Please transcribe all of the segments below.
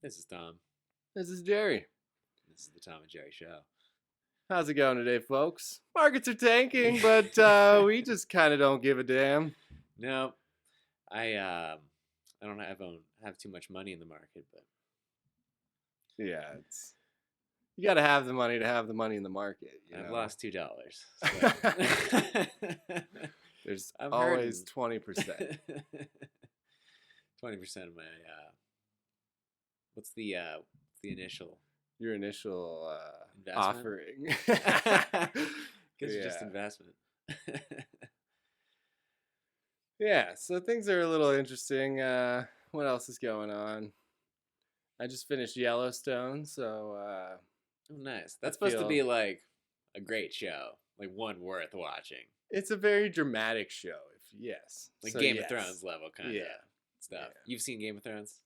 This is Tom. This is Jerry. This is the Tom and Jerry Show. How's it going today, folks? Markets are tanking, but we just kind of don't give a damn. No, I don't have too much money in the market, but Yeah, you got to have the money to have the money in the market. I've lost $2. So. There's I'm always 20%. 20% of my what's the initial? Your initial Investment? offering. Because it's just investment. Yeah, so things are a little interesting. What else is going on? I just finished Yellowstone, so Oh, nice. That's supposed to be like a great show, like one worth watching. It's a very dramatic show, yes. Like Game of Thrones level kind of stuff. Yeah. You've seen Game of Thrones?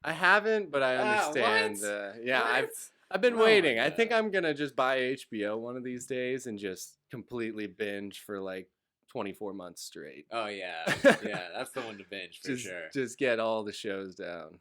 I haven't, but I understand. What? I've been waiting. I think I'm gonna just buy HBO one of these days and just completely binge for like 24 months straight. Oh yeah, yeah, that's the one to binge for sure. Just get all the shows down.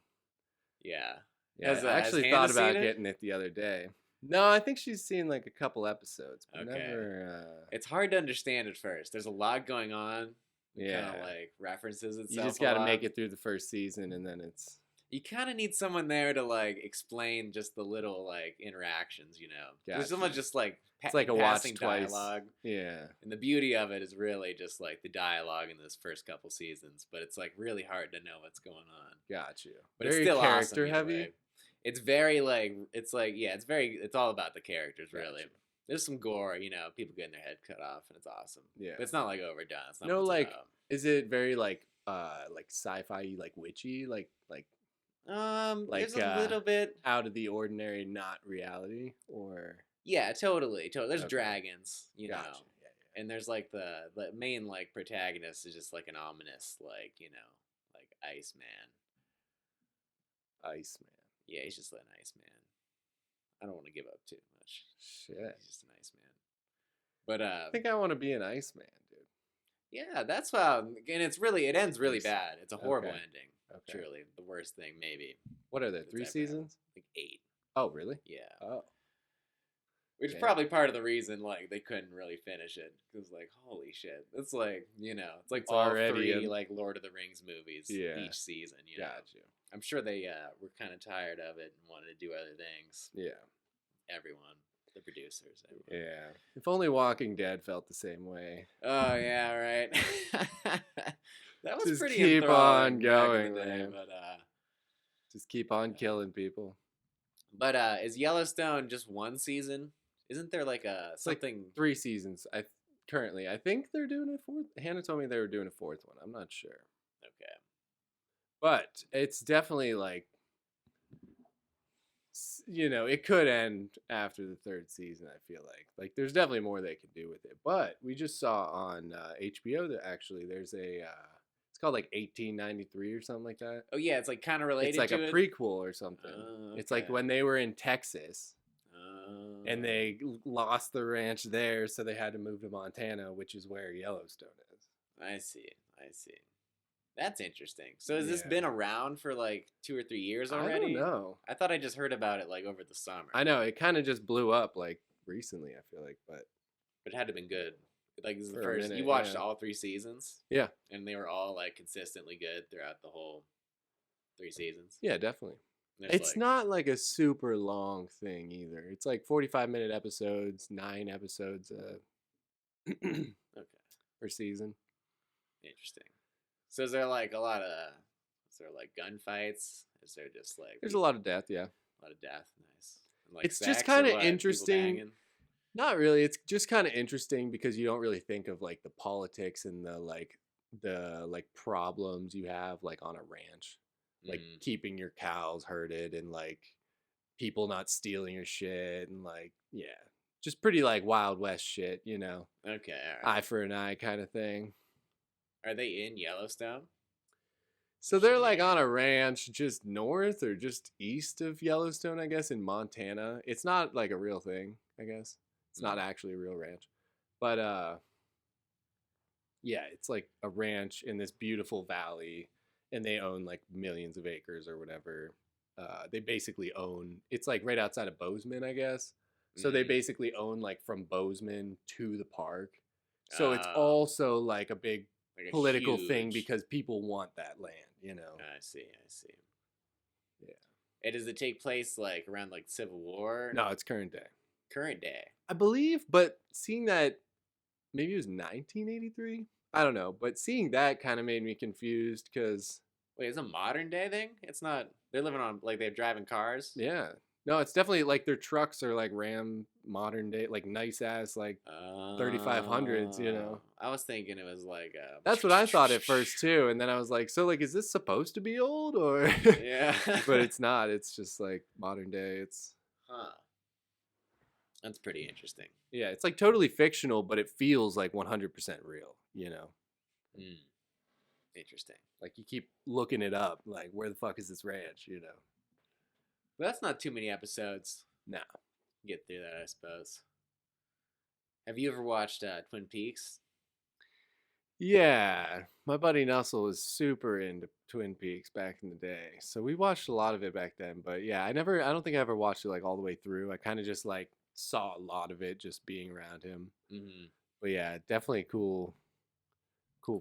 Yeah. I actually thought about getting it the other day. No, I think she's seen like a couple episodes, but never. It's hard to understand at first. There's a lot going on. Yeah. Kind of like references itself. You just got to make it through the first season, and then it's. You kind of need someone there to like explain just the little like interactions, you know. Gotcha. There's someone just like it's like a watch twice. Dialogue. Yeah. And the beauty of it is really just like the dialogue in this first couple seasons, but it's like really hard to know what's going on. Got you. But very it's still character awesome heavy. Way. It's very like it's all about the characters really. Gotcha. There's some gore, you know, people getting their head cut off, and it's awesome. Yeah. But it's not like overdone. It's not is it very like sci-fi, like witchy, like. There's a little bit out of the ordinary, not reality, or totally. There's dragons, you know, yeah. And there's like the main like protagonist is just like an ominous, like, you know, like Iceman. Yeah, he's just an Iceman. I don't want to give up too much. Shit, he's just an Iceman. But I think I want to be an Iceman, dude. Yeah, that's and it ends really bad. It's a horrible ending. Okay. Truly, the worst thing, maybe. What are there, 3 seasons? Like 8. Oh, really? Yeah. Oh. Which is probably part of the reason, like, they couldn't really finish it. Because, like, holy shit. It's like, you know, it's all already 3, like, Lord of the Rings movies each season, you know. Got you. I'm sure they were kind of tired of it and wanted to do other things. Yeah. Everyone. The producers. Everyone. Yeah. If only Walking Dead felt the same way. Oh, yeah, right. That was just pretty keep on going, man. But, just keep on killing people. But is Yellowstone just one season? Isn't there like something? Like 3 seasons. I think they're doing a 4th. Hannah told me they were doing a 4th one. I'm not sure. Okay. But it's definitely like, you know, it could end after the 3rd season. I feel like there's definitely more they could do with it. But we just saw on HBO that actually there's a. It's called like 1893 or something like that. Oh yeah, it's like kind of related. It's like a prequel or something. Okay. It's like when they were in Texas, and they lost the ranch there, so they had to move to Montana, which is where Yellowstone is. I see. That's interesting. So has this been around for like 2 or 3 years already? I don't know. I thought I just heard about it like over the summer. I know it kind of just blew up like recently. I feel like, but it had to have been good. Like this is the first. You watched all 3 seasons. Yeah, and they were all like consistently good throughout the whole 3 seasons. Yeah, definitely. It's not like a super long thing either. It's like 45-minute episodes, 9 episodes okay, per season. Interesting. So is there like a lot of? Is there like gunfights? Is there just like? There's a lot of death. Yeah. A lot of death. Nice. And, like, it's just kind of interesting. Not really. It's just kind of interesting because you don't really think of like the politics and the problems you have like on a ranch, like keeping your cows herded and like people not stealing your shit and like just pretty like Wild West shit, you know. Okay, all right. Eye for an eye kind of thing. Are they in Yellowstone? So they're like on a ranch just north or just east of Yellowstone, I guess, in Montana. It's not like a real thing, I guess. It's not actually a real ranch. But it's like a ranch in this beautiful valley, and they own like millions of acres or whatever. they basically own. It's like right outside of Bozeman, I guess. So they basically own like from Bozeman to the park. So it's also like a big political thing because people want that land, you know. I see. Yeah. And does it take place like around like Civil War? No, it's current day. Current day, I believe, but seeing that maybe it was 1983. I don't know, but seeing that kind of made me confused because wait, it's a modern day thing? It's not. They're living on like they're driving cars. Yeah. No, it's definitely like their trucks are like Ram modern day, like nice ass like 3500s, you know. I was thinking it was like that's what I thought at first too, and then I was like, so like, is this supposed to be old or? Yeah, but it's not. It's just like modern day. It's that's pretty interesting. Yeah, it's like totally fictional, but it feels like 100% real, you know. Interesting. Like you keep looking it up, like where the fuck is this ranch, you know. But that's not too many episodes. No. Get through that, I suppose. Have you ever watched Twin Peaks? Yeah. My buddy Nussel was super into Twin Peaks back in the day. So we watched a lot of it back then. But yeah, I don't think I ever watched it like all the way through. I kind of just like saw a lot of it just being around him. Mm-hmm. But yeah, definitely cool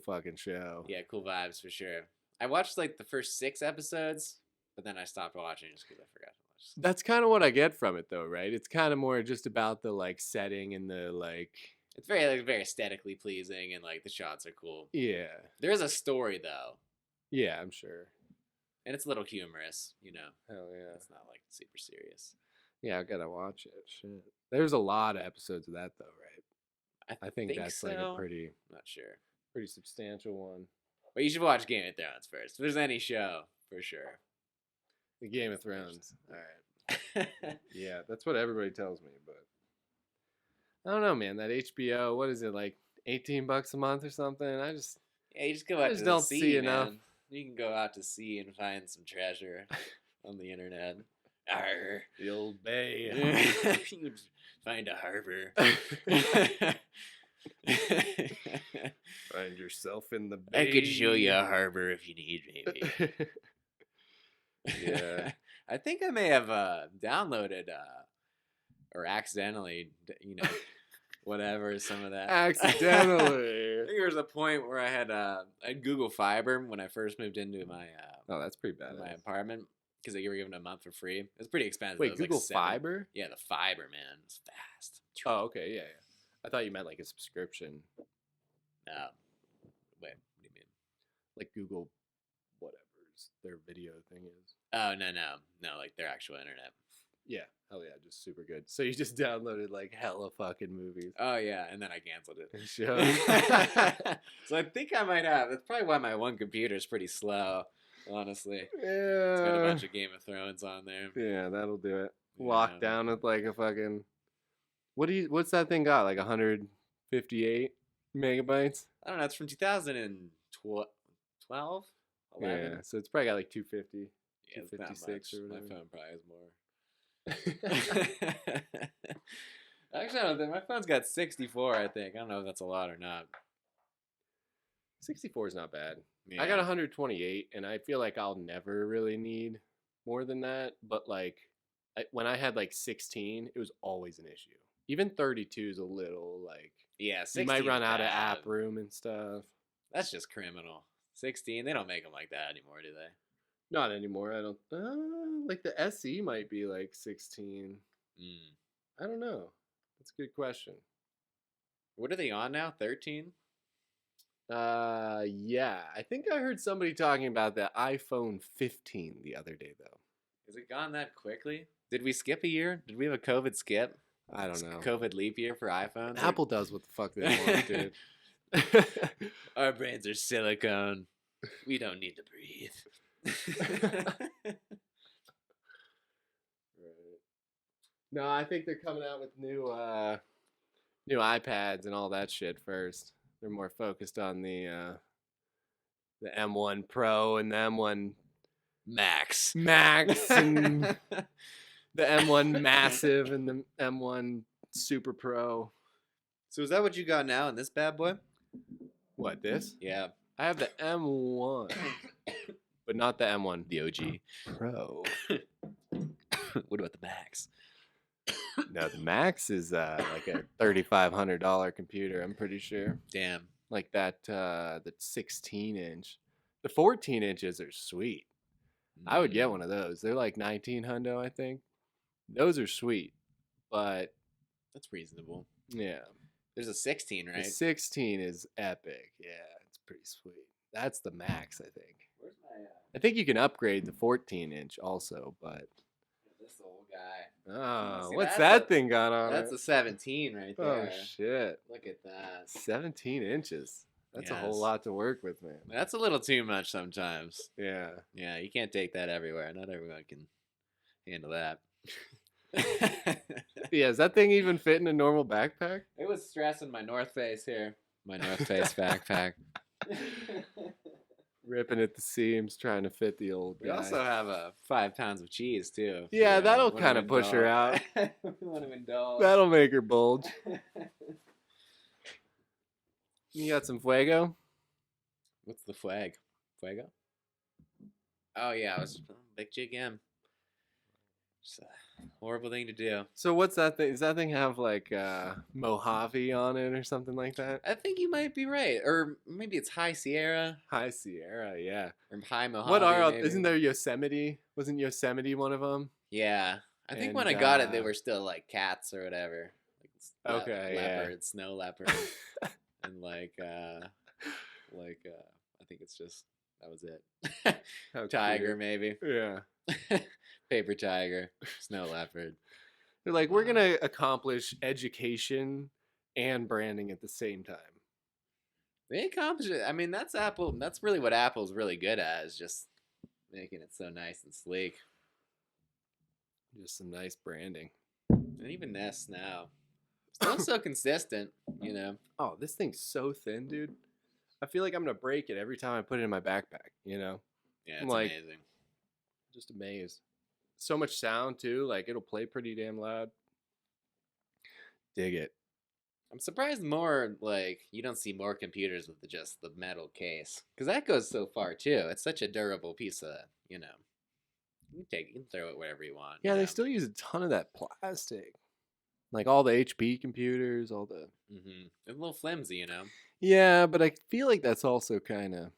fucking show. Yeah, cool vibes for sure. I watched like the first 6 episodes. But then I stopped watching just because I forgot to watch. That's kind of what I get from it, though, right? It's kind of more just about the like setting and the like. It's very aesthetically pleasing and like the shots are cool. Yeah. There is a story though. Yeah, I'm sure. And it's a little humorous, you know. Hell yeah. It's not like super serious. Yeah, I gotta watch it. Shit. There's a lot of episodes of that though, right? I think that's so. Like a pretty. Not sure. Pretty substantial one. But you should watch Game of Thrones first. If there's any show, for sure. The Game of Thrones. All right. Yeah, that's what everybody tells me, but I don't know, man. That HBO, what is it, like $18 a month or something? You just go out to the sea, see enough. Man. You can go out to sea and find some treasure on the internet. Arr. The old bay. You find a harbor. Find yourself in the bay. I could show you a harbor if you need, maybe. Yeah. I think I may have downloaded or accidentally, you know, whatever, some of that. Accidentally. I think there was a point where I had Google Fiber when I first moved into my oh, that's pretty bad. My apartment because they were giving a month for free. It was pretty expensive. Wait, Google Fiber? Yeah, the fiber, man. It's fast. Oh, okay, yeah. I thought you meant like a subscription. No. Wait, what do you mean? Like Google whatever's their video thing is. Oh, no, like their actual internet. Yeah, hell yeah, just super good. So you just downloaded like hella fucking movies. Oh yeah, and then I canceled it. Sure. So I think I might have. That's probably why my one computer is pretty slow, honestly. Yeah. It's got a bunch of Game of Thrones on there. Yeah, that'll do it. Yeah. Locked down with like a fucking. What's that thing got? Like 158 megabytes? I don't know. It's from 2012, 11. Yeah, so it's probably got like 250. Yeah, 256 or whatever. My phone probably has more. Actually, I don't think my phone's got 64. I think I don't know if that's a lot or not. 64 is not bad. Yeah. I got 128, and I feel like I'll never really need more than that. But like, when I had like 16, it was always an issue. Even 32 is a little like. Yeah, 16 you might run out of app room and stuff. That's just criminal. 16, they don't make them like that anymore, do they? Not anymore. I don't. Like the SE might be like 16. I don't know. That's a good question. What are they on now? 13? Yeah. I think I heard somebody talking about the iPhone 15 the other day, though. Has it gone that quickly? Did we skip a year? Did we have a COVID skip? I don't know. COVID leap year for iPhones? Apple does what the fuck they want, dude. Our brains are silicone. We don't need to breathe. Right. No, I think they're coming out with new iPads and all that shit first. They're more focused on the M1 Pro and the M1 Max and the M1 Massive and the M1 Super Pro. So is that what you got now in this bad boy? What, this? Yeah. I have the M1, but not the M1. The OG. Pro. What about the Max? No, the Max is like a $3,500 computer. I'm pretty sure. Damn. Like that 16-inch. The 14 inches are sweet. I would get one of those. They're like 1900, I think. Those are sweet, but that's reasonable. Yeah. There's a 16, right? The 16 is epic. Yeah, it's pretty sweet. That's the Max, I think. Where's my? I think you can upgrade the 14-inch also, but this old guy. Oh, what's that thing got on That's a 17 right there. Oh shit! Look at that. 17 inches. That's a whole lot to work with, man. That's a little too much sometimes. Yeah. Yeah, you can't take that everywhere. Not everyone can handle that. Yeah, is that thing even fit in a normal backpack? It was stressing my North Face here. My North Face backpack. Ripping at the seams, trying to fit the old guy. We also have 5 pounds of cheese, too. Yeah, that'll kind of push her out. We want to indulge. That'll make her bulge. You got some fuego? What's the fuego? Oh, yeah, I was Big Jig M. It's a horrible thing to do. So what's that thing? Does that thing have like Mojave on it or something like that? I think you might be right. Or maybe it's High Sierra. High Sierra, yeah. Or High Mojave. What are, isn't there Yosemite? Wasn't Yosemite one of them? Yeah. I think when I got it, they were still like cats or whatever. Like leopard, snow leopard. And I think it's just, that was it. Tiger, cute. Maybe. Yeah. Paper tiger, snow leopard. They're like, we're going to accomplish education and branding at the same time. They accomplish it. I mean, that's Apple. That's really what Apple's really good at, is just making it so nice and sleek. Just some nice branding. And even this now. Still so consistent, you know. Oh, this thing's so thin, dude. I feel like I'm going to break it every time I put it in my backpack, you know? Yeah, it's amazing. Just amazed. So much sound, too. Like, it'll play pretty damn loud. Dig it. I'm surprised more, like, you don't see more computers with just the metal case. Because that goes so far, too. It's such a durable piece of, you know. You can throw it wherever you want. Yeah, they still use a ton of that plastic. Like, all the HP computers, all the... Mm-hmm. It's a little flimsy, you know? Yeah, but I feel like that's also kind of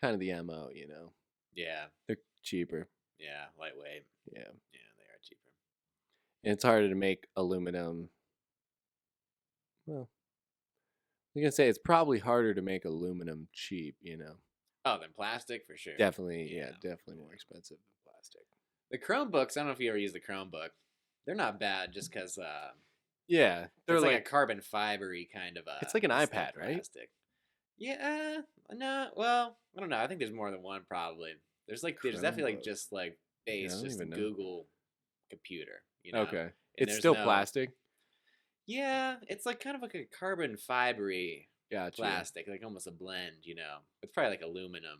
the MO, you know? Yeah. They're cheaper. Yeah, lightweight. Yeah. Yeah, they are cheaper. And it's harder to make aluminum. Well, I'm going to say it's probably harder to make aluminum cheap, you know? Oh, than plastic, for sure. Definitely, yeah, definitely more expensive than plastic. The Chromebooks, I don't know if you ever use the Chromebook. They're not bad just because... yeah, they're like a carbon fibery kind of it's like an iPad, right? Plastic. Yeah, no, well, I don't know. I think there's more than one probably. There's definitely like just like base, just a Google computer. You know? Okay, it's still plastic. Yeah, it's like kind of like a carbon fibery plastic, like almost a blend. You know, it's probably like aluminum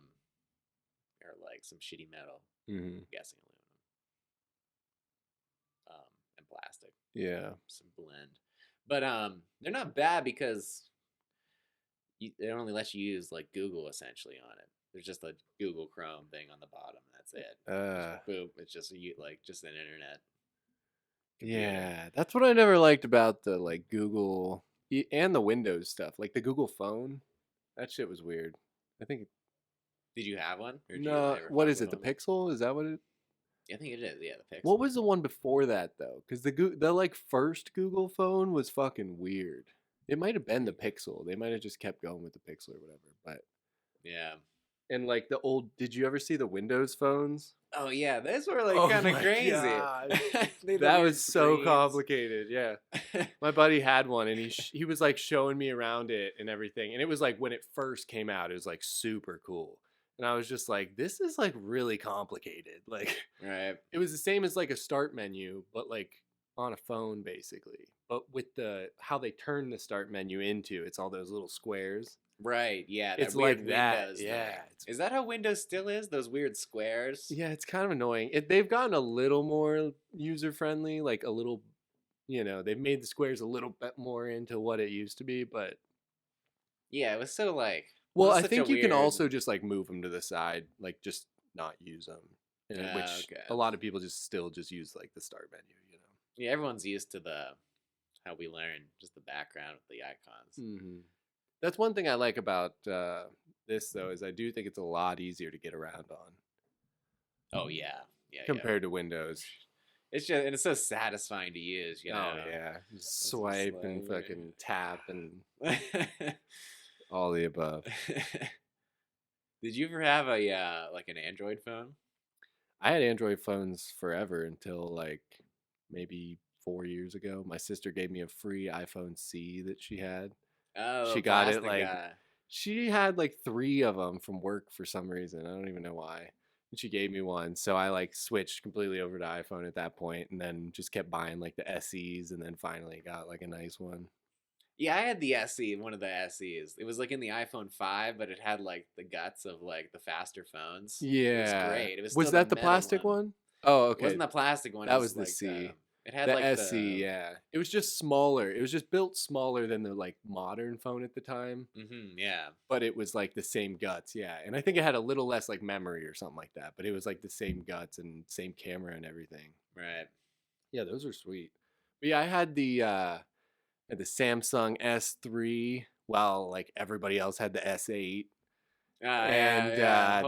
or like some shitty metal. Mm-hmm. I'm guessing aluminum. And plastic. Yeah, some blend, but they're not bad because they only let you use like Google essentially on it. There's just a Google Chrome thing on the bottom. That's it. Boom. It's just just an internet computer. Yeah, that's what I never liked about the like Google and the Windows stuff. Like the Google phone, that shit was weird. I think. Did you have one? Or no. What is it? The Pixel? Is that what it? I think it is. Yeah, the Pixel. What was the one before that though? Because the like first Google phone was fucking weird. It might have been the Pixel. They might have just kept going with the Pixel or whatever. But yeah. And like the old, did you ever see the Windows phones? Oh yeah, those were like kind of crazy. That was so complicated. Yeah, my buddy had one, and he was like showing me around it and everything. And it was like when it first came out, it was like super cool. And I was just like, this is like really complicated. Like, right. It was the same as like a start menu, but like on a phone basically. But with how they turn the start menu into, it's all those little squares. Right, yeah. It's like that. Windows, yeah. Is that how Windows still is? Those weird squares? Yeah, it's kind of annoying. They've gotten a little more user-friendly, like a little, you know, they've made the squares a little bit more into what it used to be, but... Yeah, it was so like... Well, I think you can also just like move them to the side, like just not use them. and which a lot of people still use like the start menu, you know. Yeah, everyone's used to how we learn, just the background with the icons. Mm-hmm. That's one thing I like about this, though, is I do think it's a lot easier to get around on. Oh yeah, compared to Windows. It's just, and it's so satisfying to use, you know. Oh yeah, just swipe and fucking tap and all the above. Did you ever have a like an Android phone? I had Android phones forever until like maybe 4 years ago. My sister gave me a free iPhone C that she had. Oh, she got it like she had like 3 of them from work for some reason. I don't even know why. And she gave me one, so I like switched completely over to iPhone at that point, and then just kept buying like the SEs, and then finally got like a nice one. Yeah, I had the SE, one of the SEs. It was like in the iPhone 5, but it had like the guts of like the faster phones. Yeah, it was great. It was that the plastic one? Oh, okay. It wasn't the plastic one. That was the C. It had the like SE, yeah. It was just smaller. It was just built smaller than the like modern phone at the time. Mm-hmm, yeah. But it was like the same guts, yeah. And I think it had a little less like memory or something like that. But it was like the same guts and same camera and everything. Right. Yeah, those are sweet. But yeah, I had the Samsung S3 while like everybody else had the S8. And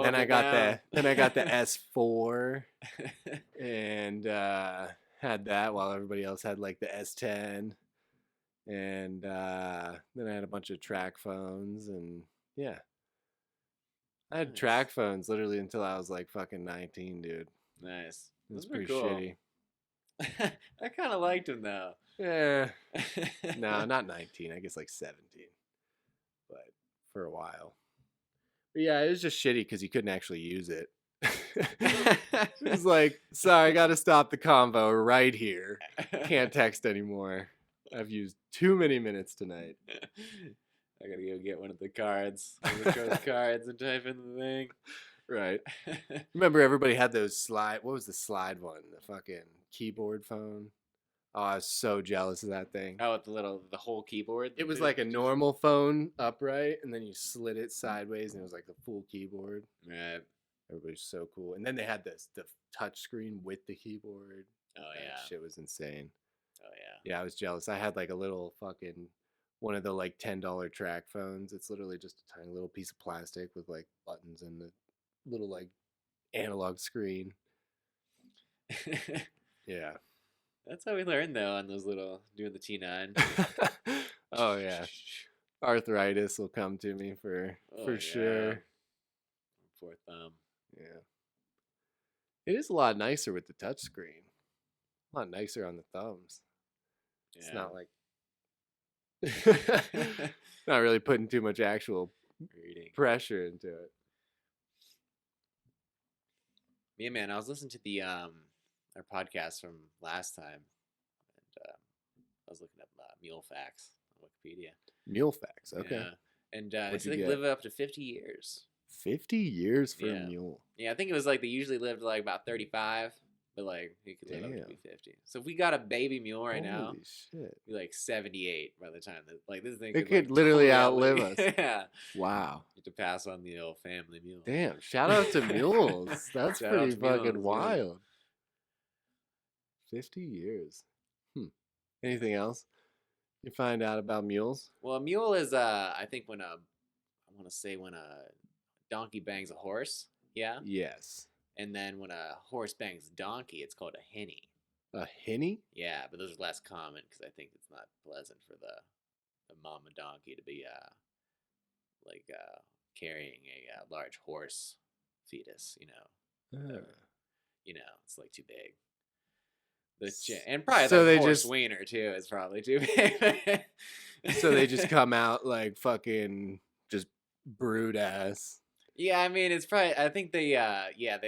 then I got the S4 and had that while everybody else had like the S10, and then I had a bunch of track phones, and yeah, I had track phones literally until I was like fucking 19, dude. Nice. It was pretty shitty. I kind of liked them though. Yeah. No, not 19. I guess like 17, but for a while. But yeah, it was just shitty because you couldn't actually use it. It was like, sorry, I got to stop the convo right here. Can't text anymore. I've used too many minutes tonight. I gotta go get one of the cards. The cards and type in the thing. Right. Remember, everybody had those slide. What was the slide one? The fucking keyboard phone. Oh, I was so jealous of that thing. Oh, with the whole keyboard? It was like a normal phone upright, and then you slid it sideways, and it was like the full keyboard. Right. Everybody's so cool. And then they had the touch screen with the keyboard. Oh, yeah. That shit was insane. Oh, yeah. Yeah, I was jealous. I had like a little fucking, one of the like $10 track phones. It's literally just a tiny little piece of plastic with like buttons and the little like analog screen. Yeah. That's how we learned though on those little doing the T9. Oh yeah. Arthritis will come to me for sure. Poor thumb. Yeah. It is a lot nicer with the touch screen. A lot nicer on the thumbs. Yeah. It's not like not really putting too much actual pressure into it. Yeah, man, I was listening to the our podcast from last time, and I was looking up Mule Facts on Wikipedia. Mule Facts, okay. Yeah. And they said they could live up to 50 years. 50 years for a mule. Yeah, I think it was like they usually lived like about 35, but like he could live up to be 50. So if we got a baby mule right now, holy shit, be like 78 by the time that like this thing could like, literally outlive us. Yeah. Wow. You have to pass on the old family mule. Damn, shout out to mules. That's pretty fucking wild. 50 years. Anything else you find out about mules? Well, a mule is I think when a donkey bangs a horse. Yeah. Yes. And then when a horse bangs a donkey, it's called a hinny. A hinny? Yeah, but those are less common because I think it's not pleasant for the mama donkey to be carrying a large horse fetus. You know, it's like too big. And probably so the horse wiener too is probably too big. So they just come out like fucking just brood ass. Yeah, I mean it's probably. I think they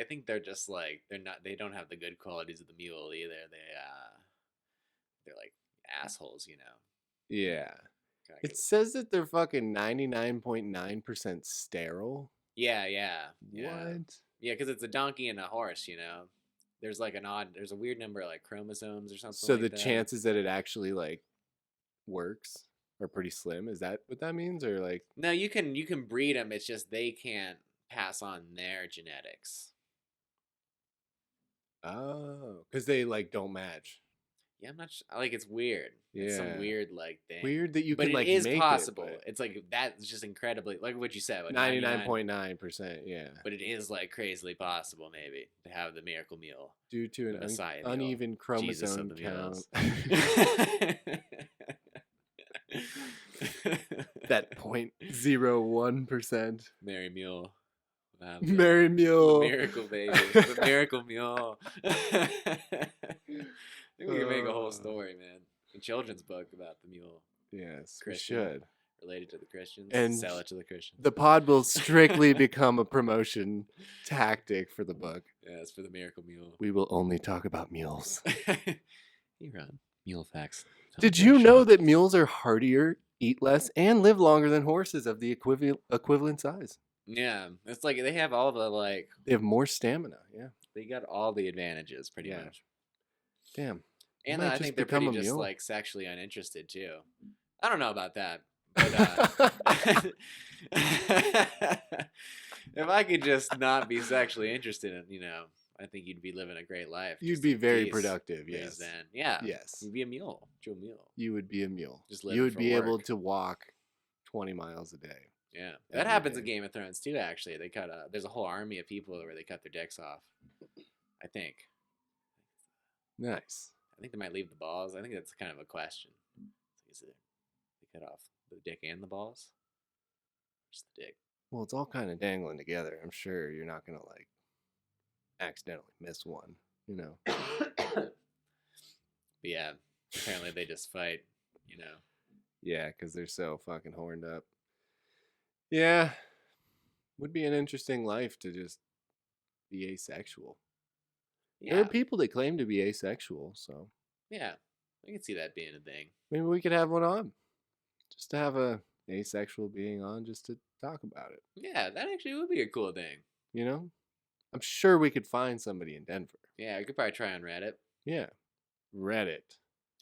think they're just like they don't have the good qualities of the mule either. They're like assholes, you know. Yeah. It says that they're fucking 99.9% sterile. Yeah. What? Yeah, because it's a donkey and a horse, you know. There's a weird number of like chromosomes or something. So the chances that it actually like works are pretty slim. Is that what that means, or like? No, you can breed them. It's just they can't pass on their genetics. Oh, because they like don't match. Yeah, I'm not like it's weird. Yeah. It's some weird like thing. Weird that you but can like is make possible. it. It's like that's just incredibly like what you said. 99.9%. Yeah. But it is like crazily possible maybe to have the miracle mule due to an uneven chromosome count. That 0.01%. Mary Mule. Mary Mule. The miracle baby. The miracle mule. We can make a whole story, man. A children's book about the mule. Yes, Christian, we should. Related to the Christians. And sell it to the Christians. The pod will strictly become a promotion tactic for the book. Yeah, it's for the miracle mule. We will only talk about mules. You're on Mule Facts. Did you know that mules are hardier, eat less, and live longer than horses of the equivalent size? Yeah, it's like they have all the like. They have more stamina. Yeah, they got all the advantages pretty much. Damn. And I think they're pretty just like sexually uninterested too. I don't know about that, but if I could just not be sexually interested in, I think you'd be living a great life. You'd be very productive. Yes. Then. Yeah. Yes. You'd be a mule. True mule. You would be a mule. Just you would be able to walk 20 miles a day. Yeah, that happens in Game of Thrones too. Actually, they cut. There's a whole army of people where they cut their dicks off. I think. Nice. I think they might leave the balls. I think that's kind of a question. Is it they cut off the dick and the balls? Just the dick. Well, it's all kind of dangling together. I'm sure you're not gonna like accidentally miss one. But yeah, apparently they just fight. Yeah, because they're so fucking horned up. Yeah, would be an interesting life to just be asexual. Yeah. There are people that claim to be asexual, so yeah, I can see that being a thing. Maybe we could have one on, just to have a asexual being on, just to talk about it. Yeah, that actually would be a cool thing. I'm sure we could find somebody in Denver. Yeah, we could probably try on Reddit. Yeah, Reddit.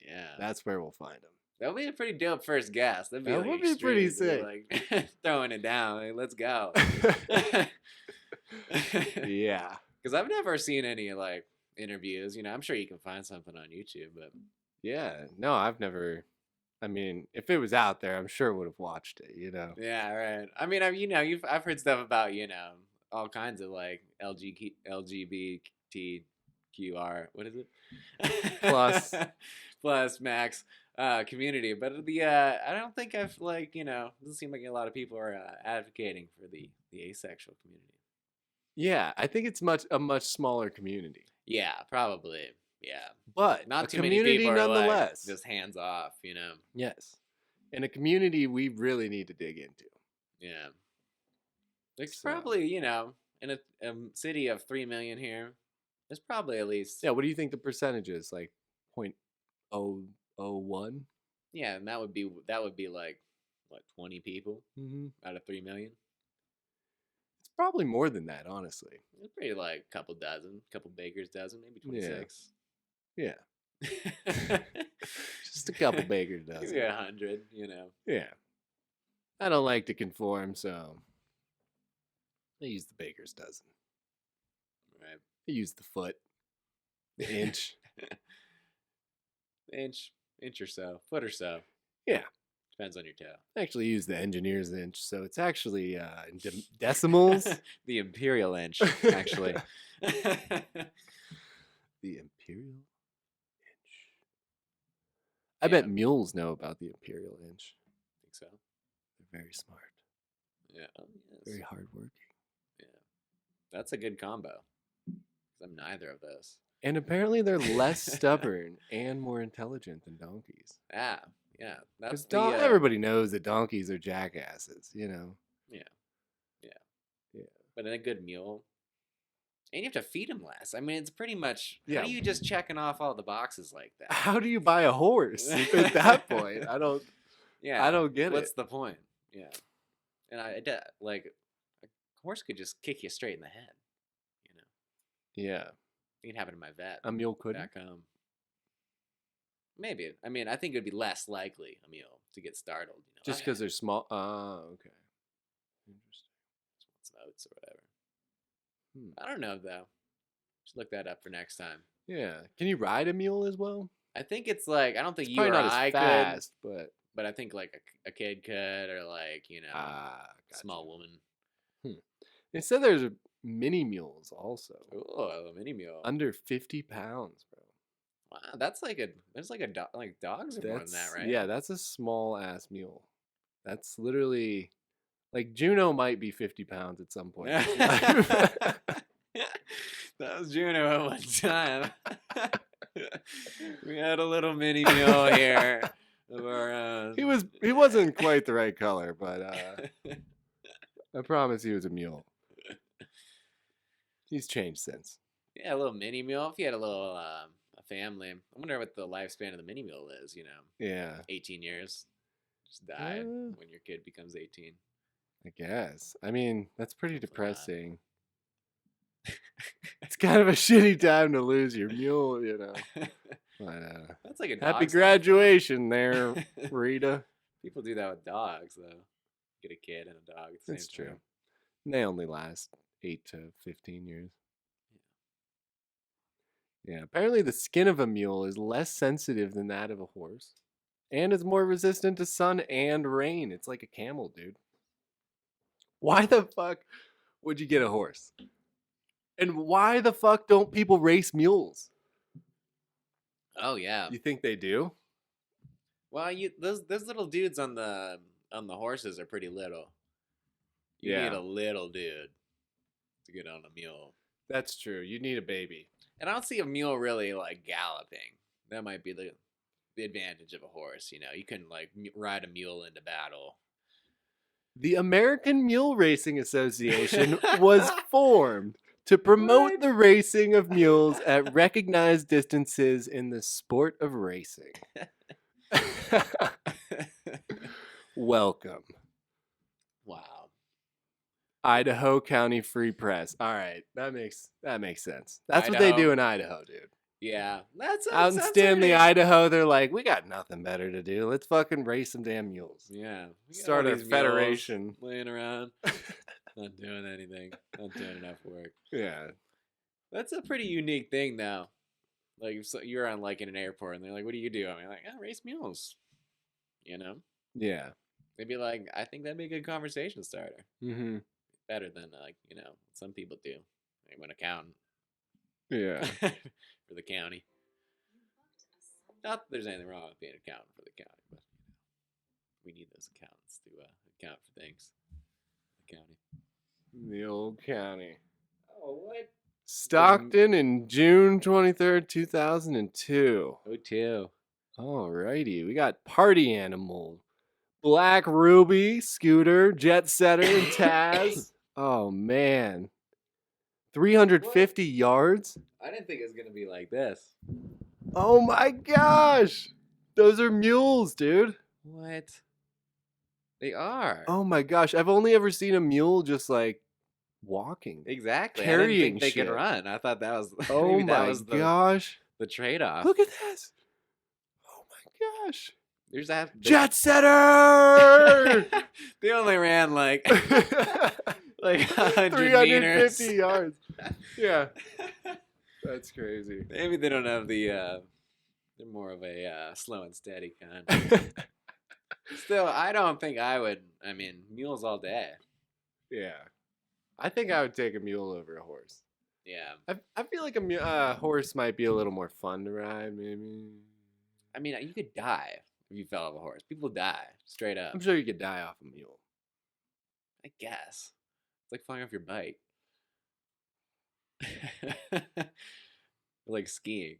Yeah, that's where we'll find them. That would be a pretty dope first guess. That would be pretty sick. Like throwing it down. Like, let's go. Yeah. Because I've never seen any like interviews. I'm sure you can find something on YouTube, but yeah, no, I've never. I mean, if it was out there, I'm sure would have watched it. Yeah, right. I mean, I've heard stuff about all kinds of like LGBTQR. What is it? Plus max. Community, but I don't think I've doesn't seem like a lot of people are advocating for the asexual community. Yeah, I think it's a much smaller community. Yeah, probably. Yeah, but not too many people are nonetheless. Just hands off. Yes, in a community we really need to dig into. Yeah, there's probably in a city of 3 million here. There's probably at least. Yeah, what do you think the percentage is? Like 0.01? Yeah, and that would be like what 20 people out of 3 million. It's probably more than that, honestly. It's pretty like a couple baker's dozen, maybe 26. Yeah. Just a couple baker's dozen. Maybe 100. Yeah. I don't like to conform, so I use the baker's dozen. Right. I use the foot, the inch. Inch or so, foot or so. Yeah. Depends on your toe. I actually use the engineer's inch, so it's actually decimals. The imperial inch, actually. The imperial inch. I bet mules know about the imperial inch. Think so? They're very smart. Yeah. Very hardworking. Yeah. That's a good combo. I'm neither of those. And apparently they're less stubborn and more intelligent than donkeys. Yeah. That's everybody knows that donkeys are jackasses, Yeah. But in a good mule, and you have to feed them less. I mean, it's pretty much. How do you just checking off all the boxes like that? How do you buy a horse at that point? I don't. Yeah. I don't get What's the point? Yeah. And a horse could just kick you straight in the head. Yeah. It can happen to my vet. A mule couldn't? Back home. Maybe. I mean, I think it would be less likely a mule to get startled. Just because they're small. Okay. Interesting. Just want some oats or whatever. I don't know though. Should look that up for next time. Yeah. Can you ride a mule as well? I think it's like, I don't think It's you or probably not I as fast, could, but I think like a kid could, or like, you know, gotcha. small woman. They said there's mini mules also. Oh, a mini mule. Under 50 pounds, bro. Wow, that's like like dogs are more than that, right? Yeah, that's a small ass mule. That's literally like Juno might be 50 pounds at some point. That was Juno at one time. We had a little mini mule here of our own. He wasn't quite the right color, but I promise he was a mule. He's changed since. Yeah, a little mini mule. If you had a little a family, I wonder what the lifespan of the mini mule is. You know, yeah, 18 years. Just died when your kid becomes 18. I guess. I mean, that's pretty depressing. It's kind of a shitty time to lose your mule, you know. But, that's like a happy graduation there, Rita. People do that with dogs, though. Get a kid and a dog at the same time. That's true. And they only last 8 to 15 years. Yeah, apparently the skin of a mule is less sensitive than that of a horse. And is more resistant to sun and rain. It's like a camel, dude. Why the fuck would you get a horse? And why the fuck don't people race mules? Oh yeah. You think they do? Well, those little dudes on the horses are pretty little. You need a little dude to get on a mule. That's true. You need a baby. And I don't see a mule really like galloping. That might be the advantage of a horse. You know, you can like ride a mule into battle. The American Mule Racing Association was formed to promote the racing of mules at recognized distances in the sport of racing. Welcome. Wow. Idaho County Free Press. All right, that makes sense. That's Idaho. What they do in Idaho, dude. Yeah, that's out in Stanley, Idaho. They're like, we got nothing better to do. Let's fucking race some damn mules. Yeah, start a federation. Laying around, not doing anything, not doing enough work. Yeah, that's a pretty unique thing, though. Like, if you're on like in an airport, and they're like, "What do you do?" I'm like, "I race mules." You know? Yeah. They'd be like, "I think that'd be a good conversation starter." Mm-hmm. Better than like some people do. They want accountant. Yeah. For the county. Not that there's anything wrong with being an accountant for the county, but we need those accountants to account for things. The county. The old county. Oh, what? Stockton in June 23rd, 2002. Oh, too. Alrighty. We got Party Animal, Black Ruby, Scooter, Jet Setter, and Taz. Oh, man. 350 yards? I didn't think it was going to be like this. Oh my gosh! Those are mules, dude. What? They are. Oh my gosh. I've only ever seen a mule just like walking. Exactly. Carrying I didn't think they shit. could run. I thought that was oh my gosh. The trade-off. Look at this. Oh my gosh. There's Jet Setter! They only ran like 100 350 meters. yards. Yeah. That's crazy. Maybe they don't have the they're more of a slow and steady kind. Still, I don't think I would. I mean, mules all day. Yeah. I think I would take a mule over a horse. Yeah. I feel like a horse might be a little more fun to ride, maybe. I mean, you could die if you fell off a horse. People die, straight up. I'm sure you could die off a mule. I guess. It's like falling off your bike. Like skiing.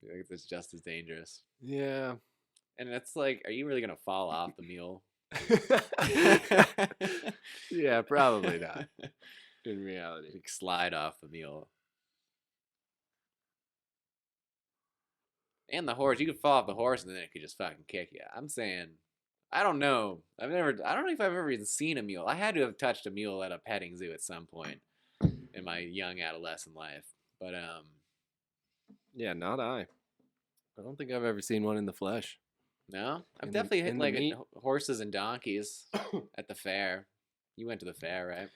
I think it's just as dangerous. Yeah. And it's like, are you really going to fall off the mule? Yeah, probably not. In reality. Like slide off the mule. And the horse, you could fall off the horse and then it could just fucking kick you. I'm saying, I don't know. I don't know if I've ever even seen a mule. I had to have touched a mule at a petting zoo at some point in my young adolescent life. But, yeah, not I. I don't think I've ever seen one in the flesh. No? I've definitely hit like horses and donkeys at the fair. You went to the fair, right?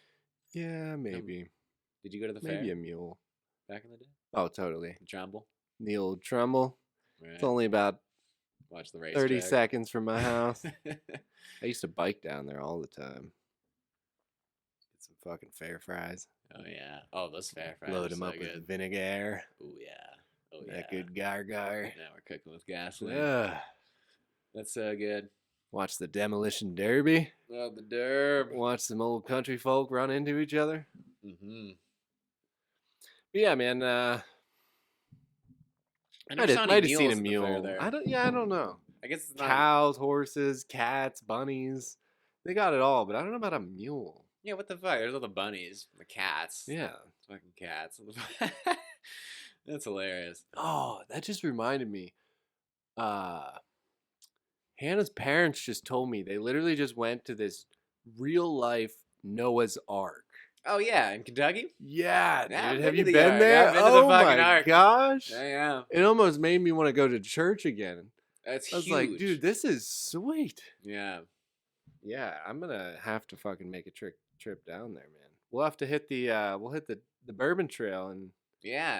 Yeah, maybe. Did you go to the fair? Maybe a mule. back in the day? Oh, totally. Trumbull. The old Trumbull. Right. It's only about watch the race 30 track. seconds from my house. I used to bike down there all the time. Get some fucking fair fries. Oh yeah. Oh, those fair fries. Load them so up good. with vinegar. Oh yeah. Oh yeah. That good gar. Now we're cooking with gasoline. That's so good. Watch the demolition derby. Oh, the derb. Watch some old country folk run into each other. Mm-hmm. But yeah, man. I might have seen a mule. I don't know. I guess it's not cows, horses, cats, bunnies. They got it all, but I don't know about a mule. Yeah, what the fuck? There's all the bunnies, the cats. Yeah, fucking cats. That's hilarious. Oh, that just reminded me. Hannah's parents just told me they literally just went to this real life Noah's Ark. Oh yeah, in Kentucky? Yeah, Yeah, dude. Have you the been Ark. there? Yeah, I've been to the Oh fucking my Ark. gosh. Yeah. It almost made me want to go to church again. That's I was huge. like, dude, this is sweet. Yeah. Yeah, I'm gonna have to fucking make a trip down there, man. We'll have to hit the the Bourbon Trail and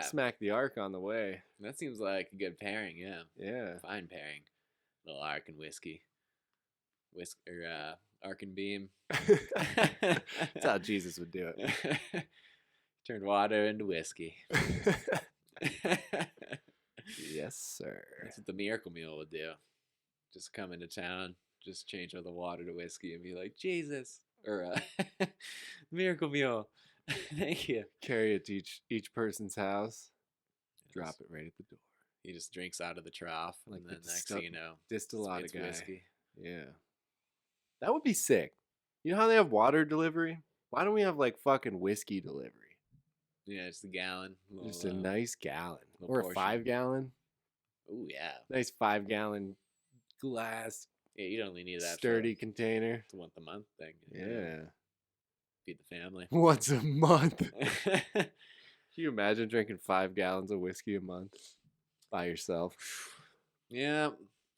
smack the Ark on the way. That seems like a good pairing. Yeah. Yeah. Fine pairing. Little Ark and whiskey. Ark and beam. That's how Jesus would do it. Turned water into whiskey. Yes, sir. That's what the Miracle Mule would do. Just come into town, just change all the water to whiskey and be like, Jesus. Or Miracle Mule. Thank you. Carry it to each person's house. Drop it right at the door. He just drinks out of the trough. Like and then next thing you know, distillate guy. Whiskey. Yeah. That would be sick. You know how they have water delivery? Why don't we have like fucking whiskey delivery? Yeah, just a gallon. Just a nice gallon. Or Or a 5 gallon. Ooh, yeah. Nice 5 gallon glass. Yeah, you don't only need that. Sturdy container. It's a once a month thing. Yeah. Feed the family. Once a month. Can you imagine drinking 5 gallons of whiskey a month by yourself? Yeah.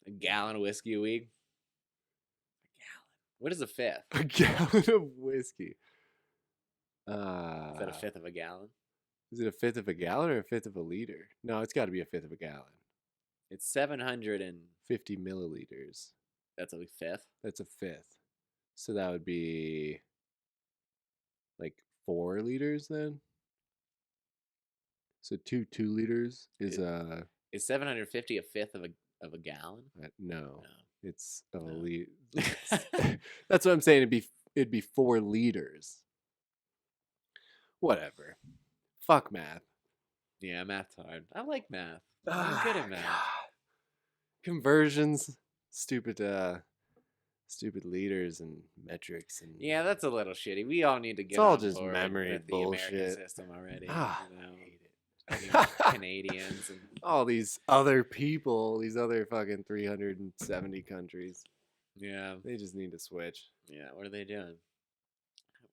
A gallon of whiskey a week. A gallon. What is a fifth? A gallon of whiskey. Is that a fifth of a gallon? Is it a fifth of a gallon or a fifth of a liter? No, it's got to be a fifth of a gallon. It's 750 milliliters. That's a fifth? That's a fifth. So that would be like 4 liters then? So 2 liters is Is 750 a fifth of a gallon? No. It's a liter. That's what I'm saying. It'd be 4 liters. Whatever. Fuck math. Yeah, math's hard. I like math. I'm good at math. God. Conversions, stupid liters and metrics and yeah, that's a little shitty. We all need to get. It's all on just board memory with bullshit. The American system already. I hate it. Canadians and all these other people, these other fucking 370 countries. Yeah, they just need to switch. Yeah, what are they doing?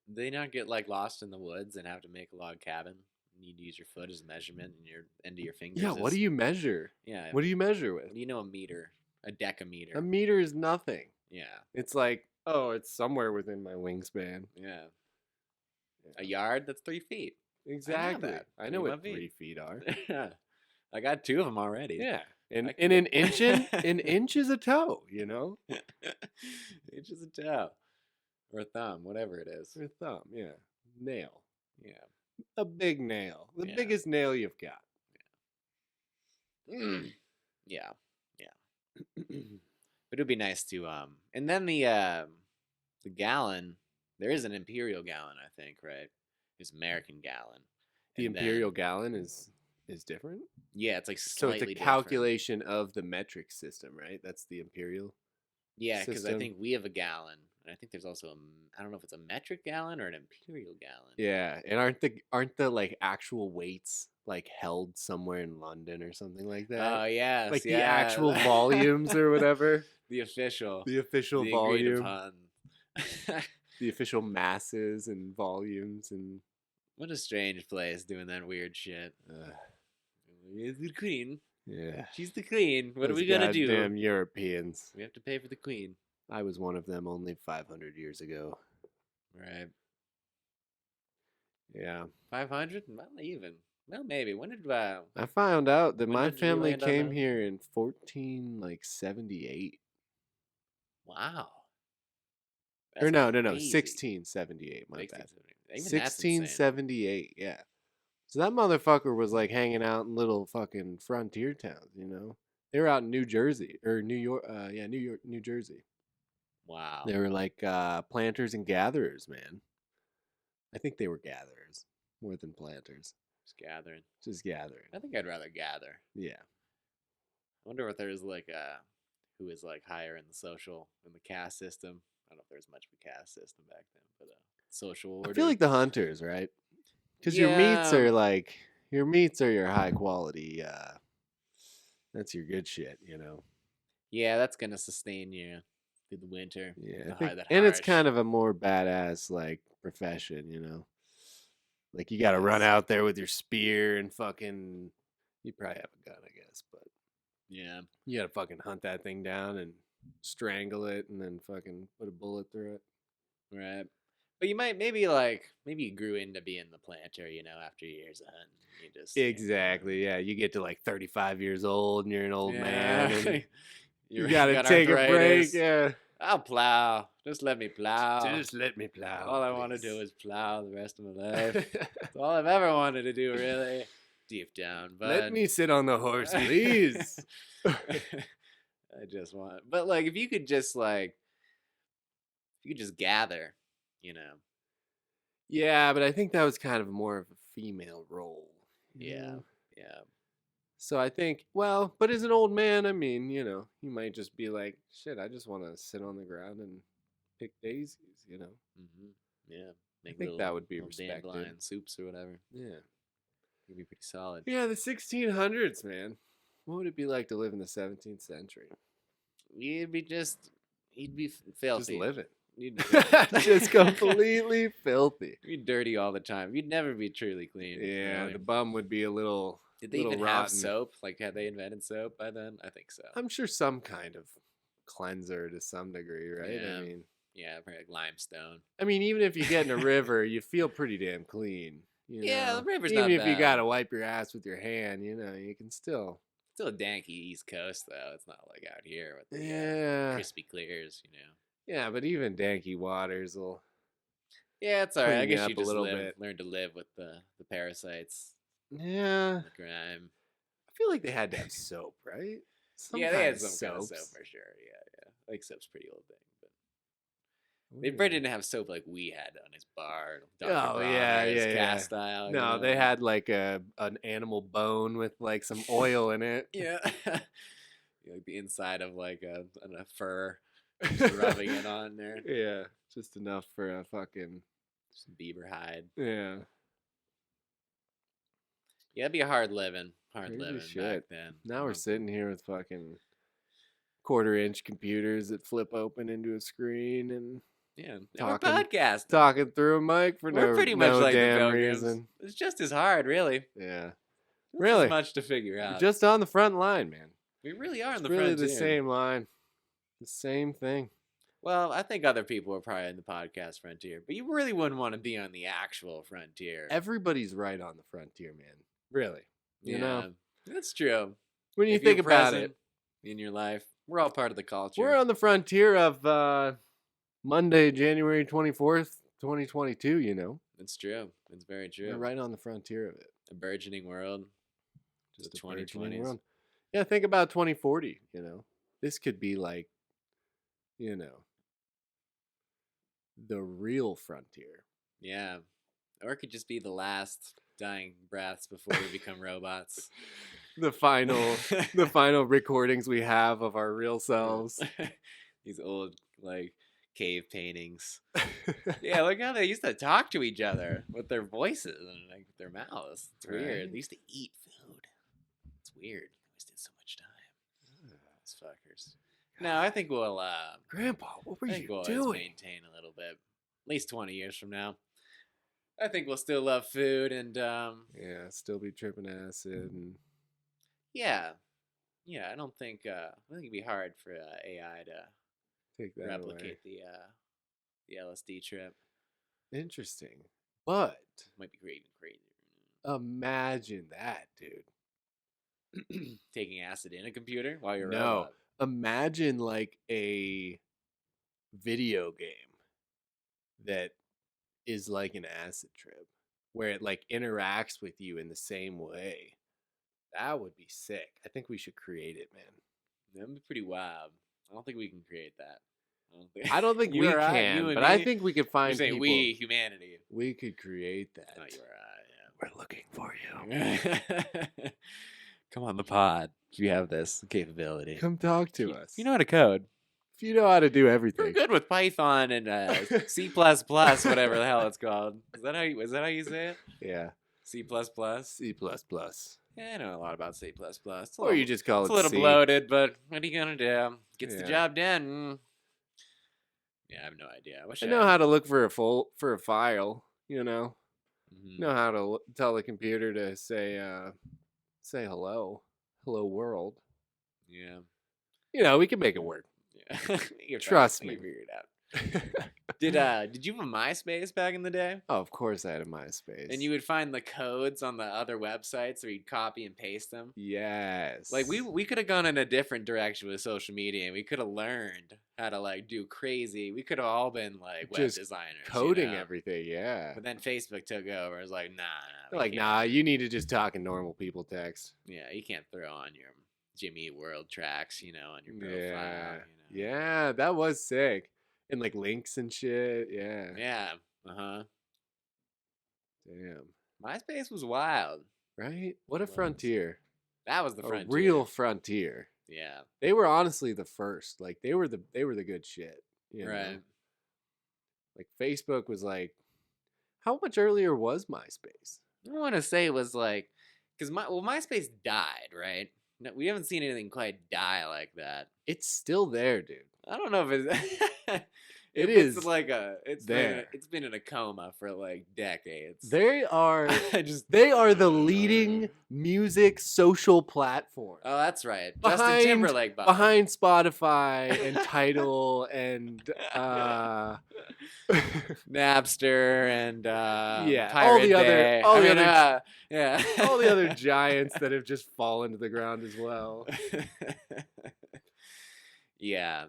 They not get like lost in the woods and have to make a log cabin. You need to use your foot as a measurement and your end of your fingers. Yeah, what do you measure? Yeah, what do you measure with? What do you know a meter? A decameter. A meter is nothing. Yeah, it's like it's somewhere within my wingspan. Yeah. A yard, that's 3 feet. Exactly. I know what 3 feet are. I got 2 of them already. Yeah. And an inch an inch is a toe, you know? Inch is a toe. Or a thumb, whatever it is. Or a thumb, yeah. Nail. Yeah. A big nail. The biggest nail you've got. Yeah. Yeah. But it would be nice to and then the gallon, there is an imperial gallon, I think, right? It's American gallon. The imperial gallon is different? Yeah, it's like So slightly it's a calculation of the metric system, right? That's the imperial. Yeah, because I think we have a gallon, and I think there's also I don't know if it's a metric gallon or an imperial gallon. Yeah, and aren't the like actual weights like held somewhere in London or something like that? Oh yeah, like the actual volumes or whatever. The official volume. The official masses and volumes and. What a strange place doing that weird shit. It's the queen. Yeah. She's the queen. What are we going to do? Damn Europeans. We have to pay for the queen. I was one of them only 500 years ago. Right. Yeah. 500? Not even. Well, maybe. When did I found out that when my did we family land on came the? here in 1478. Wow, Or that's no, crazy. 1678. My bad. 1670. Even that's insane. 1678. Yeah. So that motherfucker was like hanging out in little fucking frontier towns. They were out in New Jersey or New York. Yeah, New Jersey. Wow. They were like planters and gatherers, man. I think they were gatherers more than planters. Just gathering. Just gathering. I think I'd rather gather. Yeah. I wonder if there's like who is like higher in the caste system. I don't know if there's much of a caste system back then, but social order. I feel like the hunters, right? Because Yeah. your meats are your high quality. That's your good shit, Yeah, that's gonna sustain you through the winter. Yeah, The and it's kind of a more badass like profession. Like you got to run out there with your spear and fucking. You probably have a gun, I guess, but yeah, you got to fucking hunt that thing down and strangle it, and then fucking put a bullet through it. Right. But you might maybe you grew into being the planter, after years of hunting. You just exactly, yeah. You get to like 35 years old, and you're an old man. And you gotta take a break, yeah. I'll plow. Just let me plow. Just let me plow. All I want to do is plow the rest of my life. That's all I've ever wanted to do, really. Deep down, but let me sit on the horse, please. I just want, but if you could just gather, Yeah, but I think that was kind of more of a female role. Yeah. So I think, well, but as an old man, I mean, you might just be like, shit, I just want to sit on the ground and pick daisies, Mm-hmm. Yeah. I think that would be respected. Dandelion soups or whatever. Yeah. It'd be pretty solid. Yeah, the 1600s, man. What would it be like to live in the 17th century? You'd be filthy. Just living. You'd just completely filthy. You'd dirty all the time. You'd never be truly clean. Yeah, the bum would be a little. Did they even have soap? Had they invented soap by then? I think so. I'm sure some kind of cleanser to some degree, right? Yeah. I mean, yeah, probably like limestone. I mean, even if you get in a river, you feel pretty damn clean. Yeah, the river's even not if bad. you gotta wipe your ass with your hand, you can still. Still a danky East Coast though. It's not like out here with the crispy clears, Yeah, but even danky waters will. Yeah, it's alright. I guess you just learn to live with the parasites. Yeah. The grime. I feel like they had to have soap, right? They had some kind of soap for sure. Yeah. Like soap's a pretty old thing, but they probably didn't have soap like we had on his bar. Cast style. No, they had like an animal bone with like some oil in it. Yeah. Like the inside of like a fur. Just rubbing it on there. Yeah, just enough for a fucking some beaver hide. Yeah. Yeah, it'd be hard living back then. Now we're sitting here with fucking 1/4-inch computers that flip open into a screen and we're podcasting. Talking through a mic for we're pretty much like damn the reason. It's just as hard, really. Yeah. Really much to figure out. We're just on the front line, man. We really are on the really frontier. The same line. The same thing. Well, I think other people are probably in the podcast frontier, but you really wouldn't want to be on the actual frontier. Everybody's right on the frontier, man. Really. You know? That's true. When you think about it. In your life, we're all part of the culture. We're on the frontier of Monday, January 24th, 2022, It's true. It's very true. We're right on the frontier of it. A burgeoning world. Just the 2020s. World. Yeah, think about 2040, This could be like, the real frontier. Yeah. Or it could just be the last dying breaths before we become robots. The final recordings we have of our real selves. These old cave paintings. Yeah, look how they used to talk to each other with their voices and their mouths. It's weird. They used to eat food. It's weird. They wasted so much time. These fuckers. No, I think we'll Grandpa, what were you doing? Maintain a little bit. At least 20 years from now. I think we'll still love food and still be tripping acid and yeah, I don't think it'd be hard for AI to replicate the LSD trip. Interesting, but might be even crazier. Imagine that, dude. Taking acid in a computer while you're a No. robot. Imagine like a video game that is like an acid trip where it like interacts with you in the same way. That would be sick. I think we should create it, man. That would be pretty wild. I don't think we can create that. I don't think we can, but I think we could find people. We, humanity. We could create that. Oh, you're right. Yeah. We're looking for you. Come on the pod. You have this capability. Come talk to us. You know how to code. If you know how to do everything. You're good with Python and C++, whatever the hell it's called. Is that how you say it? Yeah. C++? C++. Yeah, I know a lot about C++. Or you just call it It's a little C. bloated, but what are you going to do? Gets the Yeah. job done. Yeah, I have no idea. I know how to look for a file, you know. Mhm. Know how to tell the computer to say hello world. Yeah. You know, we can make it work. Yeah. Trust me. You figure it out. Did you have a MySpace back in the day? Oh, of course I had a MySpace. And you would find the codes on the other websites where you'd copy and paste them? Yes. Like we could have gone in a different direction with social media and we could have learned how to like do crazy. We could have all been like web Just designers. coding you know? everything, yeah. But then Facebook took over. It was like, nah. They're like, nah, you need to just talk in normal people text. Yeah, you can't throw on your Jimmy Eat World tracks, on your profile. Yeah, that was sick. And like links and shit. Yeah. Yeah. Uh-huh. Damn. MySpace was wild. Right? What a frontier. That was the frontier. A real frontier. Yeah. They were honestly the first. Like they were the good shit. You know? Right. Like Facebook was like, how much earlier was MySpace? I want to say it was like, because MySpace died, right? No, we haven't seen anything quite die like that. It's still there, dude. I don't know if it's. It's like it's there. It's been in a coma for like decades. They are the leading music social platform. Oh, that's right. Justin Timberlake behind Spotify and Tidal and Napster and Pirate all the Bay. all the other giants that have just fallen to the ground as well. Yeah.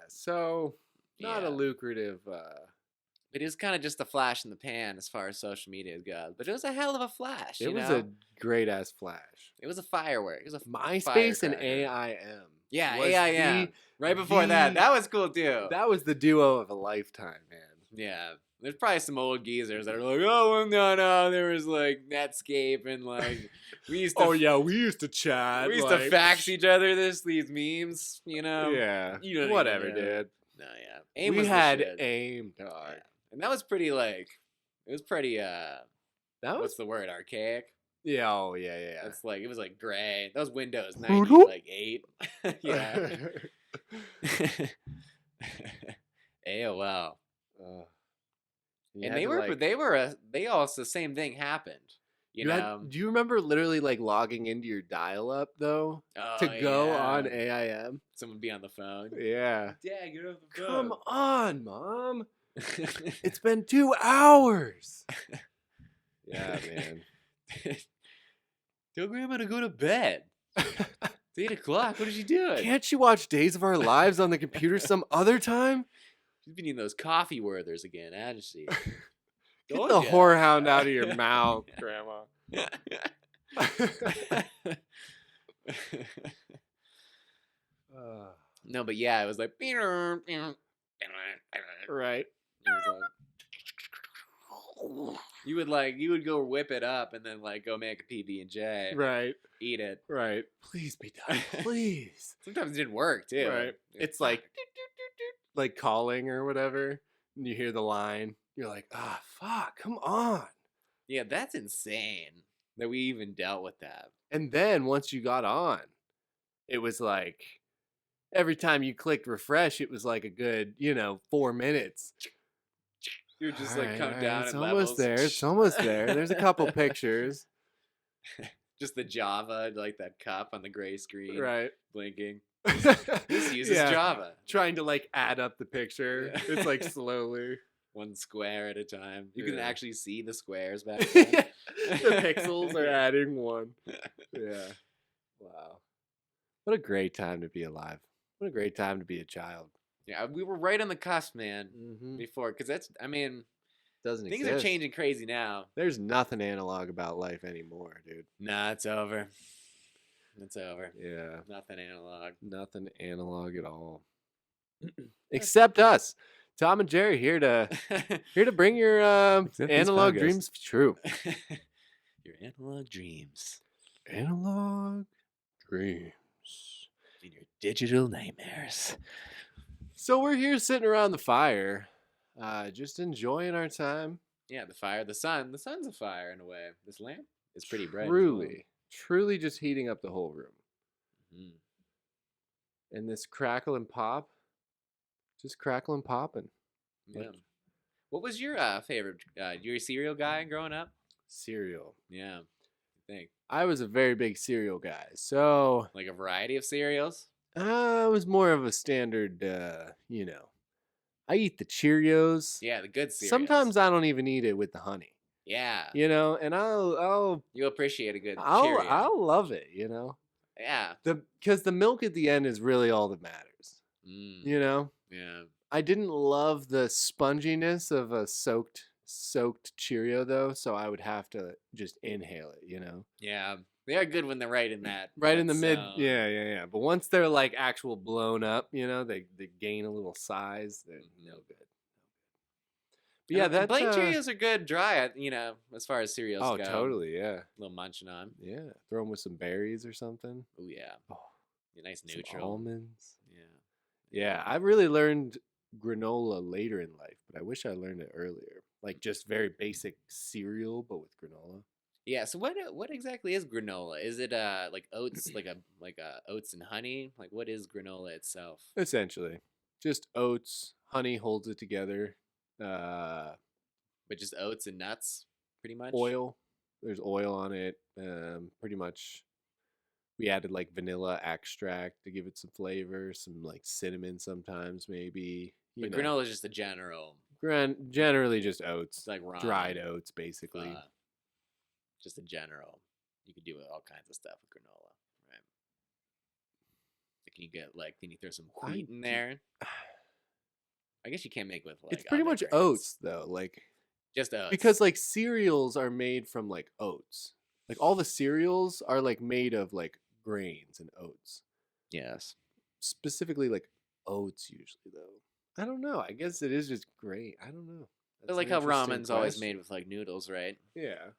So not a lucrative. It is kind of just a flash in the pan as far as social media goes, but it was a hell of a flash. It was a great ass flash. It was a firework. It was a MySpace and AIM. Yeah, AIM. Right before that was cool too. That was the duo of a lifetime, man. Yeah. There's probably some old geezers that are like, oh, well, no, there was like Netscape and like we used to. We used to chat. We used to fax each other these memes, Yeah. Whatever, dude. No, yeah. AIM we was had the shit. AIM, dog. Yeah. And that was pretty like, it was pretty, that was what's the word? Archaic? Yeah, oh yeah. It's like, it was like gray. That was Windows 98. Yeah. AOL. And they also, same thing happened. Do you remember literally like logging into your dial-up though to go on AIM? Someone would be on the phone. Yeah. Dad, get off the phone. Come on, Mom. It's been 2 hours. Yeah, man. Tell Grandma to go to bed. It's 8 o'clock. What is she doing? Can't she watch Days of Our Lives on the computer some other time? She's been eating those coffee Werthers again, hasn't she? Get the whorehound out of your mouth, Grandma. No, but yeah, it was like right. You would go whip it up and then like go make a PB&J. Right. Eat it. Right. Please be done. Please. Sometimes it didn't work too. Right. It's like calling or whatever. And you hear the line. You're like, fuck, come on. Yeah, that's insane that we even dealt with that. And then once you got on, it was like every time you clicked refresh, it was like a good, 4 minutes. You're just like come down. It's in almost levels. there. It's almost there. There's a couple pictures. Just the Java, like that cup on the gray screen, right? Blinking. This uses Java. Trying to like add up the picture. It's like slowly. One square at a time. You can actually see the squares back then. The pixels are adding 1. Yeah. Wow. What a great time to be alive. What a great time to be a child. Yeah, we were right on the cusp, man. Before, because Doesn't things exist. are changing crazy now. There's nothing analog about life anymore, dude. Nah, it's over. It's over. Yeah. Nothing analog. Nothing analog at all. Except us. Tom and Jerry here to bring your analog dreams true. Your analog dreams. Analog dreams. And your digital nightmares. So we're here sitting around the fire, just enjoying our time. Yeah, the fire, the sun. The sun's a fire in a way. This lamp is pretty bright. Truly just heating up the whole room. And this crackle and pop, just crackle and popping. Yeah. What was your favorite? You were a cereal guy growing up? Cereal. Yeah. I think. I was a very big cereal guy. So. Like a variety of cereals? I was more of a standard, I eat the Cheerios. Yeah, the good cereals. Sometimes I don't even eat it with the honey. Yeah. And I'll you appreciate a good Cheerio. I'll love it, Yeah. Because the milk at the end is really all that matters. Yeah. I didn't love the sponginess of a soaked Cheerio though, so I would have to just inhale it, Yeah. They are good when they're right in that. Right in the mid. Yeah. But once they're like actual blown up, they gain a little size. They're no good. But yeah, that plain Cheerios are good dry, as far as cereals go. Oh, totally, yeah. A little munching on. Yeah. Throw them with some berries or something. Oh, yeah. Oh, nice neutral. Some almonds. Yeah. Yeah, I really learned granola later in life, but I wish I learned it earlier. Like just very basic cereal, but with granola. Yeah, so what exactly is granola? Is it like oats, like a oats and honey? Like what is granola itself? Essentially, just oats, honey holds it together. But just oats and nuts, pretty much. Oil, there's oil on it. Pretty much, we added like vanilla extract to give it some flavor, some like cinnamon sometimes maybe. But granola is just a general. Generally just oats, it's like ramen, dried oats, basically. Just a general. You could do all kinds of stuff with granola, right? Can you throw some wheat in there? I guess you can't make with it's pretty much grains. oats though, like just oats. Because like cereals are made from like oats. Like all the cereals are like made of like grains and oats. Yes. Specifically like oats usually though. I don't know. I guess it is just grain. I don't know. But like how ramen's always made with like noodles, right? Yeah.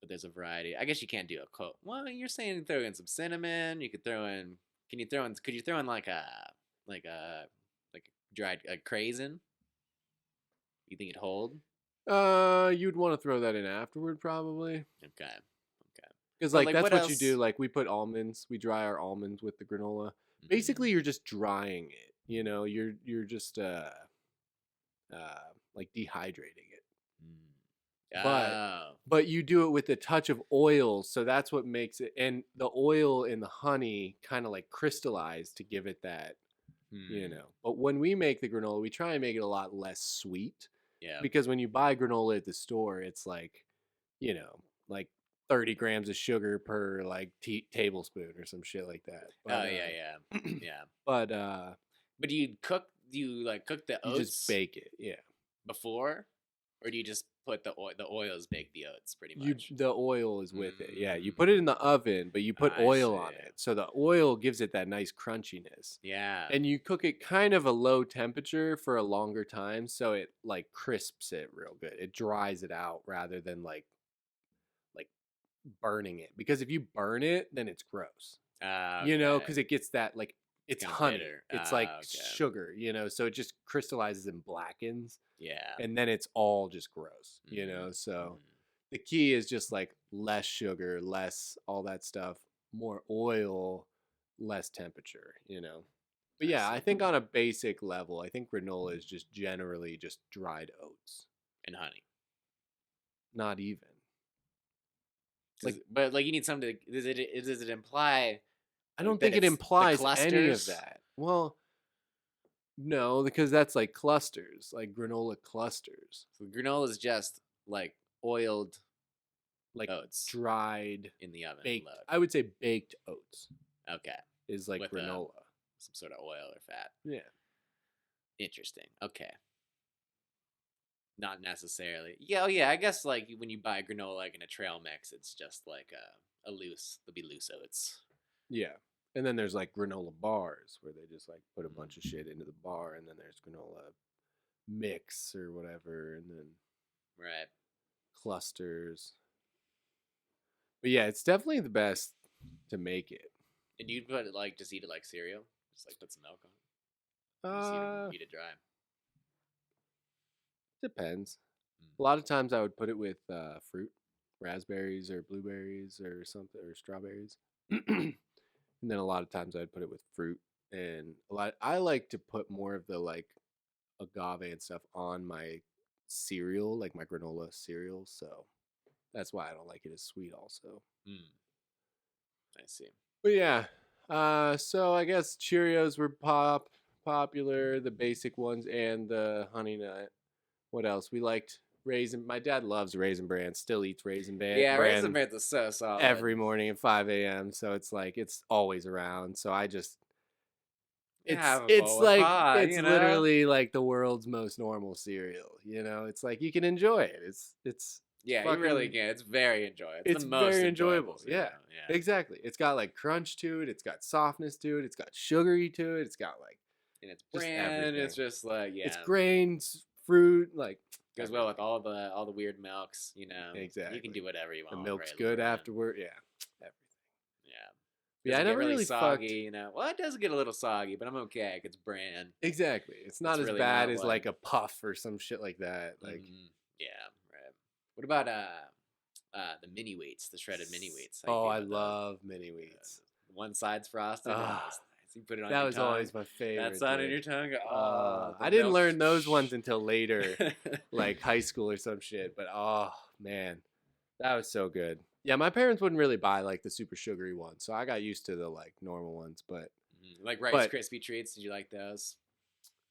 But there's a variety. I guess you can't do a coat. Well, you're saying throw in some cinnamon. You could throw in. Could you throw in like a dried craisin? You think it'd hold? You'd want to throw that in afterward, probably. Okay. Because like that's what you do. Like we put almonds. We dry our almonds with the granola. Mm-hmm. Basically, you're just drying it. You're just like dehydrating it. But you do it with a touch of oil, so that's what makes it. And the oil in the honey kind of like crystallize to give it that, But when we make the granola, we try and make it a lot less sweet. Yeah. Because when you buy granola at the store, it's like, like 30 grams of sugar per like tablespoon or some shit like that. But, yeah. But do you cook the oats? You just bake it, yeah. Before, or do you just put the oils bake the oats pretty much? The oil is with it, yeah. You put it in the oven, but you put oil on it, so the oil gives it that nice crunchiness. Yeah. And you cook it kind of a low temperature for a longer time, so it like crisps it real good. It dries it out rather than like burning it, because if you burn it, then it's gross. Okay. Because it gets that like it's honey. Bitter. It's like sugar, so it just crystallizes and blackens. Yeah. And then it's all just gross, So the key is just like less sugar, less all that stuff, more oil, less temperature, But yeah, I think on a basic level, I think granola is just generally just dried oats. And honey. Not even. But you need something to, does it imply? I don't think it implies any of that. Well, no, because that's like clusters, like granola clusters. So granola is just like oiled like oats dried in the oven. baked. Load. I would say baked oats. Okay. Is like With granola. Some sort of oil or fat. Yeah. Interesting. Okay. Not necessarily. Yeah, oh yeah. I guess like when you buy granola like in a trail mix, it's just like a loose. There'll be loose oats. Yeah. And then there's like granola bars where they just like put a bunch of shit into the bar, and then there's granola mix or whatever, and then right clusters. But yeah, it's definitely the best to make it. And you'd put it like just eat it like cereal, just like put some milk on it. Just eat it dry. Depends. A lot of times I would put it with fruit, raspberries or blueberries or something, or strawberries. And then a lot of times I'd put it with fruit, and I like to put more of the like agave and stuff on my cereal, like my granola cereal. So that's why I don't like it as sweet also. I see. But yeah, so I guess Cheerios were popular, the basic ones, and the Honey Nut. What else? We liked Raisin. My dad loves Raisin Bran. Still eats Raisin Bran. Yeah, Raisin Bran's is so solid. Every morning at 5 a.m. So it's like it's always around. So I just it's like pie, it's literally like the world's most normal cereal. You know, it's like you can enjoy it. It's yeah, fucking, you really can. It's very enjoyable. It's the most very enjoyable. Yeah, exactly. It's got like crunch to it. It's got softness to it. It's got sugary to it. It's got like and it's bran. It's just like it's grains, fruit, like goes well with all the weird milks. You know, exactly. You can do whatever you want. The milk's good afterward. Yeah, everything. Yeah, I don't really soggy. You know, well, it does get a little soggy, but I'm okay. It's bran. Exactly. It's not as really bad as like a puff or some shit like that. Like, yeah, right. What about the mini wheats, the shredded mini wheats? I love mini wheats. One side's frosted. You put it on that your was tongue. always my favorite. That's on your tongue. I didn't learn those ones until later, like high school or some shit. But oh man, that was so good. Yeah, my parents wouldn't really buy like the super sugary ones, so I got used to the like normal ones. But like Rice Krispie treats, did you like those?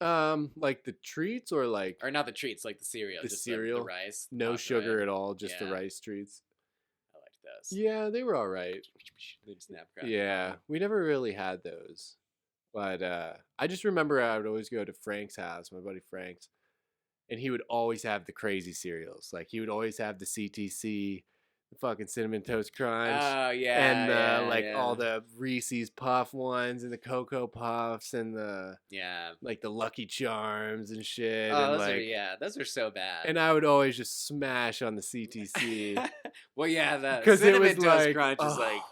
Like the treats or not the treats, like the cereal. The just cereal, the rice, no sugar at all, just the rice treats. I liked those. Yeah, they were all right. They'd snap. Yeah, we never really had those, but I just remember I would always go to Frank's house, my buddy Frank's, and he would always have the crazy cereals. Like he would always have the CTC. The fucking Cinnamon Toast Crunch. Oh, yeah. And all the Reese's Puff ones and the Cocoa Puffs and the like the Lucky Charms and shit. Oh, and those are so bad. And I would always just smash on the CTC. Well, yeah, the Cinnamon Toast Crunch is like,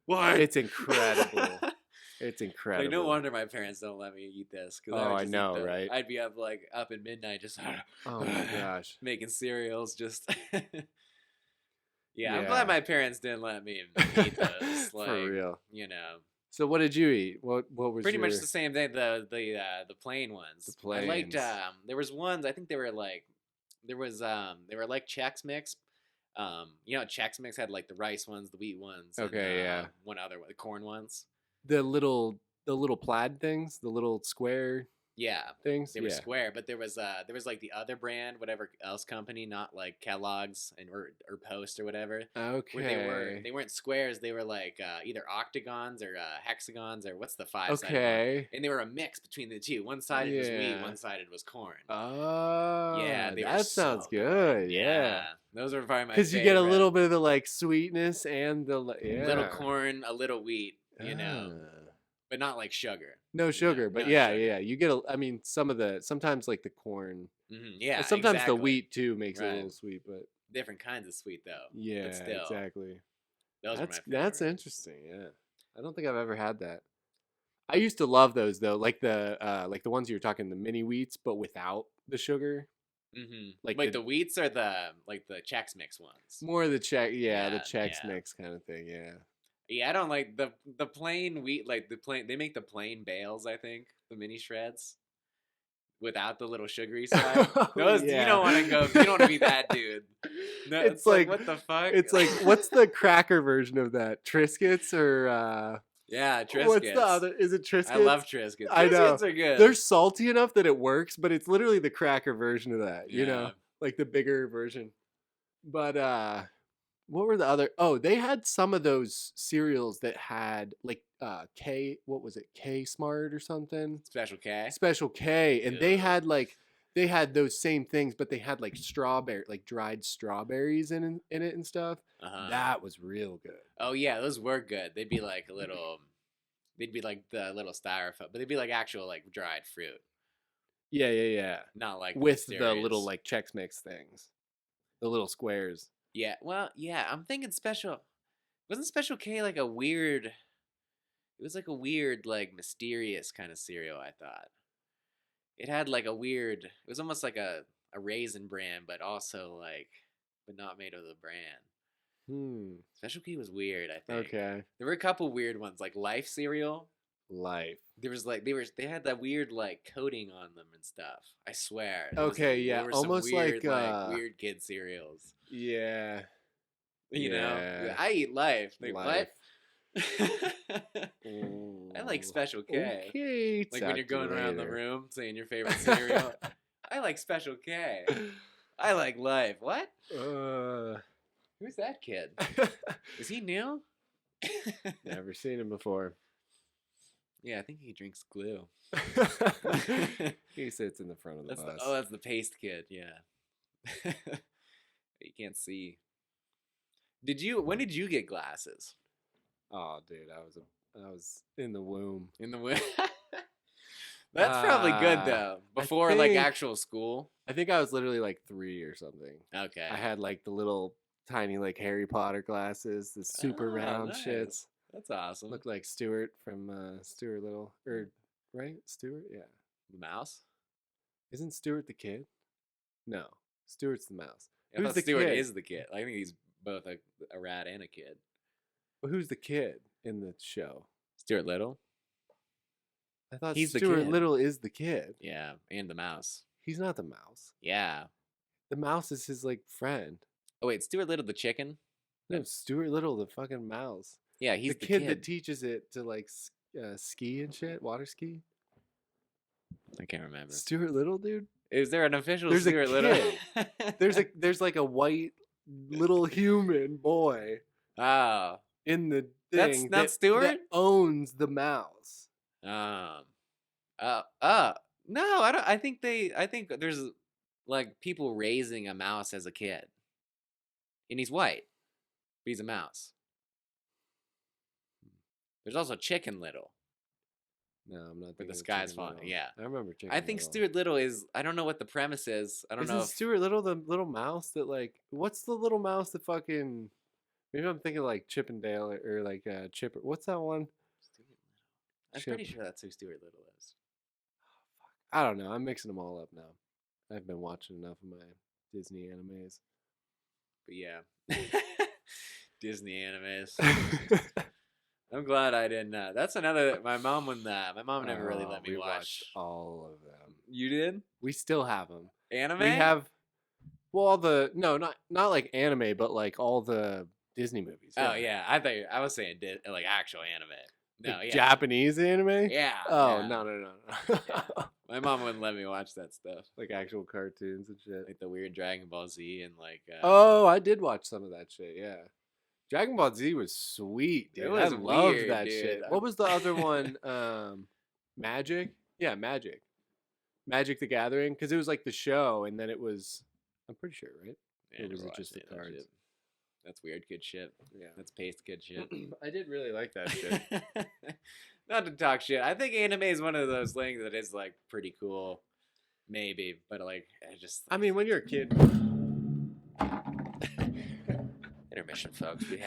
what? It's incredible. It's incredible. Like, no wonder my parents don't let me eat this. I know, right? I'd be up at midnight just oh my gosh, making cereals just. Yeah, I'm glad my parents didn't let me eat those. Like, for real, you know. So what did you eat? What was pretty much the same thing? The plain ones. The plains. I liked. There was ones. I think they were like. They were like Chex Mix. You know, Chex Mix had like the rice ones, the wheat ones. Okay, and, one other one, the corn ones. The little plaid things, the little square. Yeah, things. They were square, but there was like the other brand, whatever else company, not like Kellogg's or Post or whatever. Okay. Where they weren't squares. They were like either octagons or hexagons or what's the 5-sided one? And they were a mix between the two. One sided was wheat, one sided was corn. Oh, yeah, that sounds good. Yeah, those are probably my because you get a little bit of the like sweetness and the little corn, a little wheat. You know. But not like sugar. No sugar, but yeah. You get sometimes like the corn. Mm-hmm. Yeah, sometimes the wheat too makes it a little sweet, but different kinds of sweet though. Yeah, but still, exactly. That's interesting. Yeah, I don't think I've ever had that. I used to love those though, like the ones you were talking, the mini wheats, but without the sugar. Mm-hmm. Like the wheats are the Chex Mix ones. More the Chex, the Chex Mix kind of thing. Yeah. Yeah, I don't like the plain wheat, like the plain. They make the plain bales, I think, the mini shreds, without the little sugary side. Those you don't want to go. You don't want to be that dude. No, it's like what the fuck. It's like what's the cracker version of that? Triscuits or yeah, Triscuits. What's the other? Is it Triscuits? I love Triscuits. I know. Triscuits are good. They're salty enough that it works, but it's literally the cracker version of that. You know, like the bigger version. But What were the other? Oh, they had some of those cereals that had like what was it? K Smart or something? Special K. Special K, and they Ugh. had those same things, but they had like dried strawberries in it and stuff. That was real good. Oh yeah, those were good. They'd be like a little, they'd be like the little styrofoam, but they'd be like actual like dried fruit. Yeah. Not like with the little like Chex Mix things, the little squares. Yeah, well, yeah. I'm thinking wasn't Special K like a weird? It was like a weird, like mysterious kind of cereal. I thought it had like a weird. It was almost like a Raisin Bran, but also like, but not made of the bran. Special K was weird. I think. Okay. There were a couple weird ones, like Life cereal. Life. There was like they had that weird like coating on them and stuff. I swear. Okay, yeah, almost weird, like weird kid cereals. Yeah. You know, I eat Life. Like, what? I like Special K. Okay, like when you're going around the room saying your favorite cereal. I like Special K. I like Life. What? Who's that kid? Is he new? Never seen him before. Yeah, I think he drinks glue. He sits in the front of the bus. That's the paste kid. Yeah. You can't see. When did you get glasses? Oh, dude, I was in the womb. In the womb. That's probably good though. Before like actual school. I think I was literally like 3 or something. Okay. I had like the little tiny like Harry Potter glasses, the super round shits. That's awesome. Looked like Stuart from Stuart Little, right? Stuart, yeah. The mouse? Isn't Stuart the kid? No, Stuart's the mouse. Who's the Stuart kid? Is the kid. I think he's both a rat and a kid. Well, who's the kid in the show? Stuart Little. I thought Stuart Little is the kid. Yeah, and the mouse. He's not the mouse. Yeah. The mouse is his like friend. Oh wait, Stuart Little the chicken? No, Stuart Little the fucking mouse. Yeah, he's the kid that teaches it to like ski and shit, water ski. I can't remember. Stuart Little, dude. Is there an official Stuart Little? there's like a white little human boy. Oh. In the thing that's not Stuart? That owns the mouse. No, I don't. I think there's like people raising a mouse as a kid, and he's white, but he's a mouse. There's also Chicken Little. No, I'm not. But the sky's falling. Yeah, I remember Chicken I think Little. Stuart Little is. I don't know what the premise is. I don't know. Isn't Stuart Little the little mouse that like? What's the little mouse that fucking? Maybe I'm thinking like Chip and Dale or like Chipper. What's that one? I'm pretty sure that's who Stuart Little is. Oh, fuck. I don't know. I'm mixing them all up now. I've been watching enough of my Disney animes. But yeah. Disney animes. I'm glad I didn't. That's another. My mom never really let me watch all of them. You did? We still have them. Anime? We have. Well, all the not like anime, but like all the Disney movies. Yeah. Oh yeah, I was saying like actual anime. No, yeah. Japanese anime? Yeah. Oh, yeah. No. Yeah. My mom wouldn't let me watch that stuff. Like actual cartoons and shit. Like the weird Dragon Ball Z and like... Oh, I did watch some of that shit, yeah. Dragon Ball Z was sweet, dude. I loved that shit. What was the other one? Magic? Yeah, Magic. Magic the Gathering? Because it was like the show, and then it was... I'm pretty sure, right? Yeah, or was it just the cards? That's weird kid shit. Yeah. That's paste kid shit. I did really like that shit. Not to talk shit. I think anime is one of those things that is like pretty cool. Maybe. But like I mean, when you're a kid. Intermission, folks. We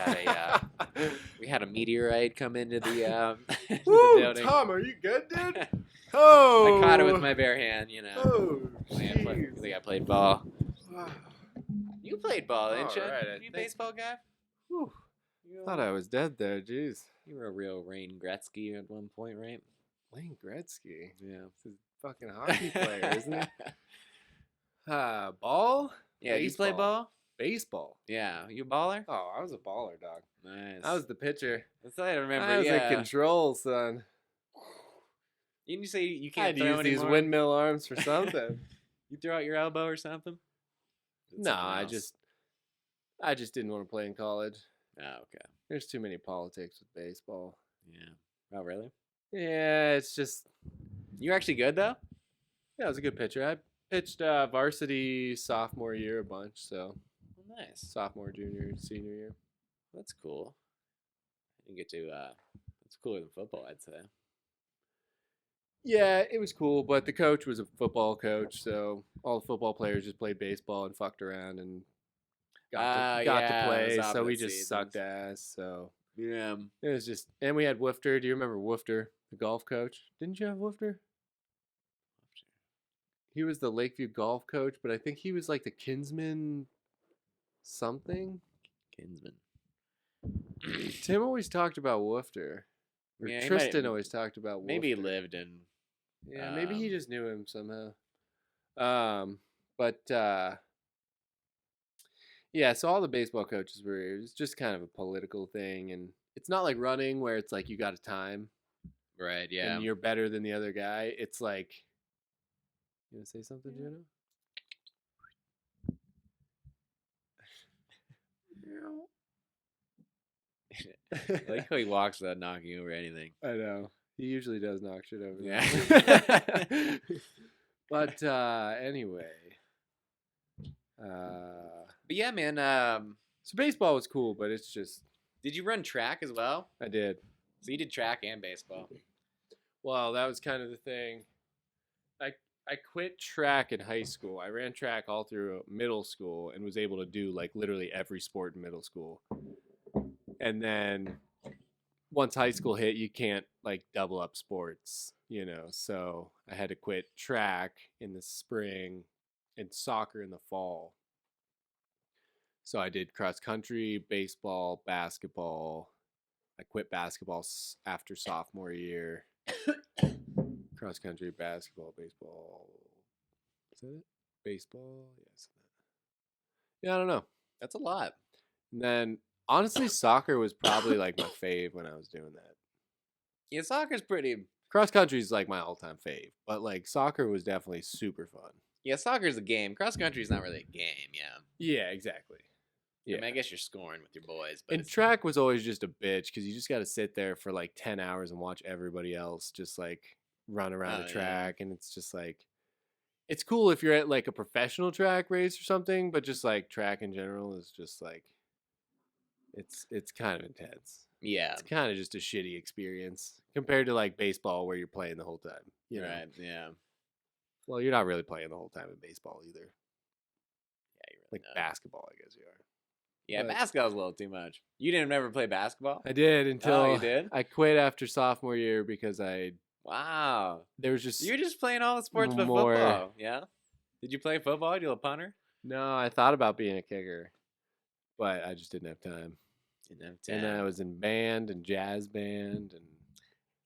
had a meteorite come into the, Woo, the building. Tom, are you good, dude? Oh, I caught it with my bare hand, you know. Oh, I think I played ball. You played ball, didn't you? Right, you a baseball guy? Whew. Thought I was dead there. Jeez. You were a real Wayne Gretzky at one point, right? Wayne Gretzky? Yeah. He's a fucking hockey player, isn't he? Ball? Yeah, you play ball? Baseball. Yeah. You a baller? Oh, I was a baller, dog. Nice. I was the pitcher. That's all I remember. I was in control, son. Didn't you say you can't throw anymore? These windmill arms for something. You throw out your elbow or something? No, I just I just didn't want to play in college. Oh, okay. There's too many politics with baseball. Yeah. Oh, really? Yeah, it's just. You're actually good though. Yeah, I was a good pitcher. I pitched varsity sophomore year a bunch, so. Nice. Sophomore, junior, senior year. That's cool. I didn't get to. It's cooler than football, I'd say. Yeah, it was cool, but the coach was a football coach, so all the football players just played baseball and fucked around and got to play. So we just sucked ass. So yeah, it was just, and we had Woofter. Do you remember Woofter, the golf coach? Didn't you have Woofter? He was the Lakeview golf coach, but I think he was like the Kinsman something. Kinsman. Tim always talked about Woofter. Or Yeah, Tristan always talked about Woofter. Maybe he lived in. Yeah, maybe he just knew him somehow. Yeah, so all the baseball coaches it was just kind of a political thing, and it's not like running where it's like you got a time. Right, yeah. And you're better than the other guy. It's like, you want to say something, Jenna? I like how he walks without knocking over anything. I know. He usually does knock shit over. Yeah. But anyway. But yeah, man. So baseball was cool, but it's just. Did you run track as well? I did. So you did track and baseball. Well, that was kind of the thing. I quit track in high school. I ran track all through middle school and was able to do like literally every sport in middle school. And then once high school hit, you can't like double up sports, you know. So I had to quit track in the spring and soccer in the fall. So I did cross country, baseball, basketball. I quit basketball after sophomore year. Cross country, basketball, baseball. Is that it? Baseball? Yes. Yeah, I don't know. That's a lot. And then, honestly, soccer was probably like my fave when I was doing that. Yeah, soccer's pretty. Cross country is like my all-time fave, but like soccer was definitely super fun. Yeah, soccer's a game. Cross country's not really a game. Yeah. Yeah, exactly. Yeah, I mean, I guess you're scoring with your boys. But and track was always just a bitch because you just got to sit there for like 10 hours and watch everybody else just like run around the track, and it's just like, it's cool if you're at like a professional track race or something, but just like track in general is just like, it's kind of intense. Yeah, it's kind of just a shitty experience compared to like baseball where you're playing the whole time. You know? Right. Yeah. Well, you're not really playing the whole time in baseball either. Yeah, you're really like basketball, I guess you are. Yeah, basketball's a little too much. You didn't ever play basketball? I did until you did? I quit after sophomore year because Wow. There was just you're just playing all the sports but football. Yeah. Did you play football? You a punter? No, I thought about being a kicker, but I just didn't have time. Didn't have time. And then I was in band and jazz band and.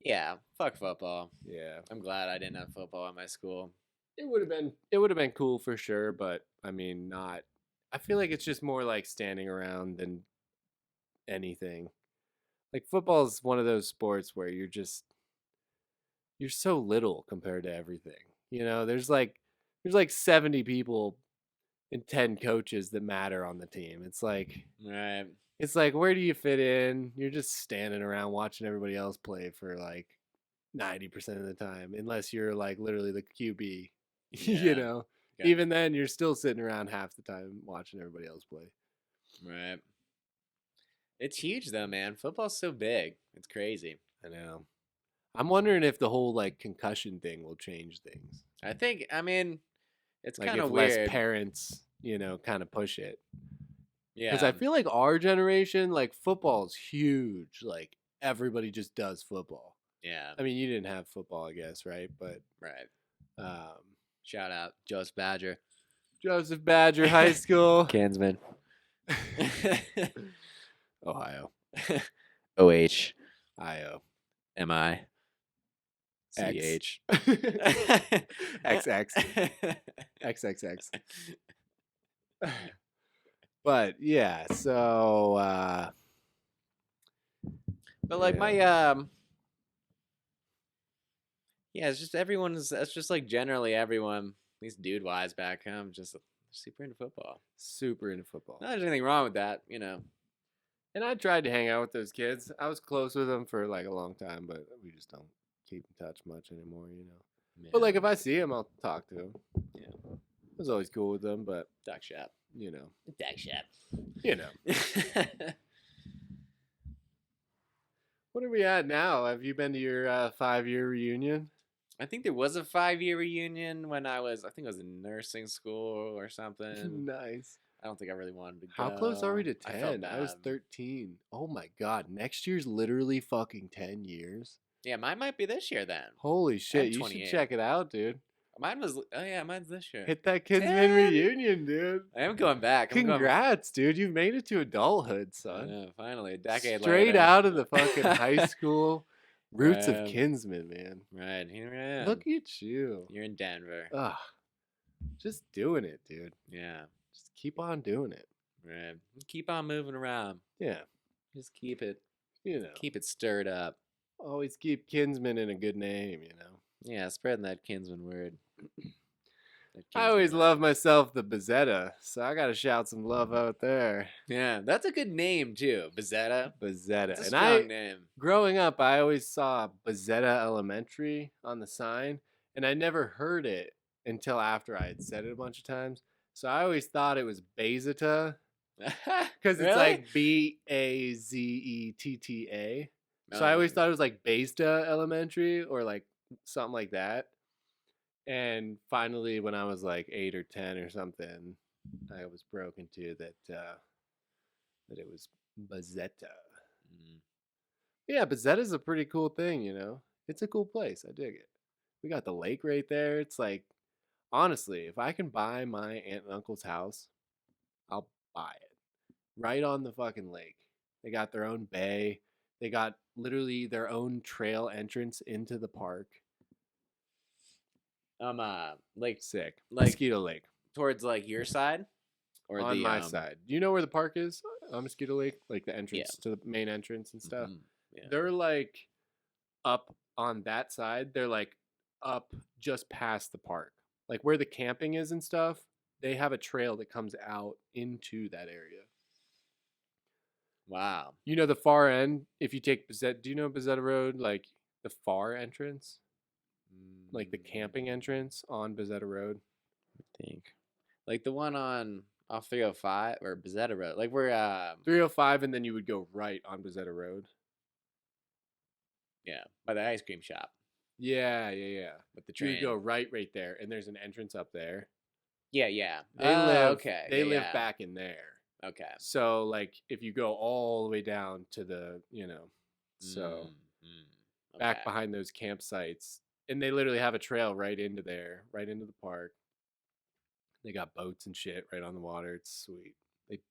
Yeah, fuck football. Yeah, I'm glad I didn't have football at my school. It would have been cool for sure, but I mean, not. I feel like it's just more like standing around than anything. Like football is one of those sports where you're so little compared to everything. You know, there's like 70 people and 10 coaches that matter on the team. It's like, right. It's like, where do you fit in? You're just standing around watching everybody else play for like 90% of the time, unless you're like literally the QB. Yeah. You know, even then you're still sitting around half the time watching everybody else play. Right. It's huge though, man. Football's so big. It's crazy. I know. I'm wondering if the whole like concussion thing will change things. I mean, it's like kind of weird. Less parents, you know, kind of push it. Yeah. Because I feel like our generation, like football is huge. Like everybody just does football. Yeah. I mean, you didn't have football, I guess, right? But right. Shout out Joseph Badger. Joseph Badger High School. Kansman. Ohio. OH. IO. MI. CH. XX. XXX. But yeah, so but like my yeah, it's just like generally everyone, at least dude wise back home, just Super into football. Super into football. Not there's anything wrong with that, you know. And I tried to hang out with those kids. I was close with them for like a long time, but we just don't keep in touch much anymore, you know. Yeah. But like if I see them, I'll talk to them. Yeah. I was always cool with them, but Duck shop. You know. Duck shop. You know. What are we at now? Have you been to your 5-year reunion? I think there was a 5-year reunion when I think I was in nursing school or something. Nice. I don't think I really wanted to go. How close are we to 10? I was 13. Oh my God. Next year's literally fucking 10 years. Yeah, mine might be this year then. Holy shit. You should check it out, dude. Mine's this year. Hit that Kinsman reunion, dude. I am going back. Congrats, dude. You've made it to adulthood, son. Yeah, finally. A decade Straight later. out of the fucking high school. Roots of Kinsman, man. Right. Here I am. Look at you. You're in Denver. Ugh. Just doing it, dude. Yeah. Just keep on doing it. Right. Keep on moving around. Yeah. Just keep it, keep it stirred up. Always keep Kinsman in a good name, you know. Yeah, spreading that Kinsman word. I always love myself the Bezzetta, so I gotta shout some love out there. Yeah, that's a good name too, Bezzetta. Bezzetta. That's a strong name. Growing up, I always saw Bezzetta Elementary on the sign, and I never heard it until after I had said it a bunch of times. So I always thought it was Bezetta, because it's like Bazetta. So I always thought it was like Bezda Elementary or like something like that. And finally, when I was like 8 or 10 or something, I was broken to that it was Bezzetta. Yeah, Bezzetta's a pretty cool thing, you know. It's a cool place. I dig it. We got the lake right there. It's like, honestly, if I can buy my aunt and uncle's house, I'll buy it. Right on the fucking lake. They got their own bay. They got literally their own trail entrance into the park. Like sick. Like Mosquito Lake. Towards like your side? Or on my side. Do you know where the park is on Mosquito Lake? Like the entrance to the main entrance and stuff? Yeah. They're like up on that side. They're like up just past the park. Like where the camping is and stuff, they have a trail that comes out into that area. Wow. You know the far end, if you take Bezzetta, do you know Bezzetta Road? Like the far entrance? Like the camping entrance on Bezzetta Road? I think. Like the one off 305 or Bezzetta Road. Like we're 305 and then you would go right on Bezzetta Road. Yeah, by the ice cream shop. Yeah. With the train. You go right there and there's an entrance up there. Yeah. They live back in there. Okay. So like if you go all the way down to the, back behind those campsites, and they literally have a trail right into there, right into the park. They got boats and shit right on the water. It's sweet.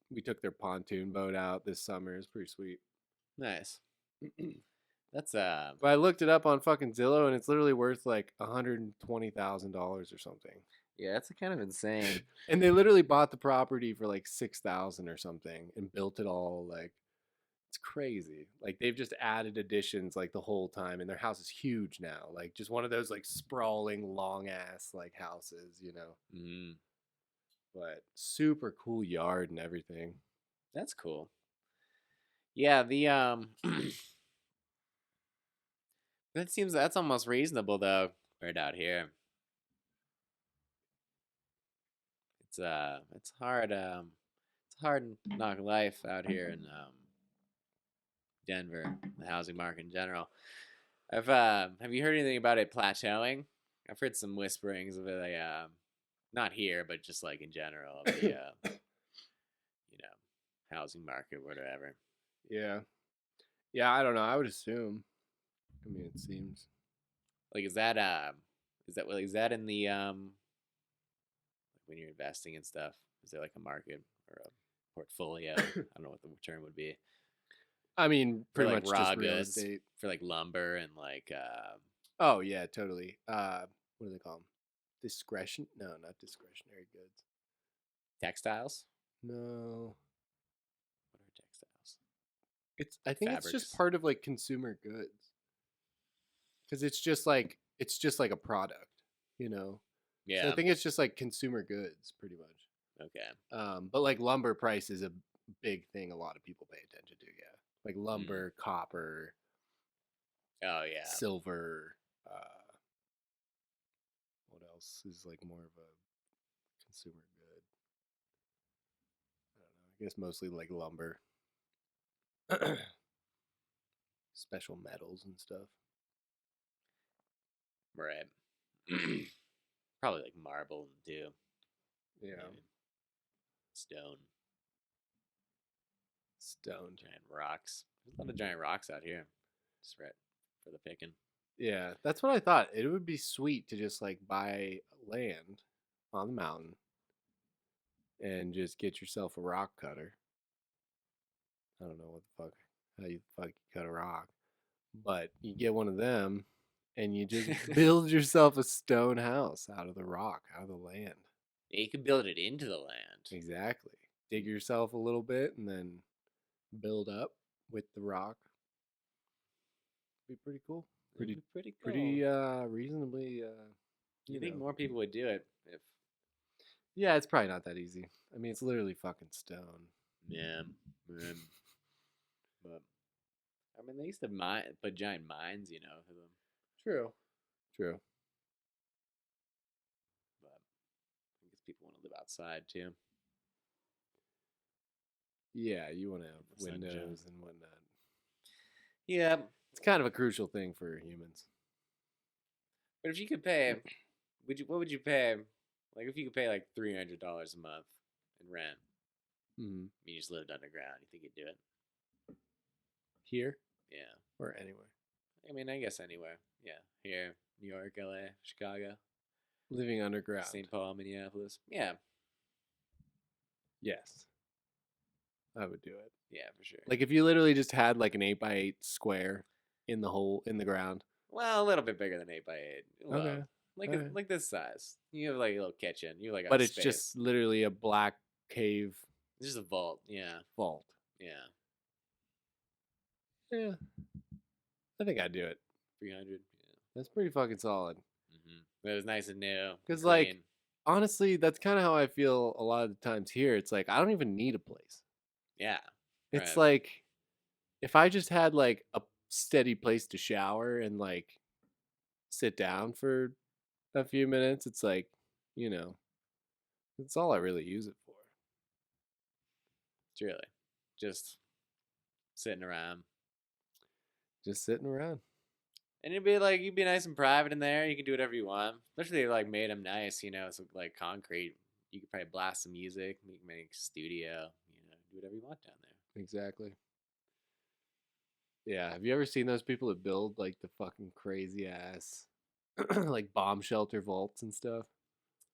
We took their pontoon boat out this summer. It's pretty sweet. Nice. That's But I looked it up on fucking Zillow, and it's literally worth like $120,000 or something. Yeah, that's kind of insane. And they literally bought the property for like $6,000 or something and built it all. Like, it's crazy. Like they've just added additions like the whole time, and their house is huge now. Like just one of those like sprawling long ass like houses, you know. But super cool yard and everything. That's cool. Yeah, the that's almost reasonable though. Right out here. It's hard knock life out here in Denver, the housing market in general. Have you heard anything about it plateauing? I've heard some whisperings of it, not here, but just like in general, of the housing market, whatever. Yeah, I don't know. I would assume. I mean, it seems like is that in the when you're investing and stuff? Is there like a market or a portfolio? I don't know what the term would be. I mean, pretty like much raw just real goods estate. For like lumber and like oh yeah, totally. What do they call them? No, not discretionary goods. Textiles? No. What are textiles? I think Fabrics. It's just part of like consumer goods. Because it's just like a product, you know. Yeah. So I think it's just like consumer goods, pretty much. Okay. But like lumber price is a big thing a lot of people pay attention to, yeah. Like lumber, copper, oh yeah, silver, what else is like more of a consumer good? I don't know. I guess mostly like lumber. Special metals and stuff. right. Probably like marble too. Yeah. Maybe. Stone. Giant rocks. There's a lot of giant rocks out here. Just right for the picking. Yeah, that's what I thought. It would be sweet to just like buy land on the mountain and just get yourself a rock cutter. I don't know what the fuck, how you cut a rock, but you get one of them and you just build yourself a stone house out of the rock, out of the land. Yeah, you can build it into the land. Exactly. Dig yourself a little bit and then build up with the rock. Be pretty cool. Pretty cool. Pretty reasonably. You think more people would do it if? Yeah, it's probably not that easy. I mean, it's literally fucking stone. Yeah, but I mean, they used to put giant mines, for them. True. But I guess people want to live outside too. Yeah, you want to have windows and whatnot. Yeah, it's kind of a crucial thing for humans. But if you could pay, what would you pay? Like if you could pay like $300 a month in rent, you just lived underground, you think you'd do it? Here? Yeah. Or anywhere? I mean, I guess anywhere. Yeah. Here, New York, LA, Chicago. Living underground. St. Paul, Minneapolis. Yeah. Yes. I would do it. Yeah, for sure. Like if you literally just had like an 8x8 square in the ground. Well, a little bit bigger than 8x8. Well, okay. Like this size. You have like a little kitchen. You have like but it's just literally a black cave. It's just a vault. Yeah. Vault. Yeah. Yeah. I think I'd do it. 300. Yeah. That's pretty fucking solid. It was nice and new. Because like, honestly, that's kind of how I feel a lot of the times here. It's like I don't even need a place. Yeah. It's like if I just had like a steady place to shower and like sit down for a few minutes, it's like, that's all I really use it for. It's really just sitting around. Just sitting around. And you'd be nice and private in there. You can do whatever you want. Especially if like made them nice, it's like concrete. You could probably blast some music, make a studio, do whatever you want down there. Exactly. Yeah. Have you ever seen those people that build like the fucking crazy ass like bomb shelter vaults and stuff?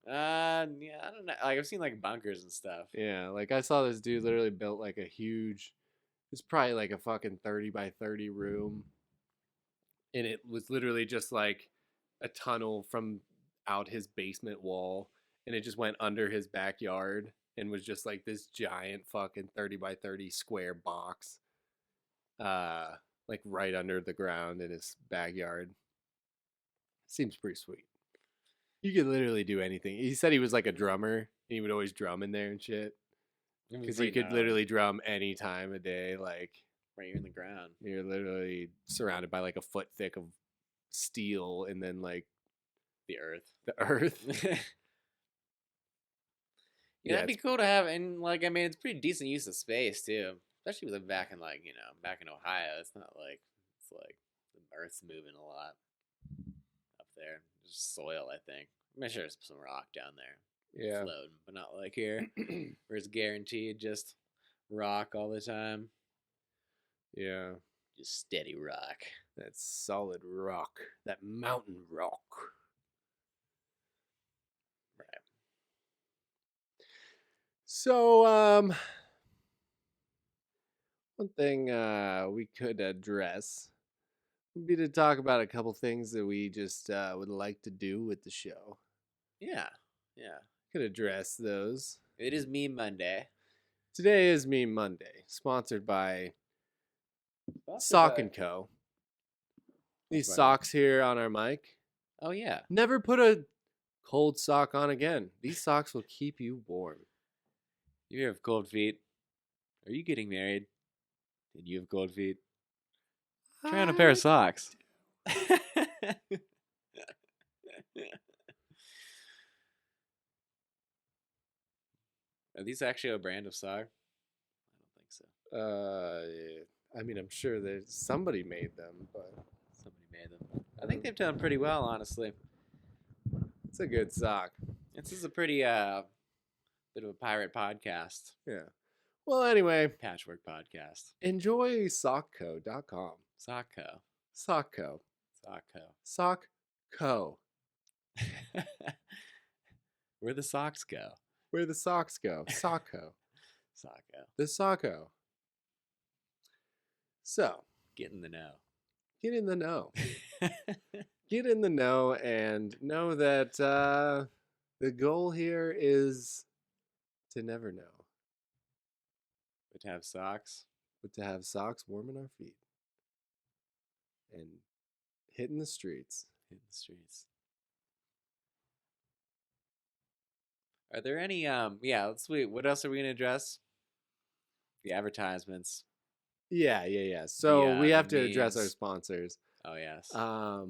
Yeah, I don't know. Like I've seen like bunkers and stuff. Yeah, like I saw this dude literally built like a huge, it's probably like a fucking 30 by 30 room. And it was literally just like a tunnel from out his basement wall. And it just went under his backyard and was just like this giant fucking 30 by 30 square box. Like right under the ground in his backyard. Seems pretty sweet. You could literally do anything. He said he was like a drummer. And he would always drum in there and shit. Because you could literally drum any time of day. Like right here in the ground. You're literally surrounded by like a foot thick of steel and then like the earth. Yeah, that'd be cool to have. And like, I mean, it's pretty decent use of space too. Especially with back in like, back in Ohio. It's not like, it's like the earth's moving a lot up there. Just soil, I think. I'm sure there's some rock down there. Yeah. Floating, but not like here. Where it's guaranteed just rock all the time. Yeah. Just steady rock. That solid rock. That mountain rock. Right. So, one thing we could address would be to talk about a couple things that we just would like to do with the show. Yeah. Could address those. It is Meme Monday. Today is Meme Monday, sponsored by Sock & Co. These socks here on our mic. Oh, yeah. Never put a cold sock on again. These socks will keep you warm. You have cold feet. Are you getting married? And you have cold feet? Try on a pair of socks. Are these actually a brand of sock? I don't think so. Yeah. I mean, I'm sure there's somebody made them, but Somebody made them. I think they've done pretty well, honestly. it's a good sock. This is a pretty bit of a pirate podcast. Yeah. Well, anyway, Patchwork podcast. enjoy sockco.com. Sockco. Sockco. Sockco. Sockco. Where the socks go. Where the socks go. Sockco. Socko. The Socko. So, Get in the know. get in the know. Get in the know and know that the goal here is to never know, But to have socks. but to have socks warming our feet and hitting the streets. In the streets. Are there any let's wait. What else are we gonna address? The advertisements. Yeah. So we the have to address our memes. sponsors. Oh yes. Our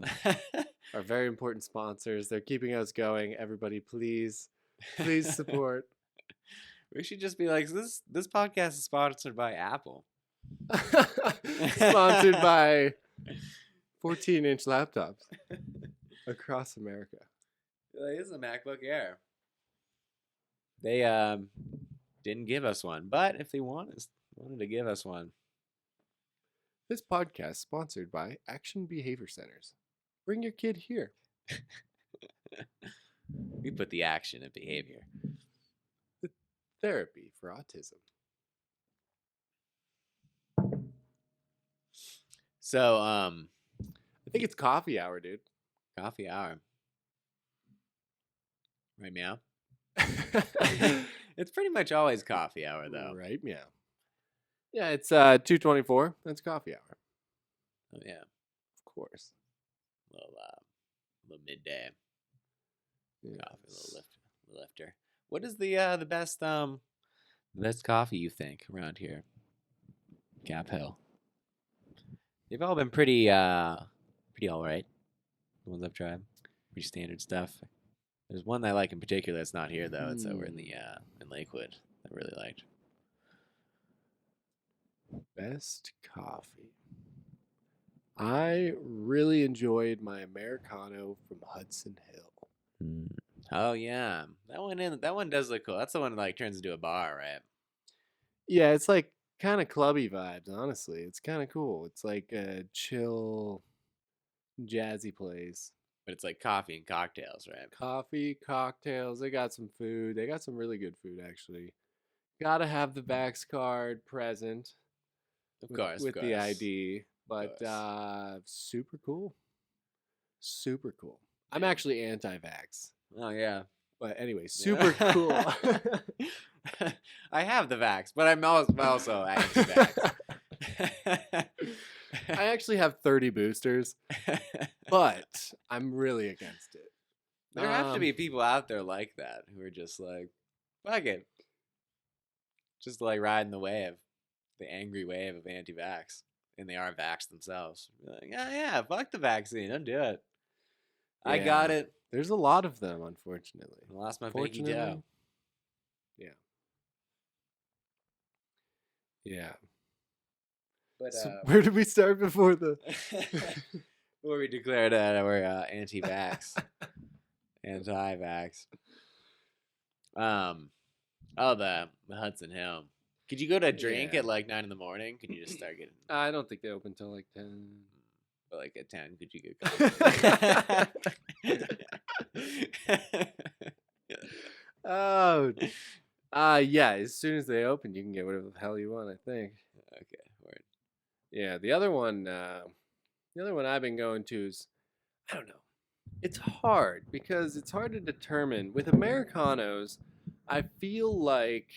very important sponsors. They're keeping us going. Everybody, please support. We should just be like, this podcast is sponsored by Apple. Sponsored by 14-inch laptops across America. This is a MacBook Air. They didn't give us one, but if they wanted to give us one. This podcast sponsored by Action Behavior Centers. Bring your kid here. We put the action in behavior. Therapy for autism. So, I think it's coffee hour, dude. coffee hour. Right, meow? It's pretty much always coffee hour, though. Right, meow. Yeah, it's 2:24. That's coffee hour. Oh, yeah. Of course. Little midday Yes. coffee, little lifter. What is the best coffee you think around here? Gap Hill. They've all been pretty all right. The ones I've tried, pretty standard stuff. There's one that I like in particular that's not here though. It's over in the in Lakewood. I really liked. Best coffee. I really enjoyed my Americano from Hudson Hill. Oh yeah, that one does look cool. That's the one that like turns into a bar, right? Yeah, it's like kind of clubby vibes, honestly. It's kind of cool. It's like a chill, jazzy place. But it's like coffee and cocktails, right? Coffee, cocktails. They got some food. They got some really good food, actually. Gotta have the Vax card present. Of course, with the ID. But course. super cool. Super cool. I'm actually anti-vax. Oh yeah. But anyway, super cool. I have the vax, but I'm also anti-vax. I actually have 30 boosters, but I'm really against it. There have to be people out there like that who are just like, fuck it. Just like riding the angry wave of anti-vax. And they are vaxxed themselves. Like, yeah, fuck the vaccine. Don't do it. I got it. There's a lot of them, unfortunately. I lost my pinky toe. Yeah. But so where did we start before the... Before we declared that we're anti-vax. Anti-vax. Oh, the Hudson Hill. Could you go to drink at like 9 in the morning? Could you just start getting... I don't think they open till like 10. But like at 10, could you get Oh, yeah. As soon as they open, you can get whatever the hell you want. I think. Okay, word. Yeah, the other one I've been going to is, I don't know. It's hard because it's hard to determine with Americanos. I feel like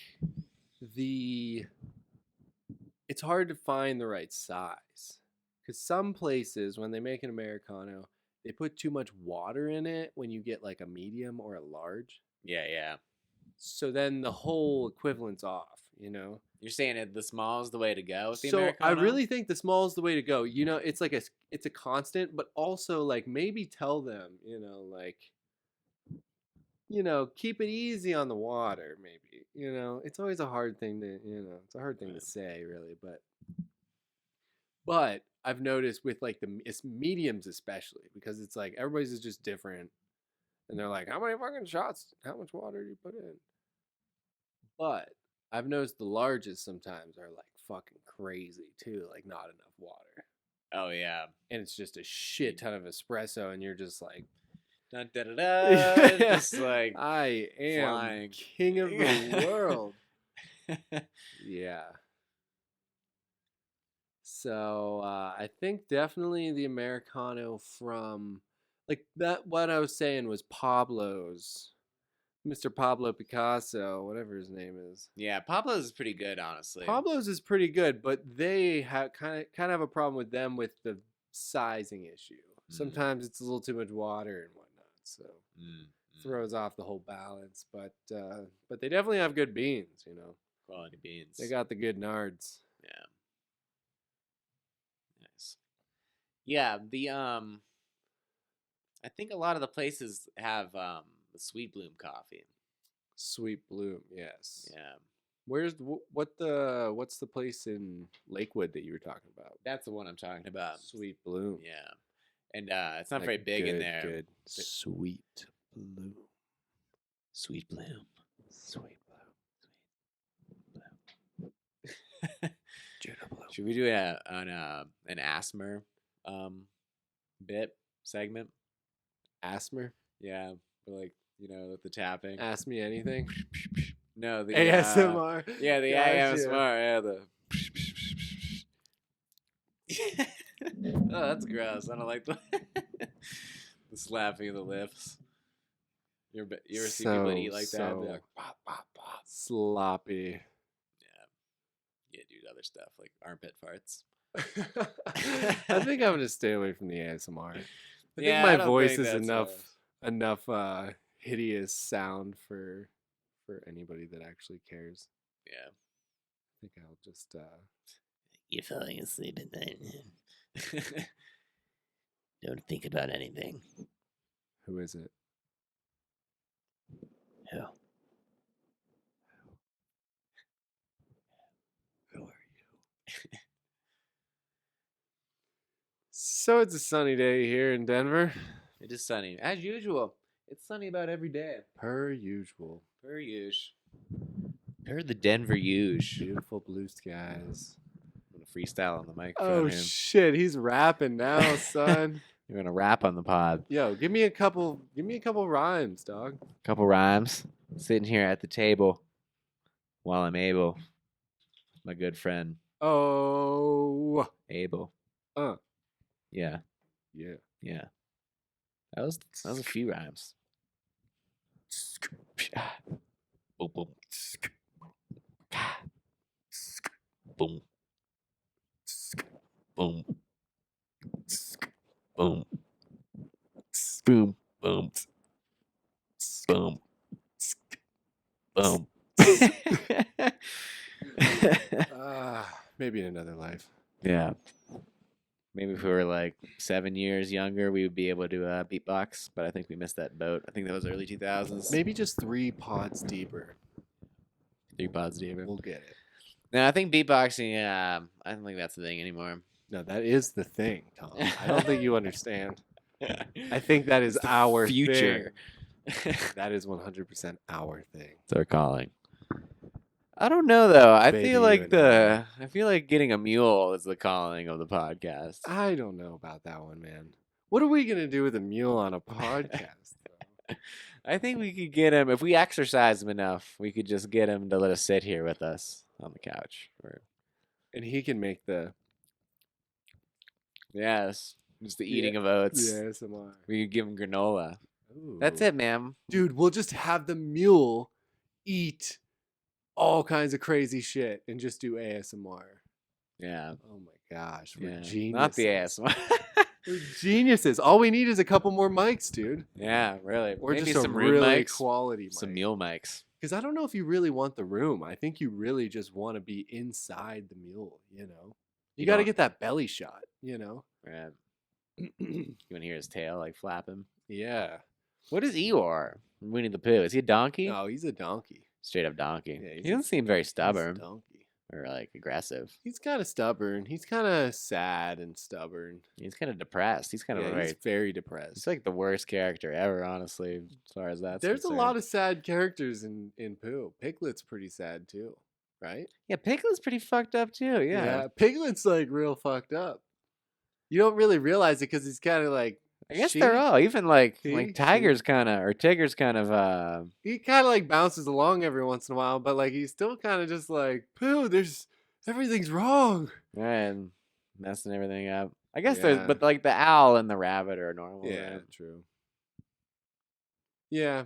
it's hard to find the right size because some places when they make an Americano, they put too much water in it when you get like a medium or a large. Yeah. So then the whole equivalent's off, you know? You're saying the small is the way to go with the So Americano? I really think the small is the way to go. You know, it's like it's a constant, but also like maybe tell them, you know, like, you know, keep it easy on the water, maybe. You know, it's always a hard thing to, you know, it's a hard thing to say, really. But I've noticed with like it's mediums especially, because it's like everybody's is just different, and they're like, how many fucking shots? How much water do you put in? But I've noticed the largest sometimes are like fucking crazy too, like not enough water. Oh yeah, and it's just a shit ton of espresso, and you're just like, dun, da, da, da, just like I am flying. king of the world. Yeah. So I think definitely the Americano from like that. What I was saying was Pablo's, Mr. Pablo Picasso, whatever his name is. Yeah, Pablo's is pretty good, honestly. Pablo's is pretty good, but they have kind of have a problem with them with the sizing issue. Sometimes it's a little too much water and whatnot, so throws off the whole balance. But they definitely have good beans, you know. Quality beans. They got the good nards. Yeah. Nice. Yeah, the I think a lot of the places have the Sweet Bloom coffee. Sweet Bloom, yes. Yeah. Where's what's the place in Lakewood that you were talking about? That's the one I'm talking about. Sweet Bloom. Yeah. And it's not very big in there. Good. Sweet Bloom. Sweet Bloom. Sweet Bloom. Judah Bloom. Should we do an Asthma bit segment? Asthma? Yeah. Like, you know, with the tapping. Ask me anything. No, the ASMR. Yeah, the ASMR. Yeah, oh, that's gross. I don't like the slapping of the lips. You ever see people that eat like that? They're like, pop, pop, pop. Sloppy. Yeah, dude, other stuff like armpit farts. I think I'm gonna stay away from the ASMR. I think my voice is enough hideous sound for anybody that actually cares. Yeah. I think I'll just You're falling asleep at night. Don't think about anything. Who is it? Who? Who are you? So it's a sunny day here in Denver. It is sunny. As usual. It's sunny about every day. Per usual. Per usual. Per the Denver usual. Beautiful blue skies. I'm gonna freestyle on the mic. Oh shit, he's rapping now, son. You're gonna rap on the pod. Yo, give me a couple rhymes, dog. Couple rhymes. Sitting here at the table while I'm able. My good friend. Oh. Abel. Yeah. Yeah. Yeah. That was a few rhymes. Boom, boom. Boom. Boom. Boom. Boom. Boom. Boom. Boom. Maybe in another life. Yeah. Maybe if we were like 7 years younger, we would be able to beatbox, but I think we missed that boat. I think that was early 2000s. Maybe just 3 pods deeper. 3 pods deeper. We'll get it. No, I think beatboxing, I don't think that's the thing anymore. No, that is the thing, Tom. I don't think you understand. I think that is our future. Thing. That is 100% our thing. It's our calling. I don't know though. I Baby, feel like getting a mule is the calling of the podcast. I don't know about that one, man. What are we gonna do with a mule on a podcast? I think we could get him if we exercise him enough. We could just get him to let us sit here with us on the couch, and he can make the just the eating of oats. Yeah, ASMR. We could give him granola. Ooh. That's it, ma'am. Dude, we'll just have the mule eat all kinds of crazy shit and just do ASMR. Yeah. Oh my gosh. We're geniuses. Not the ASMR. We're geniuses. All we need is a couple more mics, dude. Yeah, really. Or maybe just some a room really mics, quality mic. some mule mics. Because I don't know if you really want the room. I think you really just want to be inside the mule, You got to get that belly shot, Right. You want to hear his tail like flapping? Yeah. What is Eeyore from Winnie the Pooh? Is he a donkey? No, he's a donkey. Straight up donkey. Yeah, he doesn't seem very stubborn. He's a donkey. Or like aggressive. He's kind of stubborn. He's kind of sad and stubborn. He's kind of depressed. He's kind of he's very depressed. He's like the worst character ever, honestly, as far as that's There's concerned. a lot of sad characters in Pooh. Piglet's pretty sad too, right? Yeah, Piglet's pretty fucked up too. Yeah, Piglet's like real fucked up. You don't really realize it because he's kind of like. I guess they're all even like Tigger's kind of or Tigger's kind of. He kind of like bounces along every once in a while, but like he's still kind of just like Pooh. Everything's wrong. And messing everything up. I guess there's, but like the owl and the rabbit are normal. Yeah, right? True. Yeah.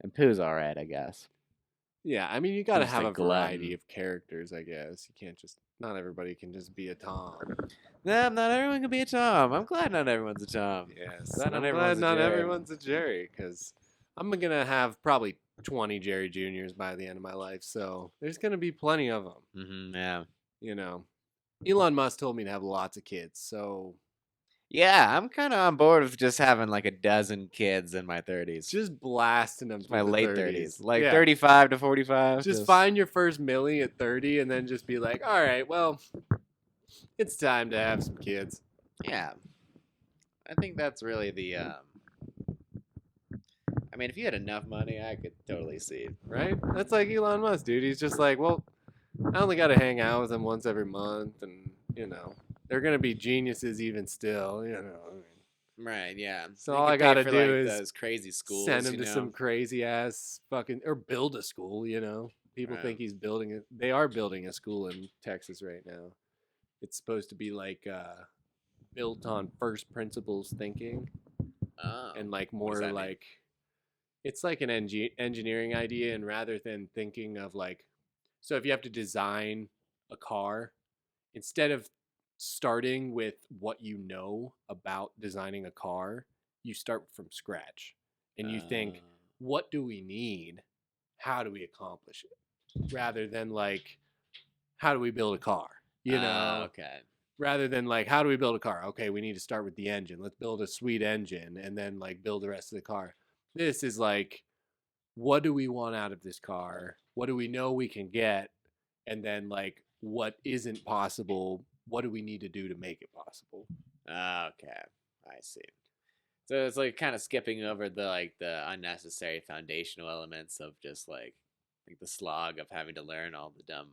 And Pooh's all right, I guess. Yeah, I mean, you got to have a variety of characters, I guess. You can't not everybody can just be a Tom. No, not everyone can be a Tom. I'm glad not everyone's a Tom. Yes. I'm glad not everyone's a Jerry, because I'm going to have probably 20 Jerry Juniors by the end of my life, so there's going to be plenty of them. Mm-hmm, yeah. Elon Musk told me to have lots of kids, so... Yeah, I'm kind of on board with just having like a dozen kids in my 30s. Just blasting them my late 30s. Like 35 to 45. Just find your first millie at 30 and then just be like, all right, well, it's time to have some kids. Yeah. I think that's really the... I mean, if you had enough money, I could totally see it. Right? That's like Elon Musk, dude. He's just like, well, I only got to hang out with him once every month and, they're going to be geniuses even still, Right, yeah. So all I got to do is those crazy schools, send him to some crazy ass or build a school, People think he's building it. They are building a school in Texas right now. It's supposed to be like built on first principles thinking. Oh. And like more like it's like an engineering idea, and rather than thinking of like, so if you have to design a car, instead of starting with what you know about designing a car, you start from scratch and you think, what do we need? How do we accomplish it? Rather than like, how do we build a car? Okay. Rather than like, how do we build a car? Okay, we need to start with the engine. Let's build a sweet engine and then like build the rest of the car. This is like, what do we want out of this car? What do we know we can get? And then like, what isn't possible? What do we need to do to make it possible? Okay, I see. So it's like kind of skipping over the unnecessary foundational elements of just like the slog of having to learn all the dumb,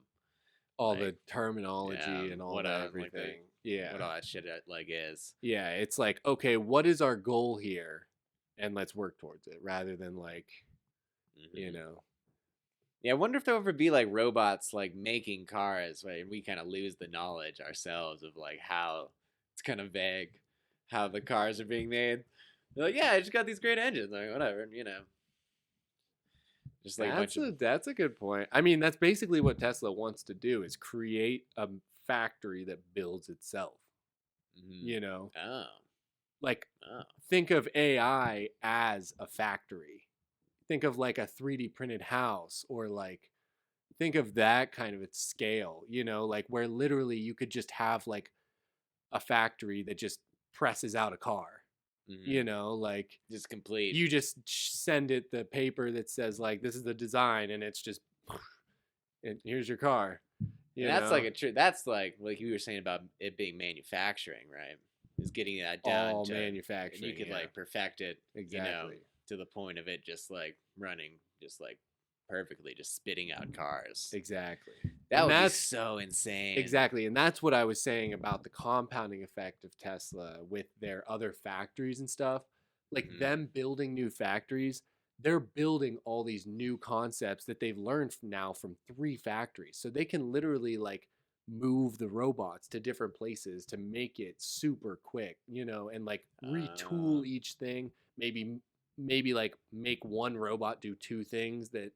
the terminology and all that everything. What all that shit is. Yeah, it's like, okay, what is our goal here, and let's work towards it, rather than like, Yeah, I wonder if there'll ever be like robots like making cars, right? And we kind of lose the knowledge ourselves of like how it's kind of vague how the cars are being made. They're like, yeah, I just got these great engines, like whatever, Just like that's a good point. I mean, that's basically what Tesla wants to do, is create a factory that builds itself. Think of AI as a factory. Think of like a 3D printed house, or like think of that kind of its scale, like where literally you could just have like a factory that just presses out a car, like just complete. You just send it the paper that says like, this is the design, and it's just, and here's your car. That's like that's like you were saying about it being manufacturing, right? Is getting that down all to manufacturing. And you could like perfect it exactly. To the point of it just like running just like perfectly, just spitting out cars. Exactly. That would be so insane. Exactly. And that's what I was saying about the compounding effect of Tesla with their other factories and stuff. Like them building new factories, they're building all these new concepts that they've learned now from 3 factories. So they can literally like move the robots to different places to make it super quick, and like retool each thing. Maybe like make one robot do 2 things that,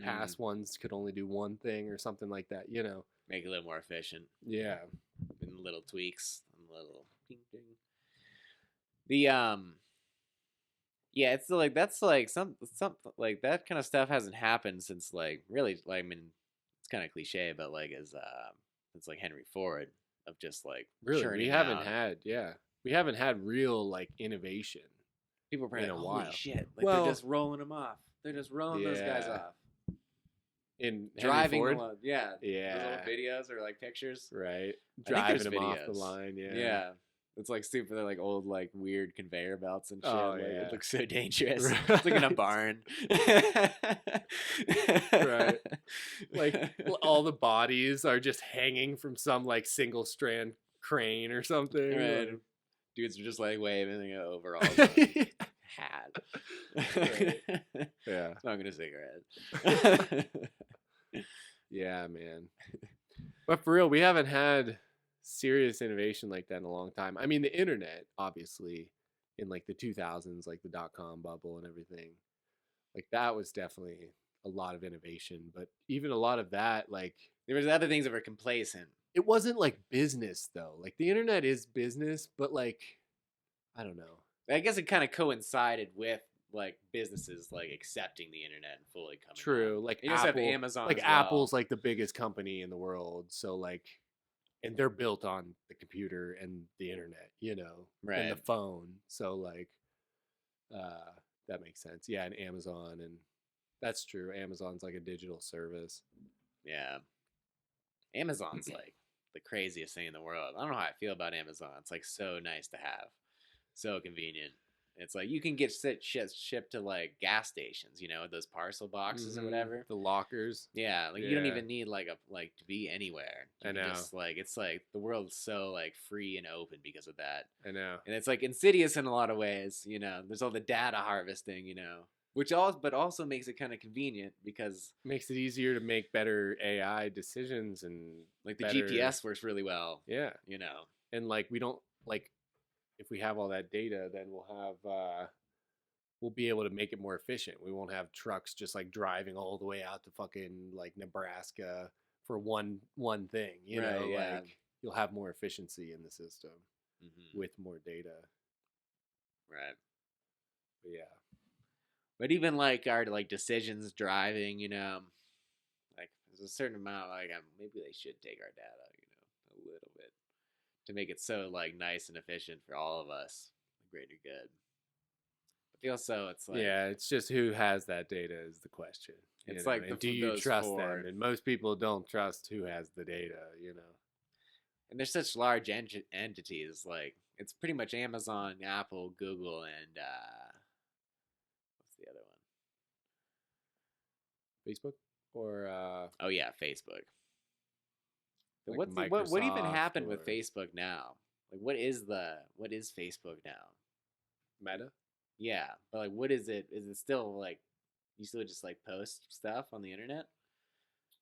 past ones could only do 1 thing or something like that, Make it a little more efficient. Yeah. And little tweaks and little ding ding. The Yeah, it's like that's like some like that kind of stuff hasn't happened since like really like I mean it's kind of cliche, but like as it's like Henry Ford of just like Really, churning out. we haven't had real like innovation People are probably in like, a holy while. shit, like they're Well, just rolling them off. They're just rolling those guys yeah, off. in Henry Driving Ford, alone, yeah. Those old yeah, videos or like pictures. right, I think driving there's him off the videos. line, yeah. Yeah. It's like super they're like old like weird conveyor belts and shit. Oh Like it yeah, looks so dangerous. It's like in a right, barn. right. Like all the bodies are just hanging from some like single strand crane or something. Right. Dudes are just like waving their overalls Like, on. Hat. right. Yeah. Smoking a cigarette. Yeah, man. But for real, we haven't had serious innovation like that in a long time. I mean, the internet, obviously, in like the 2000s, like the dot-com bubble and everything, like that was definitely a lot of innovation. But even a lot of that, like, There was other things that were complacent. it wasn't like business though. Like the internet is business, but like, I don't know. I guess it kind of coincided with like businesses like accepting the internet and fully coming True. on. Like You just have Apple, Amazon like as well. Apple's like the biggest company in the world. So like, and they're built on the computer and the internet, you know, and the Right. phone. So like, that makes sense. Yeah, and Amazon, and that's true. Amazon's like a digital service. Yeah. Amazon's like the craziest thing in the world. I don't know how I feel about Amazon. It's like so nice to have. So convenient. It's like you can get shit shipped to like gas stations, you know, those parcel boxes or whatever. The lockers. Yeah, like you don't Yeah. even need like to be anywhere. You I can know. Just like it's like the world's so like free and open because of that. I know. And it's like insidious in a lot of ways, you know. There's all the data harvesting, you know, but also makes it kind of convenient because Makes it easier to make better AI decisions and like the better, GPS works really well, yeah, you know. and like we don't like if we have all that data, then we'll be able to make it more efficient. We won't have trucks just like driving all the way out to fucking like Nebraska for one thing, you know, Right, yeah. like you'll have more efficiency in the system Mm-hmm. with more data. Right. But yeah. But even like our like decisions driving, you know, like there's a certain amount like maybe they should take our data, you know, a little bit to make it so like nice and efficient for all of us, the greater good. But also, it's like Yeah, it's just who has that data is the question. it's know? like And do you those trust four, them? And most people don't trust who has the data, you know. and they're such large entities. Like it's pretty much Amazon, Apple, Google, and what's the other one? Facebook or Oh yeah, Facebook. But like what even Microsoft happened with or Facebook now? Like what is Facebook now? Meta? Yeah, but like what is it? Is it still like you still just like post stuff on the internet?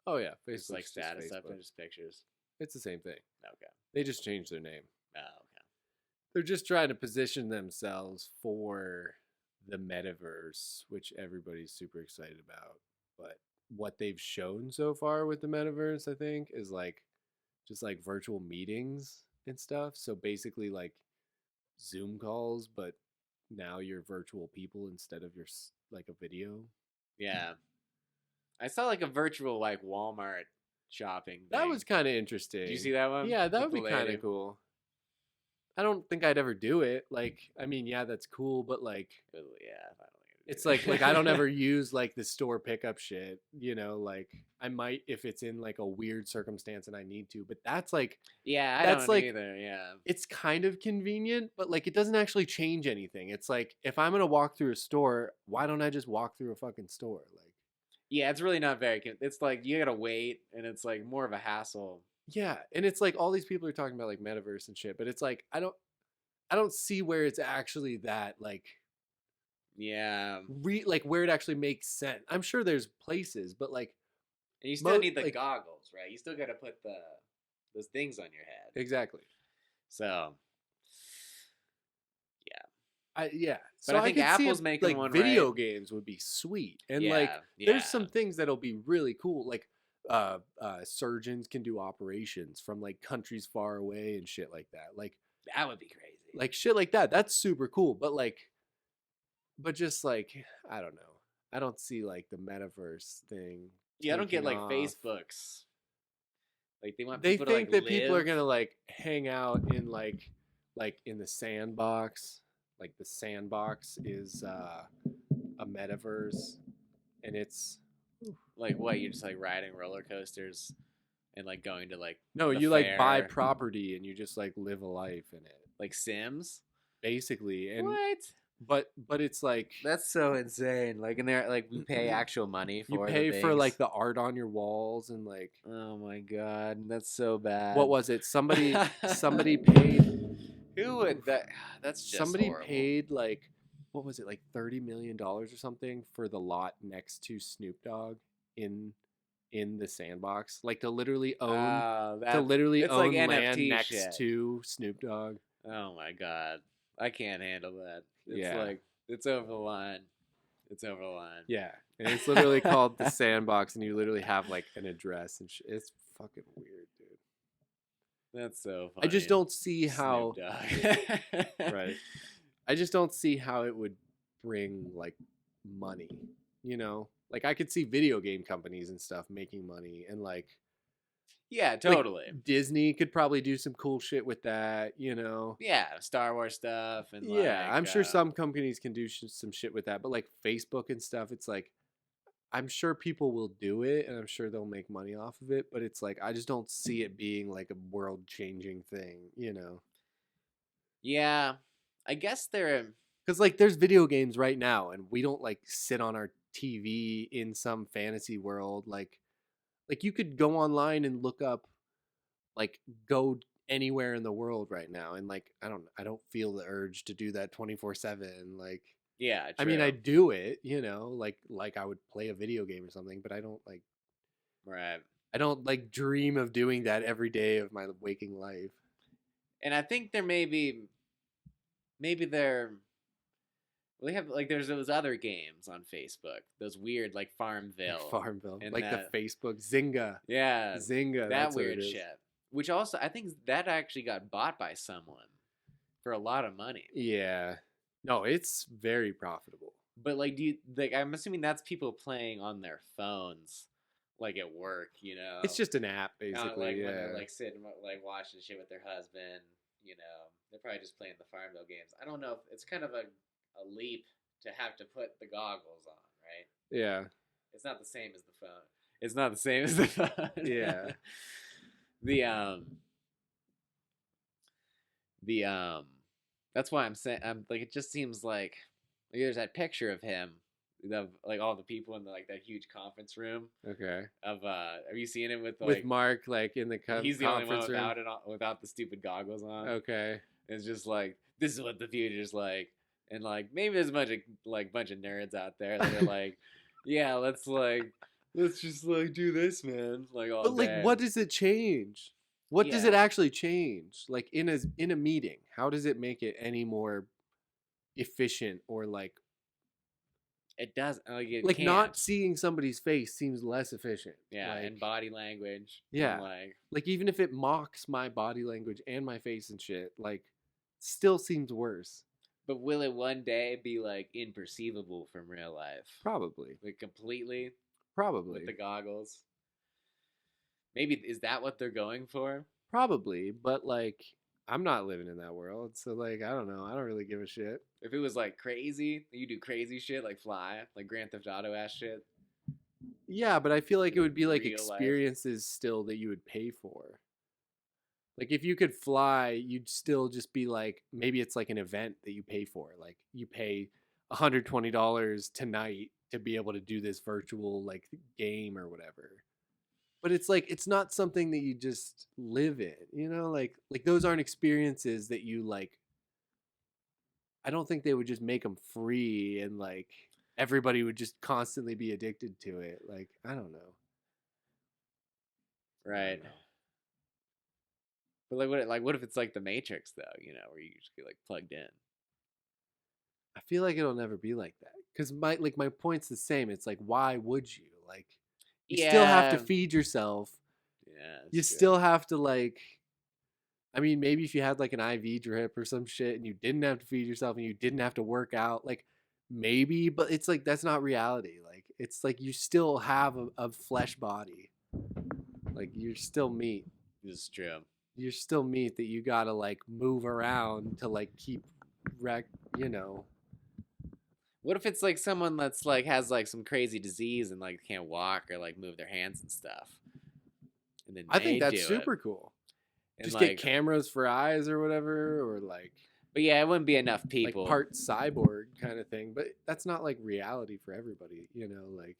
Oh yeah, Just like Facebook's just status Facebook. updates, just pictures. It's the same thing. Okay. They just changed their name. Oh, okay. They're just trying to position themselves for the metaverse, which everybody's super excited about. But what they've shown so far with the metaverse, I think, is like just like virtual meetings and stuff. So basically like Zoom calls, but now you're virtual people instead of your like a video. Yeah. I saw like a virtual like Walmart shopping thing. That was kind of interesting. Did you see that one? Yeah, that With would be the kind lady? of cool. I don't think I'd ever do it. Like, I mean, yeah, that's cool, but like, Yeah, I don't think it's like I don't ever use like the store pickup shit. You know, like I might if it's in like a weird circumstance and I need to, but that's like Yeah, I that's don't like either. Yeah. it's kind of convenient, but like it doesn't actually change anything. It's like if I'm gonna walk through a store, why don't I just walk through a fucking store? Like, Yeah, it's really not very. It's like you gotta wait, and it's like more of a hassle. yeah, and it's like all these people are talking about like metaverse and shit, but it's like I don't see where it's actually that like Yeah, like where it actually makes sense. I'm sure there's places, but like and you still need the like goggles, right? You still gotta put those things on your head. exactly. So Yeah. But So I think could see Apple's if, making like one, video right? games would be sweet, and Yeah, like yeah. there's some things that'll be really cool. Like surgeons can do operations from like countries far away and shit like that. Like That would be crazy. shit like that. That's super cool. But like But just like, I don't know. I don't see like the metaverse thing. Yeah, I don't get like off. Facebook's. Like they want They people think to like that people are live. gonna like hang out in like in the sandbox. Like the sandbox is a metaverse, and it's Like what? You're just like riding roller coasters and like going to like no, the you like buy fair, property and you just like live a life in it, like Sims. basically. And What? but it's like That's so insane. Like, and they're like, we pay actual money you for the pay for things. like the art on your walls and like. Oh my god, that's so bad. What was it? Somebody paid. Who would that? That's just Somebody horrible. paid like, what was it, like $30 million or something for the lot next to Snoop Dogg in the sandbox, like to literally own it's like land NFT next shit. to Snoop Dogg. Oh my god, I can't handle that. It's Yeah. like it's over the line. It's over the line. Yeah, and it's literally called the Sandbox, and you literally have like an address and it's fucking weird, dude. That's so funny. I just don't see how. Right. I just don't see how it would bring like money, you know? Like I could see video game companies and stuff making money, and like yeah, totally. Like, Disney could probably do some cool shit with that, you know? Yeah, Star Wars stuff and yeah, like, I'm sure some companies can do some shit with that, but like Facebook and stuff, it's like I'm sure people will do it, and I'm sure they'll make money off of it, but it's like I just don't see it being like a world-changing thing, you know? Yeah, I guess they're Because like there's video games right now, and we don't like sit on our TV in some fantasy world. Like you could go online and look up, like go anywhere in the world right now, and like I don't feel the urge to do that 24/7. Like yeah. True. I mean I do it, you know, like I would play a video game or something, but I don't like right. I don't like dream of doing that every day of my waking life. And I think there maybe they're. We have like there's those other games on Facebook, those weird like Farmville, And like the Facebook Zynga. Yeah, Zynga. That weird shit. Which also I think that actually got bought by someone for a lot of money. Yeah. No, it's very profitable. But like, I'm assuming that's people playing on their phones, like at work, you know. It's just an app, basically. Like yeah. when they're like sitting, like watching shit with their husband, you know. They're probably just playing the Farmville games. I don't know if it's kind of a leap to have to put the goggles on, right? Yeah. It's not the same as the phone. It's not the same as the phone. Yeah. That's why I'm saying like it just seems like there's that picture of him of like all the people in like that huge conference room. Okay. Of have you seen him with like Mark like in the he's the only one without room? without the stupid goggles on. Okay. It's just like this is what the future's like. And like maybe there's a bunch of nerds out there that are like, yeah, let's just like do this, man. Like all But like day. what does it change? What does it actually change? Like in a meeting, how does it make it any more efficient or like it does like not seeing somebody's face seems less efficient. Yeah, like, and body language. Yeah. And like even if it mocks my body language and my face and shit, like still seems worse. But will it one day be like imperceivable from real life? Probably. Like completely? Probably. With the goggles? Maybe is that what they're going for? Probably, but like I'm not living in that world, so like I don't know. I don't really give a shit. If it was like crazy, you do crazy shit like fly, like Grand Theft Auto ass shit. Yeah, but I feel like it would be like Real experiences still that you would pay for. Like if you could fly, you'd still just be like maybe it's like an event that you pay for. Like you pay $120 tonight to be able to do this virtual like game or whatever. But it's like it's not something that you just live in, you know? Like those aren't experiences that you like. I don't think they would just make them free and like everybody would just constantly be addicted to it. Like I don't know. Right. But what if it's like the Matrix though, you know, where you just get like plugged in? I feel like it'll never be like that. Cuz my point's the same. It's like why would you? Like you still have to feed yourself. Yeah. You still have to like I mean, maybe if you had like an IV drip or some shit and you didn't have to feed yourself and you didn't have to work out, like maybe, but it's like that's not reality. Like it's like you still have a flesh body. Like you're still meat. This is true. You're still meat that you gotta like move around to like keep you know. What if it's like someone that's like has like some crazy disease and like can't walk or like move their hands and stuff? And then I think that's super cool. Just like, get cameras for eyes or whatever, or like. But yeah, it wouldn't be enough people. Like part cyborg kind of thing, but that's not like reality for everybody, you know. Like,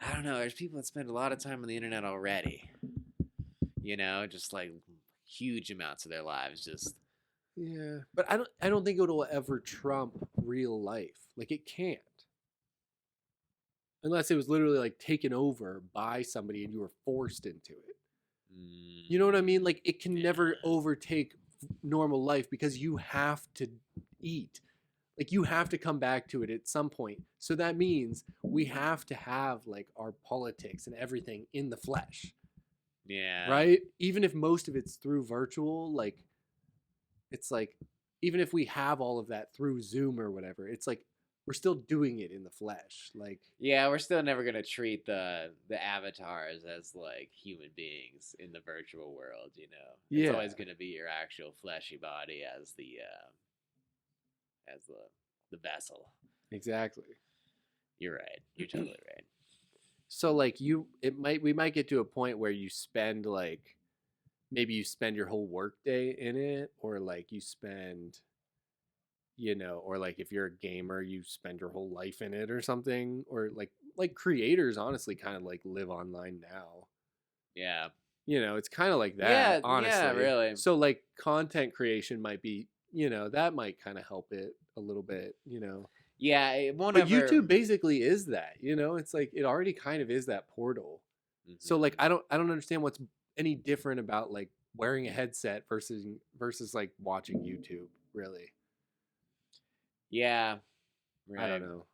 I don't know. There's people that spend a lot of time on the internet already. You know, just like huge amounts of their lives just. Yeah, but I don't think it will ever trump real life. Like it can't. Unless it was literally like taken over by somebody and you were forced into it. You know what I mean? Like it can never overtake normal life because you have to eat. Like you have to come back to it at some point. So that means we have to have like our politics and everything in the flesh. Yeah. Right? Even if most of it's through virtual, like it's like even if we have all of that through Zoom or whatever, it's like we're still doing it in the flesh. Like yeah, we're still never gonna treat the avatars as like human beings in the virtual world, you know. It's always gonna be your actual fleshy body as the vessel. Exactly. You're right. You're totally right. So like we might get to a point where you spend like maybe you spend your whole workday in it, or like you spend, you know, or like if you're a gamer, you spend your whole life in it or something, or like creators honestly kind of like live online now. Yeah. You know, it's kind of like that. Yeah, honestly. Yeah, really. So like content creation might be, you know, that might kind of help it a little bit, you know. Yeah, it won't but YouTube basically is that, you know, it's like it already kind of is that portal. Mm-hmm. So like I don't understand what's any different about like wearing a headset versus like watching YouTube, really. Yeah. Right. I don't know.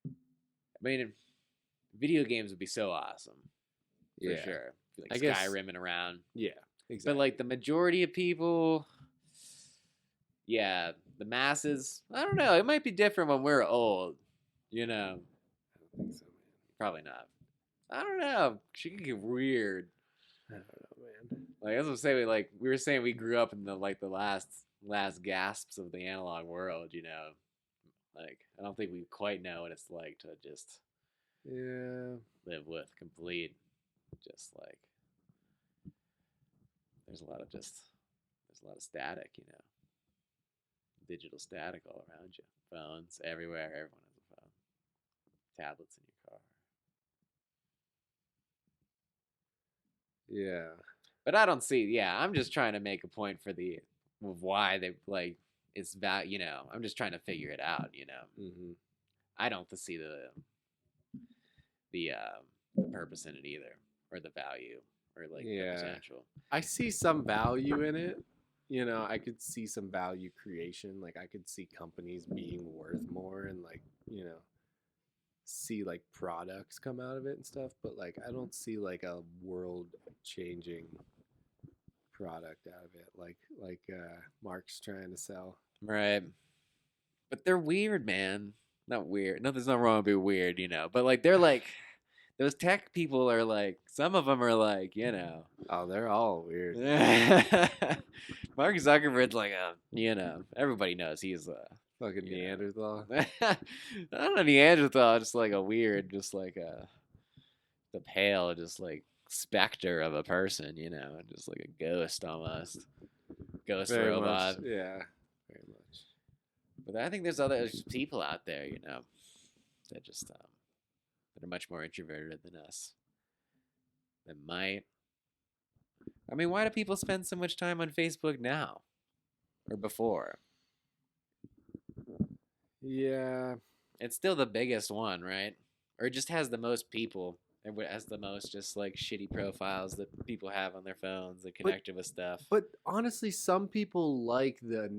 I mean, video games would be so awesome. For sure. Like I guess, Skyrimming around. Yeah, exactly. But like the majority of people, yeah, the masses, I don't know. It might be different when we're old, you know. I don't think so, man. Probably not. I don't know. She could get weird. I don't know, man. Like as I was saying, like we were saying, we grew up in the like the last gasps of the analog world, you know. Like I don't think we quite know what it's like to just live with complete, just like there's a lot of static, you know. Digital static all around you. Phones everywhere. Everyone has a phone. Tablets in your car. Yeah. But I don't see. Yeah, I'm just trying to make a point for of why they like it's you know. I'm just trying to figure it out. You know. Mm-hmm. I don't see the purpose in it either, or the value, or like the potential. I see some value in it. You know, I could see some value creation. Like I could see companies being worth more and like, you know, see like products come out of it and stuff. But like, I don't see like a world changing product out of it. Like Mark's trying to sell. Right. But they're weird, man. Not weird. No, there's nothing wrong with being weird, you know. But like, they're like, those tech people are like, some of them are like, you know. Oh, they're all weird. Mark Zuckerberg's like you know, everybody knows he's a fucking Neanderthal. I don't know, Neanderthal, just like a weird, just like the pale, just like specter of a person, you know, just like a ghost almost. Ghost very robot. Much. Yeah, very much. But I think there's other people out there, you know, that just that are much more introverted than us. That might. I mean, why do people spend so much time on Facebook now? Or before? Yeah. It's still the biggest one, right? Or it just has the most people. It has the most just like shitty profiles that people have on their phones that connect with stuff. But honestly, some people like the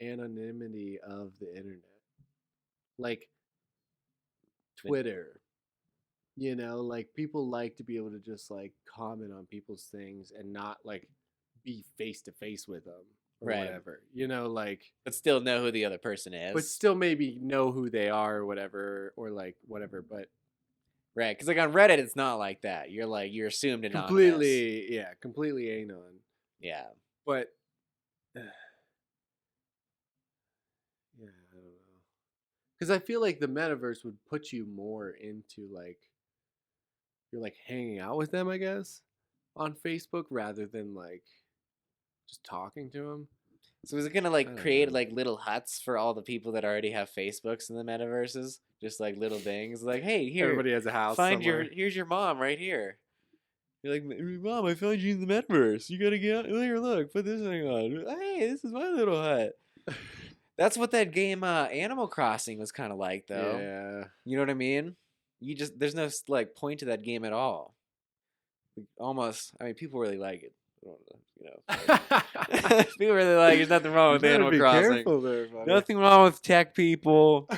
anonymity of the internet. Like Twitter. You know, like people like to be able to just like comment on people's things and not like be face to face with them. or whatever. You know, like, but still know who the other person is. But still maybe know who they are or whatever, or like whatever. But right, because like on Reddit, it's not like that. You're assumed anonymous. Completely anon. Yeah, but yeah, I don't know. Because I feel like the metaverse would put you more into like you're like hanging out with them, I guess, on Facebook rather than like just talking to them. So is it gonna like create like little huts for all the people that already have Facebooks in the metaverses? Just like little things, like, hey, here, everybody has a house. Here's your mom right here. You're like, Mom, I found you in the metaverse. You gotta get out here. Look, put this thing on. Hey, this is my little hut. That's what that game Animal Crossing was kind of like, though. Yeah. You know what I mean? There's no like point to that game at all. Almost, I mean, people really like it. You know, people really like. There's nothing wrong with Animal Crossing. There, nothing wrong with tech people,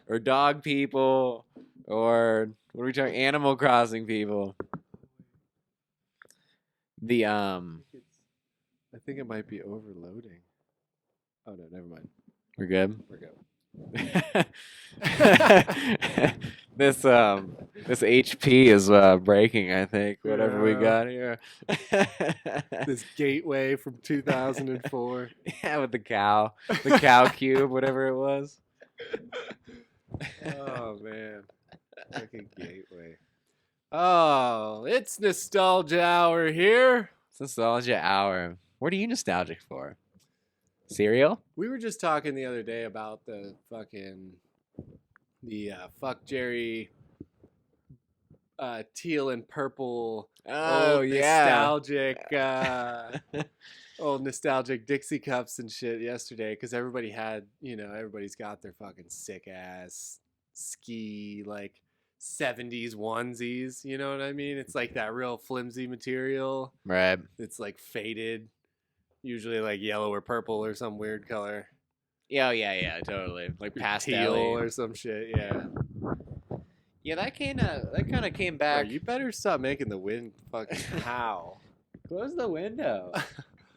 or dog people, or what are we talking? Animal Crossing people. I think it might be overloading. Oh no, never mind. We're good. We're good. This HP is breaking, I think. Whatever we got here. This gateway from 2004. Yeah, with the cow cube, whatever it was. Oh man, fucking gateway. Oh, it's nostalgia hour here. It's nostalgia hour. What are you nostalgic for? Cereal? We were just talking the other day about the fucking Fuck Jerry teal and purple nostalgic old nostalgic Dixie cups and shit yesterday because everybody's got their fucking sick ass ski like 70s onesies, you know what I mean? It's like that real flimsy material. Right. It's like faded. Usually like yellow or purple or some weird color. Yeah, totally. Like pastel or some shit, yeah. Yeah, that kind of came back. Bro, you better stop making the wind fucking howl. Close the window.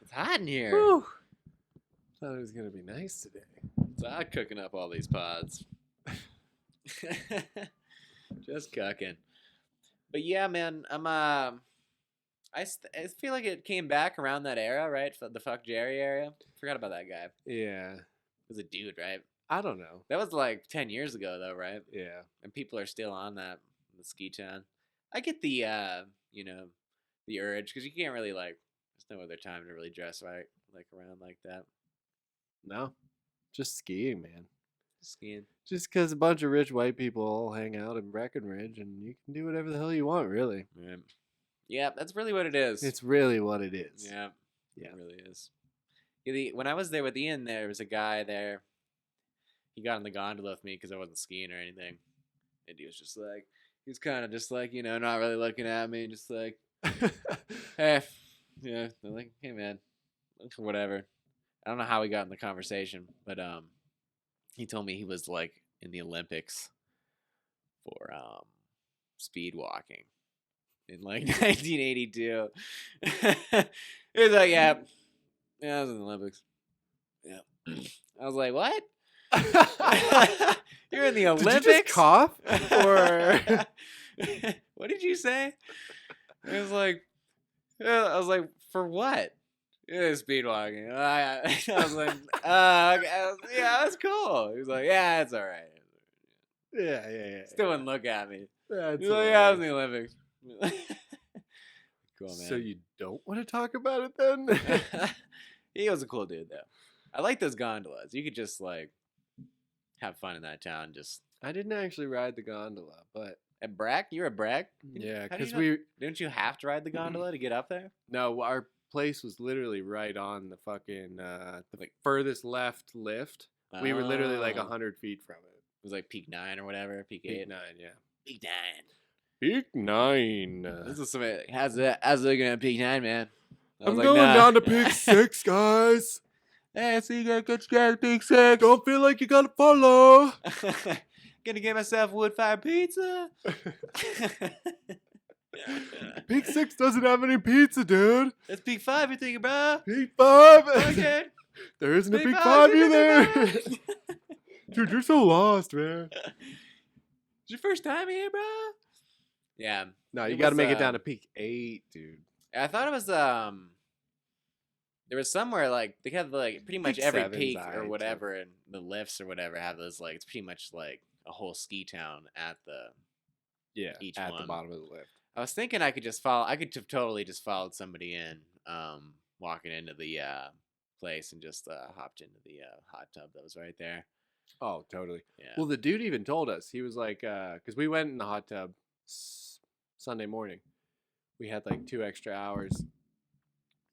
It's hot in here. Whew. Thought it was gonna be nice today. It's hot cooking up all these pods. Just cooking. But yeah, man, I feel like it came back around that era, right? The Fuck Jerry area. Forgot about that guy. Yeah. It was a dude, right? I don't know. That was like 10 years ago, though, right? Yeah. And people are still on that, the ski town. I get the, the urge, because you can't really, like, there's no other time to really dress right, like, around like that. No. Just skiing, man. Skiing. Just because a bunch of rich white people all hang out in Breckenridge, and you can do whatever the hell you want, really. Yeah, that's really what it is. It's really what it is. Yeah, it really is. Yeah, when I was there with Ian, there was a guy there. He got on the gondola with me because I wasn't skiing or anything. And he was kind of just like, not really looking at me. Just like, hey, yeah. I'm like, hey, man, whatever. I don't know how we got in the conversation, but he told me he was like in the Olympics for speed walking. In like 1982. He was like, yeah, I was in the Olympics. Yeah. I was like, what? You're in the Olympics? Did you just cough? Or what did you say? It was like, I was like, for what? Yeah, speed walking. I was like, okay. Yeah, that's cool. He was like, yeah, it's all right. Yeah. Still wouldn't look at me. He's like, yeah, I was in the Olympics. Cool, man. So you don't want to talk about it then? He was a cool dude, though. I like those gondolas. You could just like have fun in that town. I didn't actually ride the gondola, but at Brack, you're at Brack. Yeah, because didn't you have to ride the gondola to get up there? No, our place was literally right on the fucking furthest left lift. We were literally like 100 feet from it. It was like peak 9 or whatever. Peak 8. Peak 9, yeah. Peak 9. Peak 9. This is somebody like, how's it looking at peak 9, man? I'm going down to peak 6, guys. Hey, so you gotta get to peak 6. Don't feel like you gotta follow. Gonna get myself wood-fired pizza. Peak 6 doesn't have any pizza, dude. That's peak 5 you're thinking about. Peak 5. Okay. There isn't a big Bobby there. Dude, you're so lost, man. It's your first time here, bro? Yeah. No, you got to make it down to peak 8, dude. I thought it was there was somewhere like they have like pretty much every peak or whatever, and the lifts or whatever have those like it's pretty much like a whole ski town at the each at one. the bottom of the lift. I was thinking I could just follow. I could have totally just followed somebody in, walking into the place and just hopped into the hot tub that was right there. Oh, totally. Yeah. Well, the dude even told us. He was like, because we went in the hot tub Sunday morning. We had like 2 extra hours,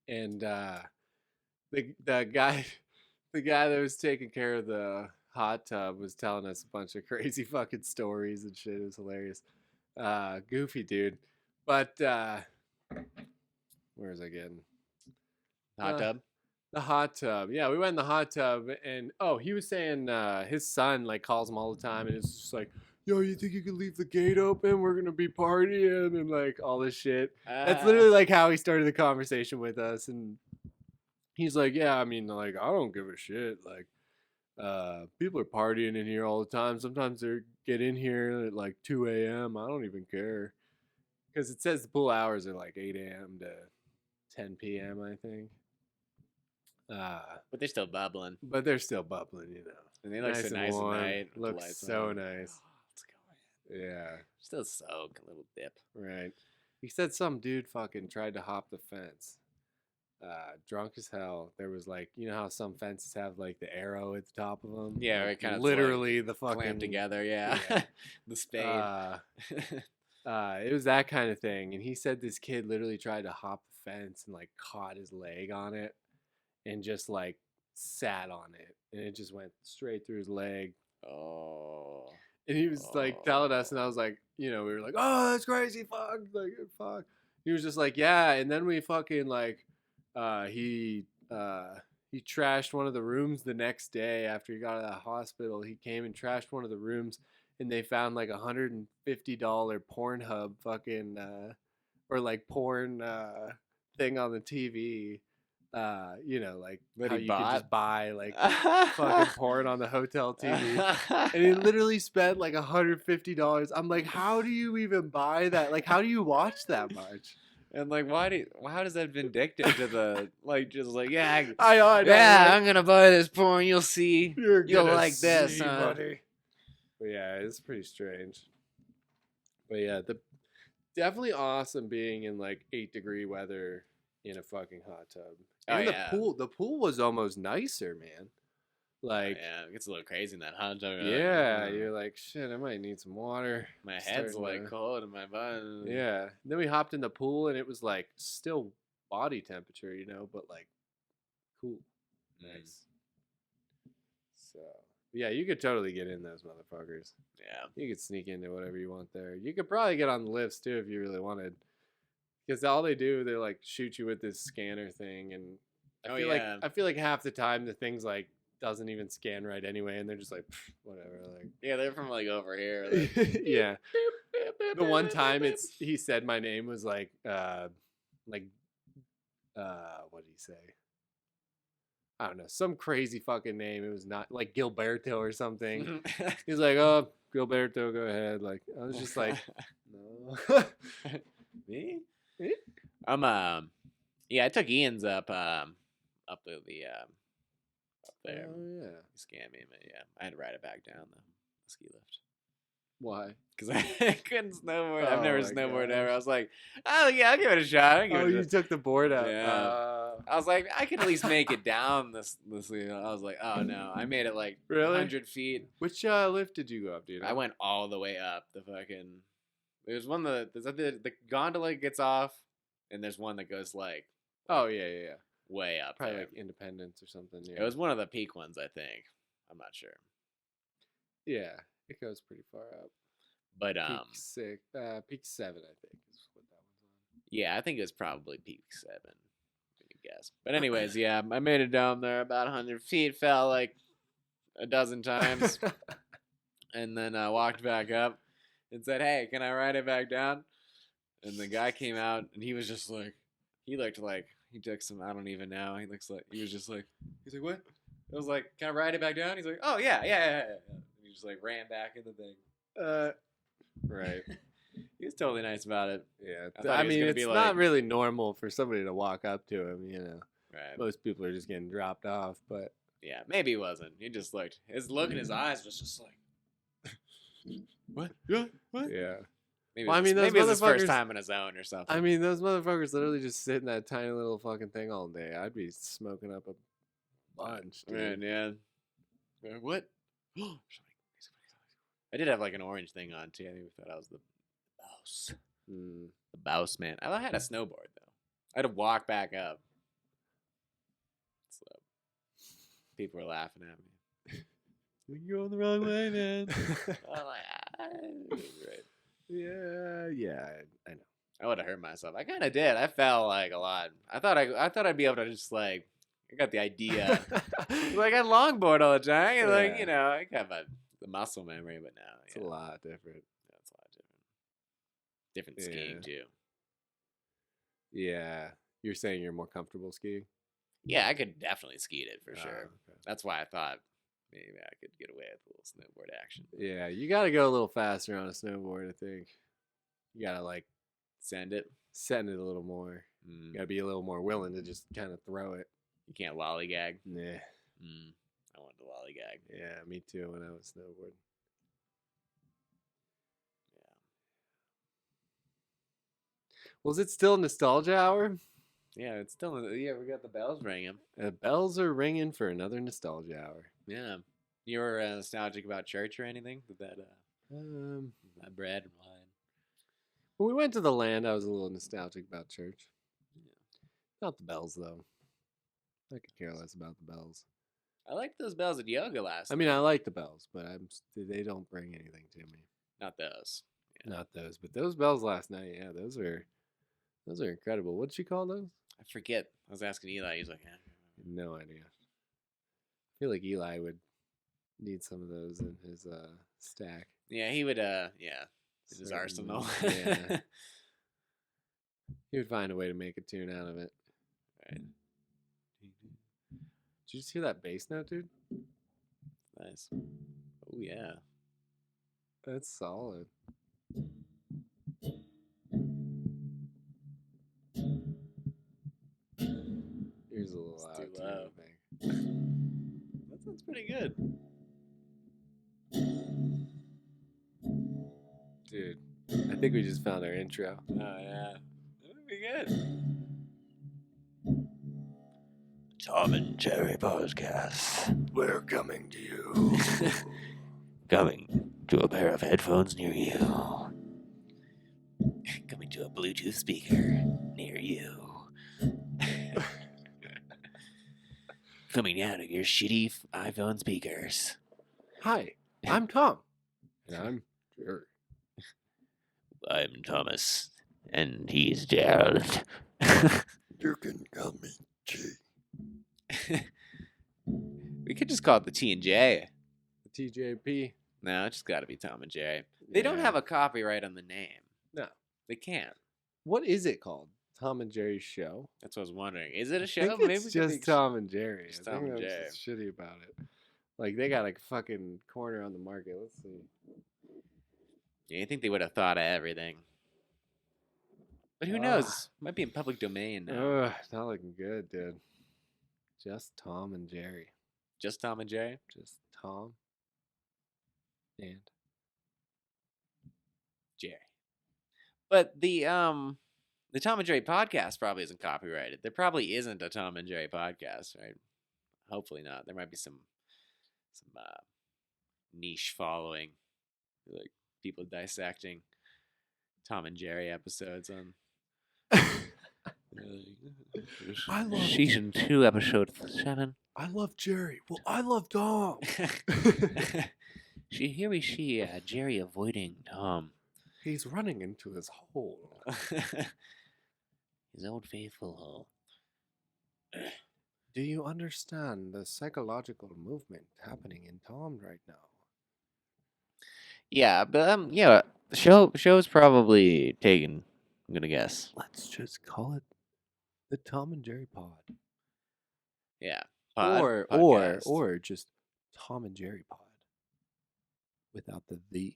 and the guy that was taking care of the hot tub was telling us a bunch of crazy fucking stories and shit. It was hilarious. Goofy dude. But where was I getting? Hot tub? The hot tub. Yeah, we went in the hot tub, and he was saying his son like calls him all the time, and it's just like, yo, you think you can leave the gate open? We're gonna be partying and like all this shit. That's literally like how he started the conversation with us, and he's like, yeah, I mean, like, I don't give a shit. Like, people are partying in here all the time. Sometimes they get in here at like 2 a.m. I don't even care. Because it says the pool hours are like 8 a.m. to 10 p.m., I think. But they're still bubbling. You know. And they look so nice at night. Looks so nice. Let's go in. Yeah. Still soak, a little dip. Right. He said some dude fucking tried to hop the fence. Drunk as hell. There was like, you know how some fences have like the arrow at the top of them? Yeah, like, it kind of literally the fucking clamped together. Yeah. The spade. It was that kind of thing, and he said this kid literally tried to hop the fence and like caught his leg on it, and just like sat on it, and it just went straight through his leg. Oh. And he was like telling us, and I was like, you know, we were like, oh, that's crazy, fuck, like, fuck. He was just like, yeah, and then we fucking like, he trashed one of the rooms the next day after he got out of the hospital. He came and trashed one of the rooms, and they found like $150 Pornhub fucking or like porn thing on the TV. You know, like how you can just buy like fucking porn on the hotel TV. And he literally spent like $150. I'm like, how do you even buy that? Like, how do you watch that much? And like, how does that vindictive to the like, just like, yeah, I know, yeah, right? I'm gonna buy this porn. You'll see. You'll like this, huh? Buddy. But yeah, it's pretty strange. But yeah, definitely awesome being in like 8-degree weather in a fucking hot tub. And the pool was almost nicer, man. Like, yeah, it gets a little crazy in that hot tub. Yeah, you're like, shit, I might need some water. My head's like cold in my butt. Yeah. Then we hopped in the pool, and it was like still body temperature, you know, but like cool. Nice. So, yeah, you could totally get in those motherfuckers. Yeah. You could sneak into whatever you want there. You could probably get on the lifts too if you really wanted. Because all they do, they like shoot you with this scanner thing, and I feel like half the time the thing's like doesn't even scan right anyway, and they're just like whatever. Like, yeah, they're from like over here. Like, yeah. The one time he said my name was like what did he say? I don't know, some crazy fucking name. It was not like Gilberto or something. He's like, oh, Gilberto, go ahead. Like, I was just like, no. Me? Yeah, I took Ian's up there. Oh yeah, he scammed me, but yeah, I had to ride it back down the ski lift. Why? Because I couldn't snowboard. I've never snowboarded ever. I was like, oh yeah, I'll give it a shot. You took the board out. Yeah. I was like, I can at least make it down this. You know, I was like, oh no, I made it like 100 feet. Which lift did you go up, dude? I went all the way up the fucking. There's one the gondola gets off, and there's one that goes like. Oh yeah. Way up. Probably there. like Independence or something. Yeah. It was one of the peak ones, I think. I'm not sure. Yeah, it goes pretty far up. But peak 7, I think is what that one's on. Yeah, I think it was probably peak 7. I guess. But anyways, yeah, I made it down there about 100 feet, fell like a dozen times, and then I walked back up and said, "Hey, can I ride it back down?" And the guy came out, and he was just like, he looked like He took some. I don't even know. He was just like. He's like, what? I was like, can I ride it back down? He's like, oh yeah. And he just like ran back in the thing. Right. He was totally nice about it. Yeah. I mean, it's not really normal for somebody to walk up to him, you know. Right. Most people are just getting dropped off, but yeah, maybe he wasn't. He just looked. His look in his eyes was just like, what? Yeah, what? Yeah. Maybe it was his first time in his own or something. I mean, those motherfuckers literally just sit in that tiny little fucking thing all day. I'd be smoking up a bunch, dude. Man, yeah. What? I did have like an orange thing on too. I think we thought I was the boss. The boss man. I had a snowboard though. I had to walk back up. So people were laughing at me. You're going the wrong way, man. Right. Yeah, I know. I would have hurt myself. I kind of did. I fell like a lot. I thought I'd be able to just like. I got the idea. Like I longboard all the time. Yeah. Like I got the muscle memory, but now it's a lot different. Yeah, it's a lot different. Different skiing too. Yeah, you're saying you're more comfortable skiing? Yeah, I could definitely ski it for sure. Okay. That's why I thought maybe I could get away with a little snowboard action. Yeah, you got to go a little faster on a snowboard, I think. You got to like send it a little more. You got to be a little more willing to just kind of throw it. You can't lollygag. Nah. I wanted to lollygag. Yeah, me too when I was snowboarding. Yeah. Was it still nostalgia hour? Yeah, it's still. Yeah, we got the bells ringing. The bells are ringing for another nostalgia hour. Yeah. You were nostalgic about church or anything? With that bread and wine. When we went to the land, I was a little nostalgic about church. Yeah. Not the bells, though. I could care less about the bells. I liked those bells at yoga last night. I mean, I like the bells, but they don't bring anything to me. Not those. Yeah. Not those. But those bells last night, yeah, those are incredible. What'd you call those? I forget. I was asking Eli. He's like, no idea. I feel like Eli would need some of those in his stack. Yeah, he would. His arsenal. Yeah. He would find a way to make a tune out of it. Right. Did you just hear that bass note, dude? Nice. Oh yeah. That's solid. Here's a little out too low. Thing. That sounds pretty good. Dude, I think we just found our intro. Oh yeah. That would be good. Tom and Jerry podcast. We're coming to you. Coming to a pair of headphones near you. Coming to a Bluetooth speaker near you. Coming out of your shitty iPhone speakers. Hi, I'm Tom. And I'm Jerry. I'm Thomas. And he's Gerald. You can call me G. We could just call it the T&J. The TJP. No, it's just got to be Tom and Jerry. They don't have a copyright on the name. No. They can't. What is it called? Tom and Jerry's show? That's what I was wondering. Is it a show? I think it's just Tom and Jerry. Just Tom and Jerry. Just shitty about it. Like, they got a fucking corner on the market. Let's see. Yeah, you think they would have thought of everything. But who knows? Might be in public domain now. Not looking good, dude. Just Tom and Jerry. Just Tom and Jerry? Just Tom and Jerry. But the Tom and Jerry podcast probably isn't copyrighted. There probably isn't a Tom and Jerry podcast, right? Hopefully not. There might be some niche following, like people dissecting Tom and Jerry episodes on. I love season 2, episode 7. I love Jerry. Well, I love Tom. Here we see Jerry avoiding Tom. He's running into his hole. His old faithful hole. Do you understand the psychological movement happening in Tom right now? Yeah, but the show's probably taken. I'm gonna guess. Let's just call it The Tom and Jerry Pod. Yeah. Or just Tom and Jerry Pod. Without the.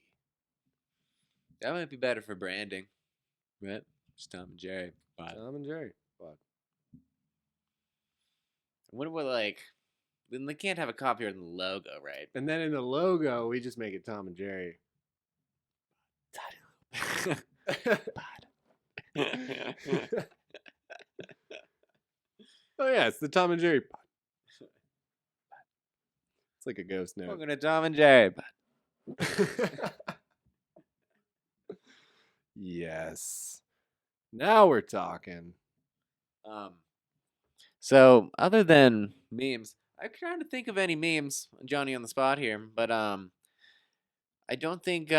That might be better for branding. Right? Just Tom and Jerry Pod. Tom and Jerry Pod. What like... Then they can't have a copyright in the logo, right? And then in the logo, we just make it Tom and Jerry. Oh yeah, it's the Tom and Jerry Pod. It's like a ghost note. Welcome to Tom and Jerry Pod. Yes. Now we're talking. So other than memes, I'm trying to think of any memes. Johnny on the spot here, but I don't think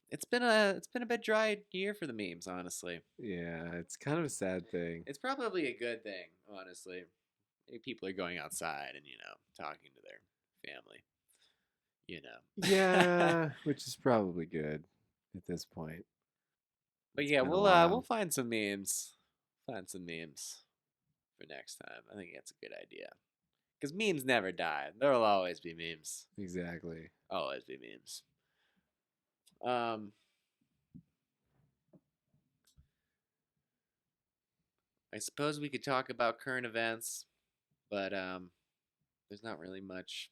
it's been a bit dry year for the memes, honestly. Yeah, it's kind of a sad thing. It's probably a good thing, honestly. People are going outside and talking to their family. Yeah, which is probably good at this point. But yeah, we'll find some memes. Find some memes for next time. I think that's a good idea. Because memes never die. There'll always be memes. Exactly. Always be memes. I suppose we could talk about current events, but there's not really much.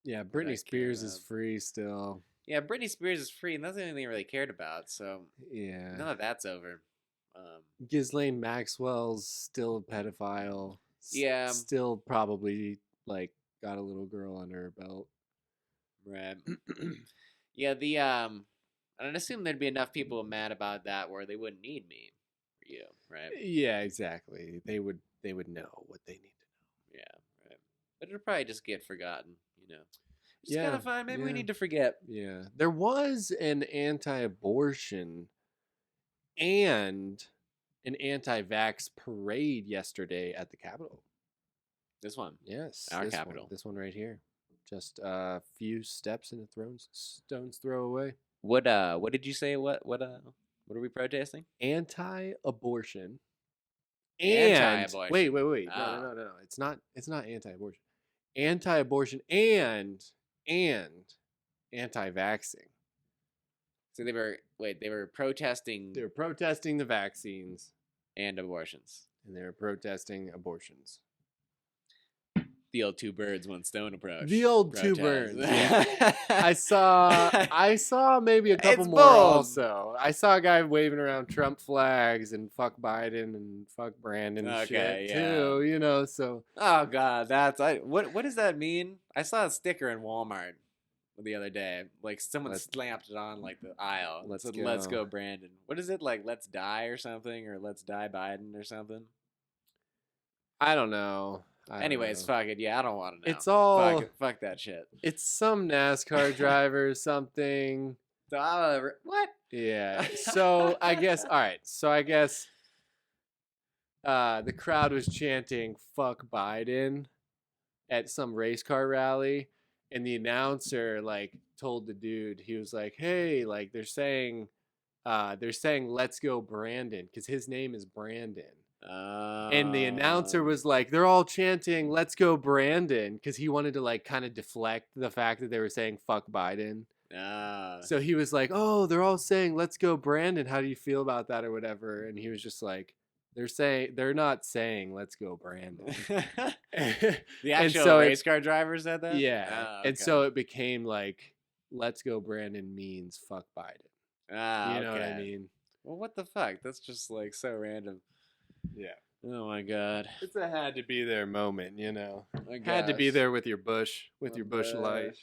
Yeah, Britney Spears is free still. Yeah, Britney Spears is free, and that's the only thing I really cared about. So yeah, none of that's over. Ghislaine Maxwell's still a pedophile. Yeah, still probably got a little girl under her belt. Right. Yeah, I'd assume there'd be enough people mad about that where they wouldn't need me for you, right? Yeah, exactly. They would know what they need to know. Yeah, right. But it'll probably just get forgotten, It's kind of fun. Maybe we need to forget. Yeah. There was an anti-abortion and an anti-vax parade yesterday at the Capitol. This one. Yes. Our Capitol. This one right here. Just a few steps in a stone's throw away. What did you say? What are we protesting? Anti-abortion. Anti-abortion. Wait. No. It's not anti-abortion. Anti-abortion and anti-vaxxing. So they were protesting. They were protesting the vaccines and abortions. And they were protesting abortions. The old two birds, one stone approach. The old two birds. Yeah. I saw maybe a couple more also. I saw a guy waving around Trump flags and fuck Biden and fuck Brandon and shit too, so. Oh God, what does that mean? I saw a sticker in Walmart the other day. Like someone slapped it on the aisle. Let's go Brandon. What is it like? Let's die or something, or let's die Biden or something? I don't know. Anyways, fuck it. Yeah, I don't want to know. It's all fuck that shit. It's some NASCAR driver or something. What? Yeah. So I guess all right. So I guess the crowd was chanting "fuck Biden" at some race car rally, and the announcer told the dude, he was like, "Hey, they're saying let's go Brandon," because his name is Brandon. And the announcer was like, they're all chanting "let's go Brandon," because he wanted to kind of deflect the fact that they were saying "fuck Biden." So he was like, "Oh, they're all saying "let's go Brandon. How do you feel about that?" or whatever. And he was just like, they're not saying "let's go Brandon." The actual race car driver said that? Yeah. Okay. And so it became "let's go Brandon" means "fuck Biden." You know what I mean? Well, what the fuck? That's just so random. Yeah. Oh my God. It's a had to be there moment, Had to be there with your bush, your bush light.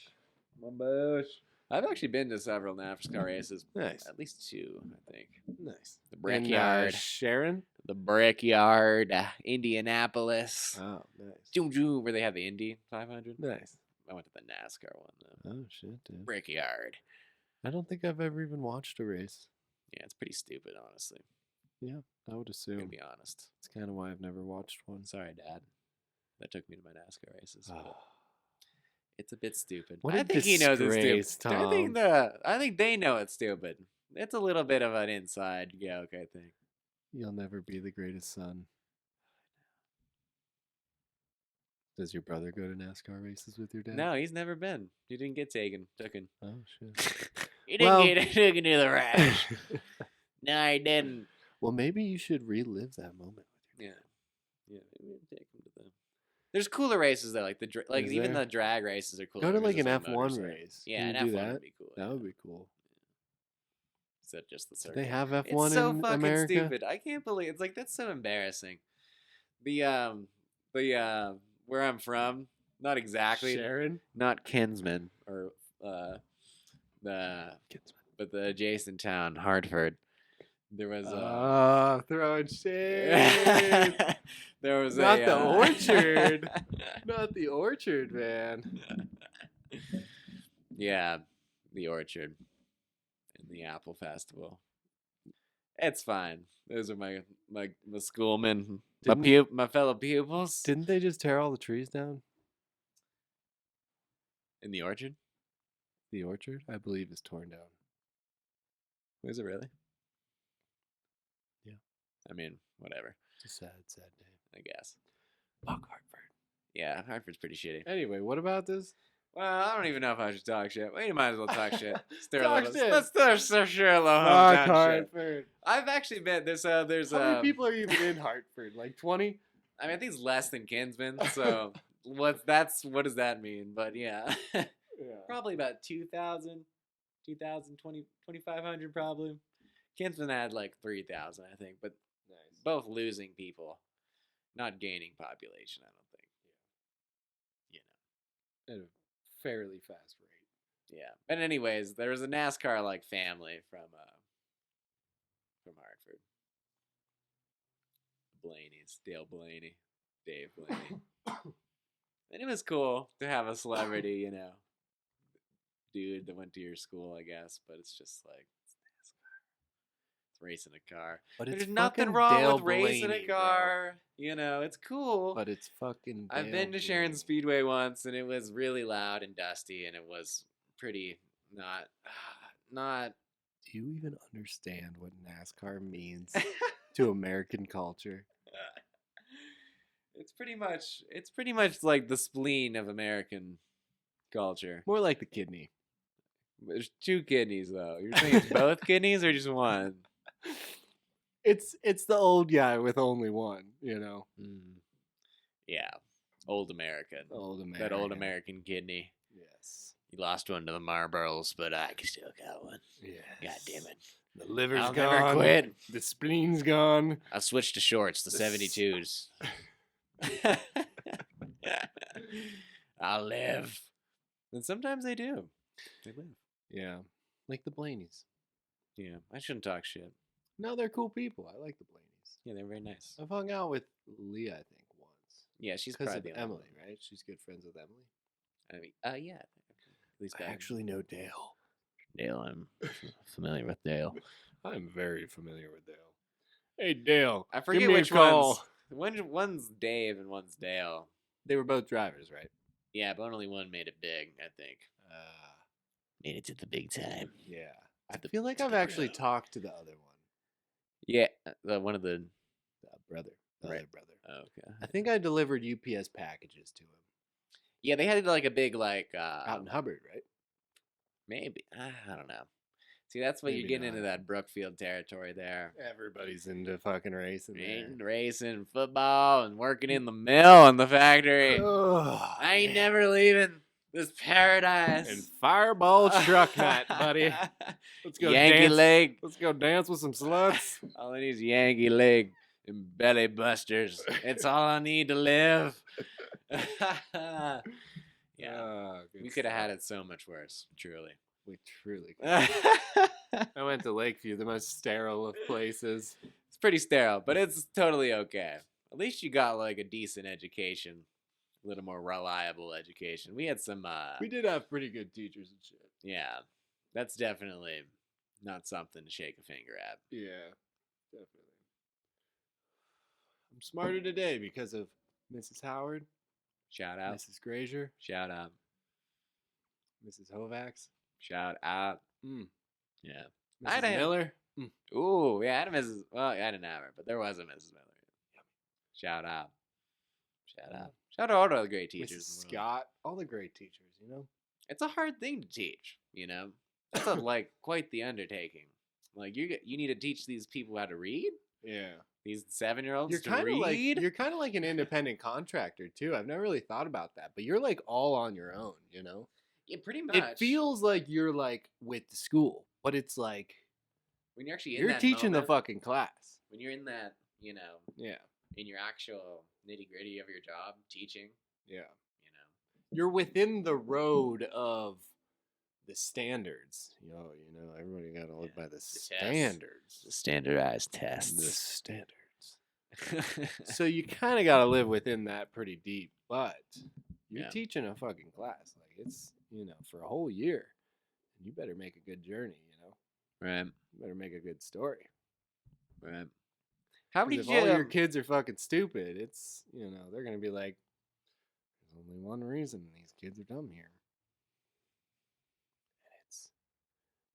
My bush. I've actually been to several NASCAR races. Nice. At least 2, I think. Nice. The Brickyard. Sharon? The Brickyard. Indianapolis. Oh, nice. Zoom, where they have the Indy 500. Nice. I went to the NASCAR one, though. Oh, shit, dude. Brickyard. I don't think I've ever even watched a race. Yeah, it's pretty stupid, honestly. Yeah, I would assume. To be honest. It's kind of why I've never watched one. Sorry, Dad. That took me to my NASCAR races. Oh. It's a bit stupid. I think he knows it's stupid. Tom. I think they know it's stupid. It's a little bit of an inside joke, I think. You'll never be the greatest son. Does your brother go to NASCAR races with your dad? No, he's never been. He didn't get taken. Oh, shit. He didn't get taken to the ranch. No, he didn't. Well, maybe you should relive that moment with your dad. Yeah, maybe take him to them. There's cooler races though, like even the drag races are cool. Go to like an F1 race. Yeah, an F1 would be cool. That would be cool. Except just the circuit. Do they have F1 it's so in fucking America? Stupid. I can't believe it's like that's so embarrassing. The where I'm from, not exactly Sharon, not Kinsman or but the adjacent town, Hartford. There was throwing shade. There was not the orchard, not the orchard, man. Yeah, the orchard and the apple festival. It's fine. Those are my schoolmen, my fellow pupils. Didn't they just tear all the trees down in the orchard? The orchard, I believe, is torn down. Is it really? Yeah. I mean, whatever. It's a sad day, I guess. Fuck Hartford. Yeah, Hartford's pretty shitty. Anyway, what about this? Well, I don't even know if I should talk shit. Well, you might as well talk shit. Let's share a little hometown Hartford. Shit. I've actually been there's how many people are even in Hartford? Like 20? I mean, I think it's less than Kinsman. So what does that mean? But yeah. Probably about 2,000, 2,500 probably. Kinsman had like 3,000, I think, but nice. Both losing people, not gaining population, I don't think. At a fairly fast rate. Yeah. But anyways, there was a NASCAR like family from Hartford. Blaney's, Dave Blaney. And it was cool to have a celebrity, dude that went to your school, I guess, but it's just like it's NASCAR. It's racing a car. But there's nothing wrong with racing a car. Bro. It's cool. But it's fucking I've been to Sharon Speedway once, and it was really loud and dusty, and it was pretty not. Do you even understand what NASCAR means to American culture? It's pretty much like the spleen of American culture. More like the kidney. There's 2 kidneys though. You're saying it's both kidneys or just one? It's the old guy with only one, Yeah. Old American. That old American kidney. Yes. You lost one to the Marlboros, but I still got one. Yes. God damn it. The liver's I'll gone. Never quit. The spleen's gone. I'll switch to shorts, the 72s. I'll live. And sometimes they do. They live. Yeah. Like the Blaneys. Yeah. I shouldn't talk shit. No, they're cool people. I like the Blaneys. Yeah, they're very nice. I've hung out with Leah, I think, once. Yeah, she's probably of Emily, right? She's good friends with Emily. I mean, yeah. At least I actually know Dale. Dale, I'm familiar with Dale. I'm very familiar with Dale. Hey, Dale. I forget which ones. One's Dave and one's Dale. They were both drivers, right? Yeah, but only one made it big, I think. Made it to the big time. Yeah. I feel like I've actually talked to the other one. Yeah, one of the brother. The other brother. Oh, okay. I think I delivered UPS packages to him. Yeah, they had like a big out in Hubbard, right? Maybe. I don't know. See, that's what you're getting into that Brookfield territory there. Everybody's into fucking racing. Racing, football, and working in the mill and the factory. Oh, I ain't never leaving this paradise. And Fireball truck night, buddy. Let's go Yankee dance. leg. Let's go dance with some sluts. All I need is Yankee leg and belly busters. It's all I need to live. Yeah. We could have had it so much worse, truly. We truly could. I went to Lakeview, the most sterile of places. It's pretty sterile, but it's totally okay. At least you got like a decent education. A little more reliable education. We had some we did have pretty good teachers and shit. Yeah. That's definitely not something to shake a finger at. Yeah, definitely. I'm smarter today because of Mrs. Howard. Shout out. Mrs. Grazier. Shout out. Mrs. Hovax. Shout out. Yeah. Mrs. Miller. Ooh, yeah, I had a Mrs. Well, I didn't have her, but there was a Mrs. Miller. Yep. Shout out. Shout out all the great teachers. Mrs. Scott, all the great teachers, you know? It's a hard thing to teach, you know? It's like quite the undertaking. Like you need to teach these people how to read? Yeah. These 7-year-olds You're to kind of read? like you're kind of like an independent contractor too. I've never really thought about that, but you're like all on your own, you know? Yeah, pretty much. It feels like you're like with the school, but it's like when you're actually you're that teaching moment, the fucking class. When you're in that, you know, yeah, in your actual nitty-gritty of your job, teaching. Yeah. You know. You're within the road of the standards. You know, everybody got to live by the standards. The standardized tests. The standards. So you kind of got to live within that pretty deep, but you're teaching a fucking class. Like it's, for a whole year. And you better make a good journey, Right. You better make a good story. Right. How many if all your kids are fucking stupid, it's, they're going to be like, there's only one reason these kids are dumb here. And it's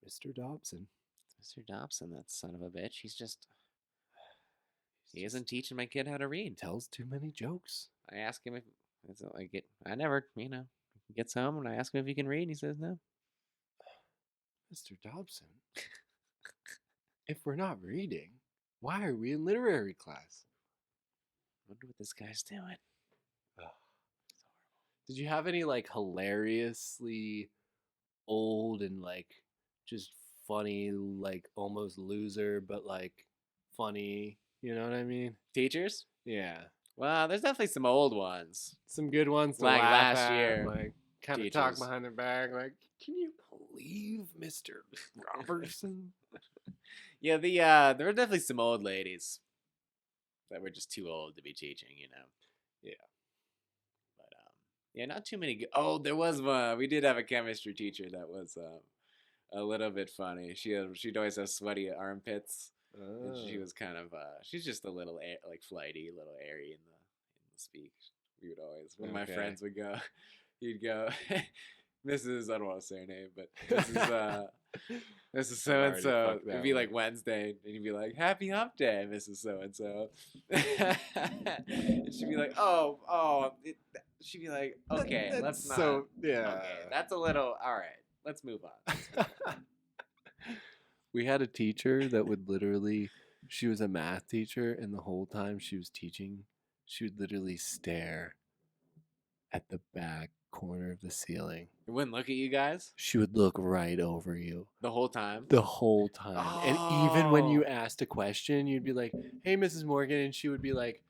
Mr. Dobson. Mr. Dobson, that son of a bitch. He isn't teaching my kid how to read. Tells too many jokes. I ask him if I never, he gets home and I ask him if he can read and he says no. Mr. Dobson, if we're not reading, why are we in literary class? I wonder what this guy's doing. Did you have any like hilariously old and like just funny, like almost loser, but like funny? You know what I mean? Teachers? Yeah. Well, there's definitely some old ones. Some good ones to like laugh last at, year. Like kind of talk behind their back. Like, can you believe Mr. Robertson? Yeah, there were definitely some old ladies that were just too old to be teaching, Yeah. But yeah, not too many. There was one. We did have a chemistry teacher that was a little bit funny. She'd always have sweaty armpits. And she was kind of she's just a little like flighty, a little airy in the speech. We would always when my friends would go, he'd go, Mrs. I don't want to say her name, but Mrs. So and so. It'd be like Wednesday, and he'd be like, "Happy Hump Day, Mrs. So and so," and she'd be like, "Oh," she'd be like, "Okay, let's not." So yeah, okay, that's a little. All right, let's move on. We had a teacher that would literally, she was a math teacher, and the whole time she was teaching, she would literally stare at the back corner of the ceiling. It wouldn't look at you guys? She would look right over you. The whole time? The whole time. Oh. And even when you asked a question, you'd be like, "Hey, Mrs. Morgan," and she would be like,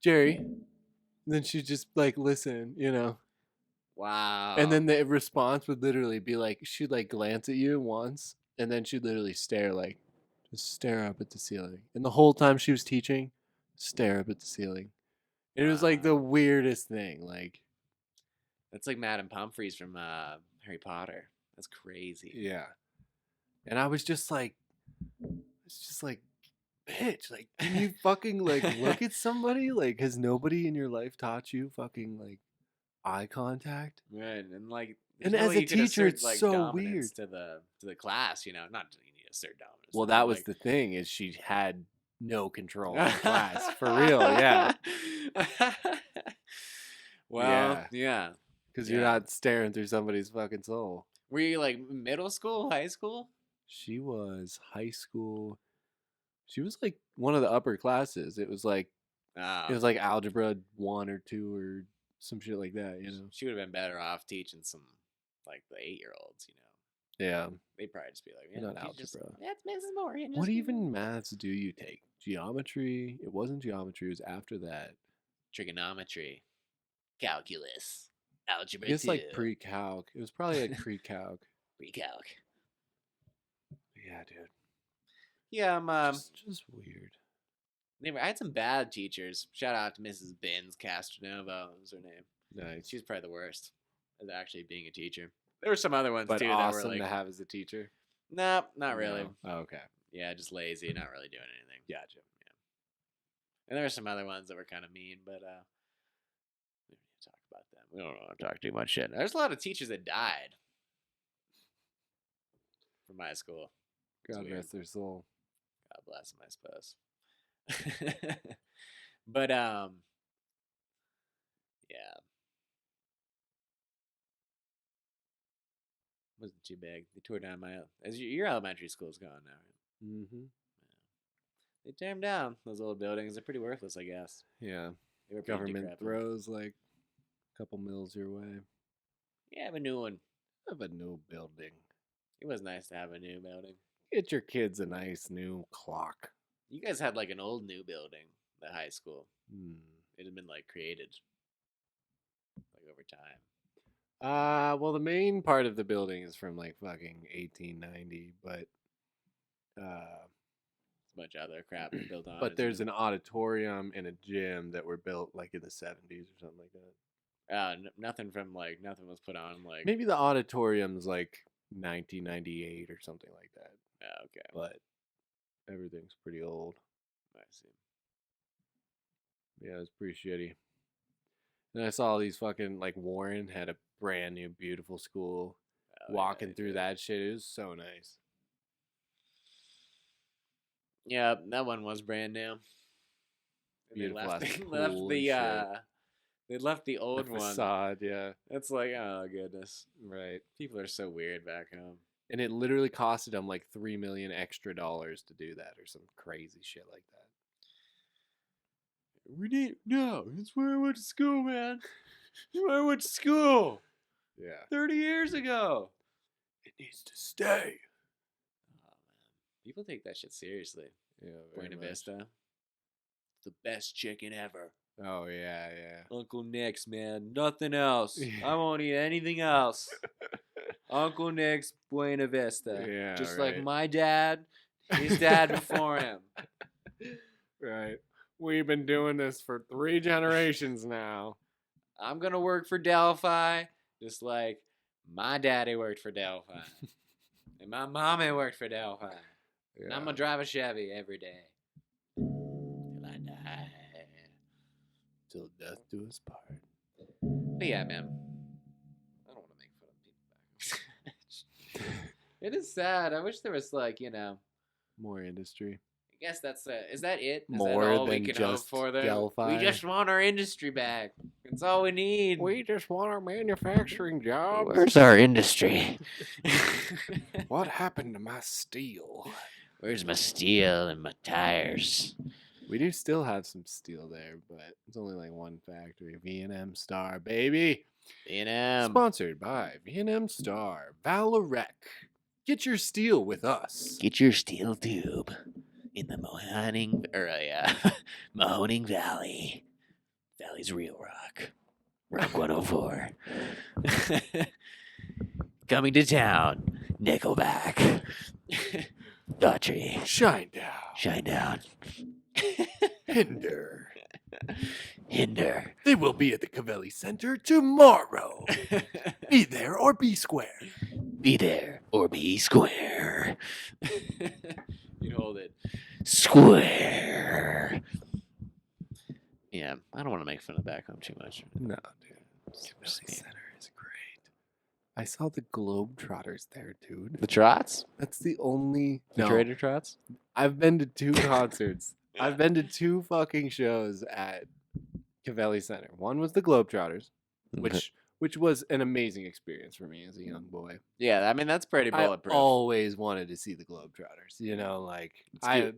"Jerry." And then she'd just like listen, Wow. And then the response would literally be like, she'd like glance at you once, and then she'd literally stare up at the ceiling. And the whole time she was teaching, stare up at the ceiling. And it was like the weirdest thing. Like, that's like Madame Pomfrey's from Harry Potter. That's crazy. Yeah. And I was just like, bitch, like, can you fucking like look at somebody? Like, has nobody in your life taught you fucking like eye contact? Right, and like, and as a teacher, it's like, so weird to the class. Not you need to assert dominance. Well, that was the thing, is she had no control in class for real. Yeah. Well, yeah, because you're not staring through somebody's fucking soul. Were you like middle school, high school? She was high school. She was like one of the upper classes. It was like it was like algebra 1 or 2 or some shit like that, She would have been better off teaching some like the 8-year-olds, Yeah. They'd probably just be like, not algebra. That's Mrs. Morgan. What even maths do you take? Geometry? It wasn't geometry. It was after that. Trigonometry, calculus, algebra. It's like pre-calc. It was probably like pre-calc. Pre-calc. Yeah, dude. Yeah, I'm just weird. I had some bad teachers. Shout out to Mrs. Binns Castronova was her name. Nice. She was probably the worst at actually being a teacher. There were some other ones but too awesome that were like to have as a teacher. Nah, not really. No. Oh, okay. Yeah, just lazy, not really doing anything. Gotcha. Yeah. And there were some other ones that were kind of mean, but we don't need to talk about them. We don't want to talk too much shit. There's a lot of teachers that died from my school. God rest their soul. God bless them, I suppose. But Yeah. Wasn't too big. They tore down your elementary school's gone now, right? Mm-hmm. They tear them down. Those old buildings. They're pretty worthless, I guess. Yeah. They were Government throws like a couple mils your way. Yeah, have a new one. Have a new building. It was nice to have a new building. Get your kids a nice new clock. You guys had like an old new building, the high school. It had been like created like over time. Well, the main part of the building is from like fucking 1890, but it's a bunch of other crap built on. But there's an auditorium and a gym that were built like in the 70s or something like that. Nothing was put on like. Maybe the auditorium's like 1998 or something like that. Oh, okay. But everything's pretty old. I see. Yeah, it's pretty shitty. And I saw these fucking, like, Warren had a brand new, beautiful school. Walking through that shit, it was so nice. Yeah, that one was brand new. Beautiful. They left the old the facade, one. Yeah. It's like, oh goodness. Right. People are so weird back home. And it literally costed them like $3 million extra to do that, or some crazy shit like that. It's where I went to school, man. It's where I went to school. Yeah. 30 years ago. It needs to stay. Oh man, people take that shit seriously. Yeah. Buena Vista. The best chicken ever. Oh yeah. Uncle Nick's, man. Nothing else. I won't eat anything else. Uncle Nick's Buena Vista. Yeah. Just right. like my dad, his dad before him. Right. We've been doing this for 3 generations now. I'm gonna work for Delphi, just like my daddy worked for Delphi, and my mommy worked for Delphi. Yeah. And I'm gonna drive a Chevy every day till I die. Till death do us part. But yeah, man, I don't want to make fun of people back. It is sad. I wish there was like, more industry. I guess is that it? Is more that all than we can just hope for there? Delphi. We just want our industry back. That's all we need. We just want our manufacturing jobs. Where's our industry? What happened to my steel? Where's my steel and my tires? We do still have some steel there, but it's only like one factory. V&M Star, baby. V&M. Sponsored by V&M Star. Valorec. Get your steel with us. Get your steel tube in the Mahoning Valley. Valley's real rock. Rock 104. Coming to town. Nickelback. Daughtry. Shine down. Shine down. Hinder. Hinder. They will be at the Cavelli Center tomorrow. Be there or be square. Be there or be square. You hold it. Square. Yeah, I don't want to make fun of back home too much. No, dude. Cavelli Center is great. I saw the Globetrotters there, dude. The Trots? That's the only... The Trader Trots? I've been to 2 concerts. I've been to 2 fucking shows at Cavelli Center. One was the Globetrotters, which was an amazing experience for me as a young boy. Yeah, I mean, that's pretty bulletproof. I always wanted to see the Globetrotters, I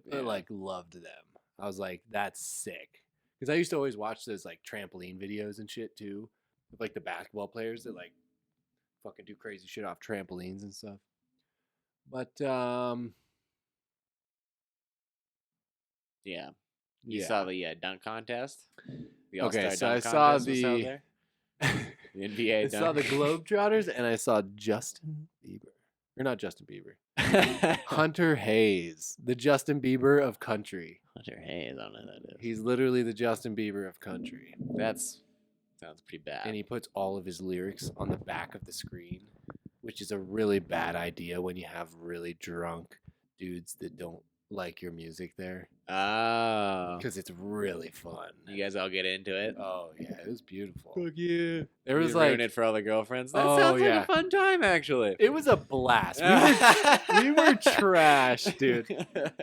loved them. I was like, that's sick. Because I used to always watch those like trampoline videos and shit too, with like the basketball players that like fucking do crazy shit off trampolines and stuff. But yeah. You saw the dunk contest? The okay, so I saw the NBA I saw the Globetrotters and I saw Justin Bieber. Or not Justin Bieber. Hunter Hayes, the Justin Bieber of country. Hunter Hayes, I don't know who that is. He's literally the Justin Bieber of country. Sounds pretty bad. And he puts all of his lyrics on the back of the screen, which is a really bad idea when you have really drunk dudes that don't like your music there. Oh. Because it's really fun. You guys all get into it? Oh, yeah. It was beautiful. Fuck yeah. There was ruin it for all the girlfriends? That sounds like a fun time, actually. It was a blast. We were trash, dude.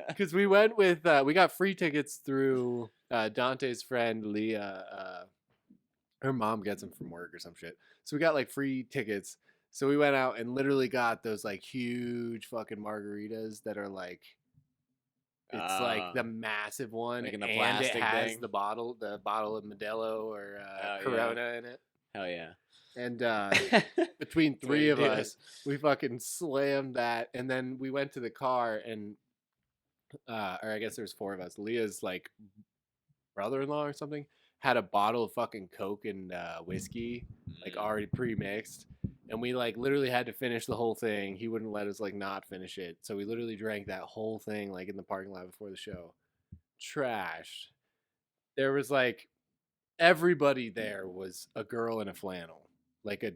Because we went with, we got free tickets through Dante's friend, Leah. Her mom gets them from work or some shit. So we got like free tickets. So we went out and literally got those like huge fucking margaritas that are like, it's like the massive one, like in the and plastic it has thing. the bottle of Modelo or Oh, Corona yeah. in it. Hell yeah. And between That's three of what you do. us, we fucking slammed that. And then we went to the car and, or I guess there's four of us. Leah's like brother-in-law or something had a bottle of fucking Coke and whiskey, like already pre-mixed. And we like literally had to finish the whole thing. He wouldn't let us like not finish it. So we literally drank that whole thing like in the parking lot before the show. Trash. There was like everybody there was a girl in a flannel. Like a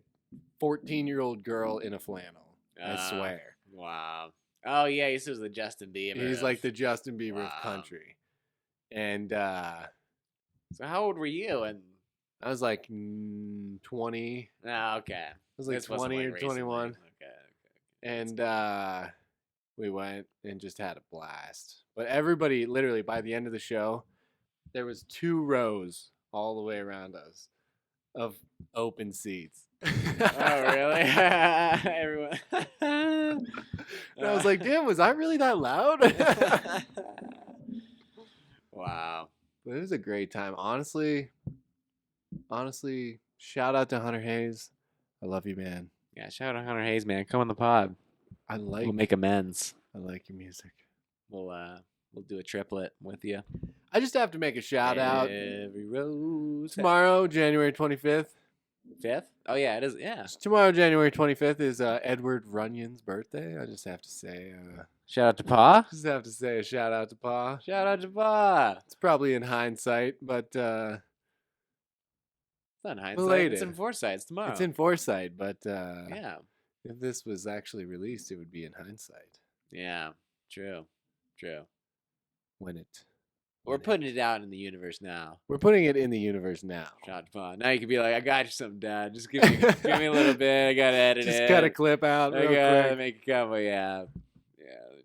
14-year-old girl in a flannel. I swear. Wow. Oh yeah, he was the Justin Bieber. He's like the Justin Bieber of country. And so how old were you? And I was like 20. Oh, okay. I was like 20 or 21. Okay. And we went and just had a blast. But everybody, literally, by the end of the show, there was 2 rows all the way around us of open seats. Oh, really? Everyone. And I was like, damn, was I really that loud? Wow. But it was a great time. Honestly, shout out to Hunter Hayes. I love you, man. Yeah, shout out Hunter Hayes, man. Come on the pod. We'll make amends. I like your music. We'll do a triplet with you. I just have to make a shout out. Every rose. Tomorrow, January 25th. 5th? Oh yeah, it is. Yeah. Tomorrow, January 25th is Edward Runyon's birthday. I just have to say. Shout out to Pa. Just have to say a shout out to Pa. Shout out to Pa. It's probably in hindsight, but it's not in hindsight. belated. It's in foresight. It's tomorrow. It's in foresight, but yeah. If this was actually released, it would be in hindsight. Yeah. True. We're putting it out in the universe now. We're putting it in the universe now. Shout out to Pa. Now you can be like, I got you something, Dad. Just give me a little bit. I gotta edit it. Just cut a clip out. I gotta make a couple. Yeah.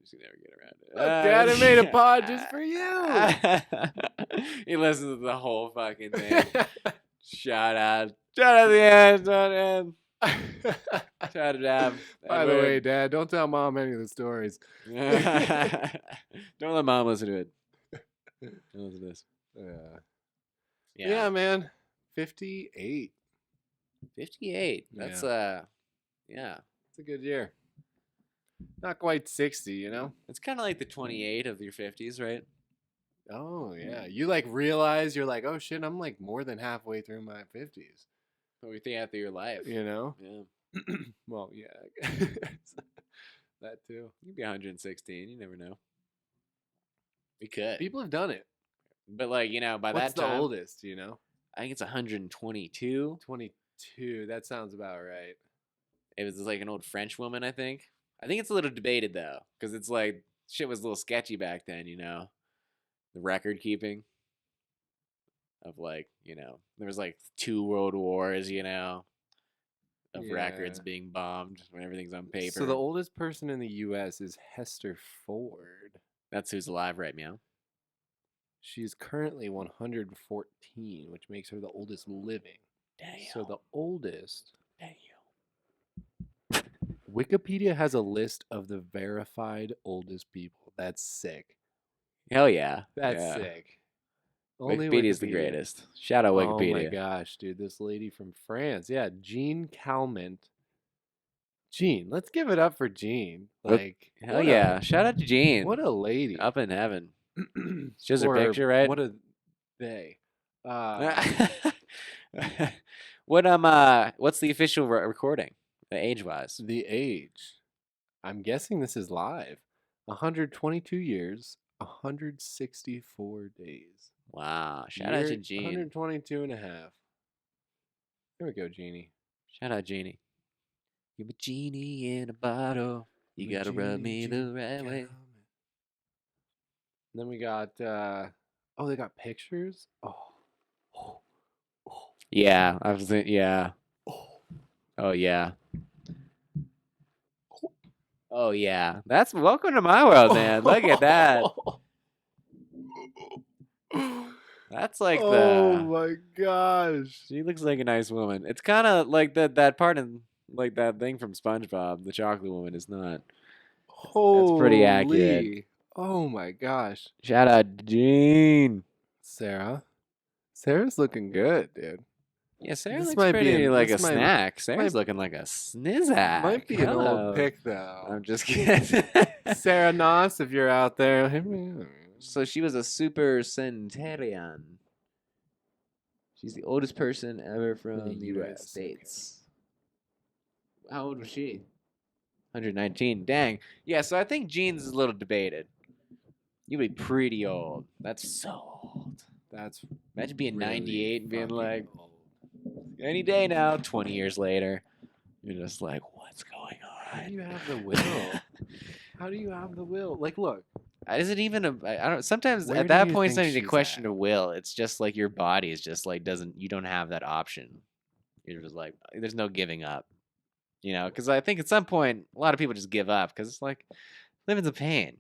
Just never get around it. Dad, I made a pod just for you. He listens to the whole fucking thing. Shout out the end. Shout out to Dad. By the way, Dad, don't tell Mom any of the stories. Don't let Mom listen to it. Don't listen to this. Yeah, man. 58. 58. That's it's a good year. Not quite 60, you know? It's kind of like the 28 of your 50s, right? Oh, yeah. You like realize you're like, oh shit, I'm like more than halfway through my 50s. What we think after your life. You know? Yeah. Well, yeah. That too. You'd be 116. You never know. We could. People have done it. But like, by What's that time. the oldest, you know? I think it's 122. 22. That sounds about right. It was like an old French woman, I think. I think it's a little debated though, because it's like shit was a little sketchy back then, the record keeping of like, there was like 2 world wars, of records being bombed when everything's on paper. So the oldest person in the U.S. is Hester Ford. That's who's alive right now. She's currently 114, which makes her the oldest living. Damn. So the oldest. Damn. Wikipedia has a list of the verified oldest people. That's sick. Hell yeah. That's sick. Wikipedia is the greatest. Shout out Wikipedia. Oh my gosh, dude. This lady from France. Yeah, Jean Calment. Jean. Let's give it up for Jean. Like, hell yeah. Shout out to Jean. What a lady. Up in heaven. Just her picture, right? What a they. What's the official recording? The age-wise. The age. I'm guessing this is live. 122 years, 164 days. Wow. Shout out to Jean. 122 and a half. There we go, Jeannie. Shout out, Jeannie. You're a genie in a bottle. You gotta rub me the right way. And then we got, they got pictures? Yeah, I was thinking, yeah. Oh, yeah. Oh, yeah. That's welcome to my world, man. Look at that. That's like Oh my gosh. She looks like a nice woman. It's kind of like that part in like that thing from SpongeBob. The chocolate woman is not. That's pretty accurate. Holy. Oh my gosh. Shout out to Jean. Sarah. Sarah's looking good, dude. Yeah, Sarah This looks might be pretty like a this might- snack. Sarah's might- looking like a snizzak. Might be an Hello. old pick though. I'm just kidding. Sarah Noss, if you're out there, hit me up. So she was a super centenarian. She's the oldest person ever from the United US, States. How old was she? 119. Dang. Yeah, so I think Jean's is a little debated. You'd be pretty old. That's so old. That's Imagine being really 98 and being fucking like, old. any day now, 20 years later, you're just like, what's going How do you on? have the will? How do you have the will? Like, look. Is it even I don't. Sometimes Where at do that you point, it's not think even a she's question at? of will. It's just like your body is just like you don't have that option. You're just like, there's no giving up. You know, because I think at some point, a lot of people just give up because it's like living's a pain.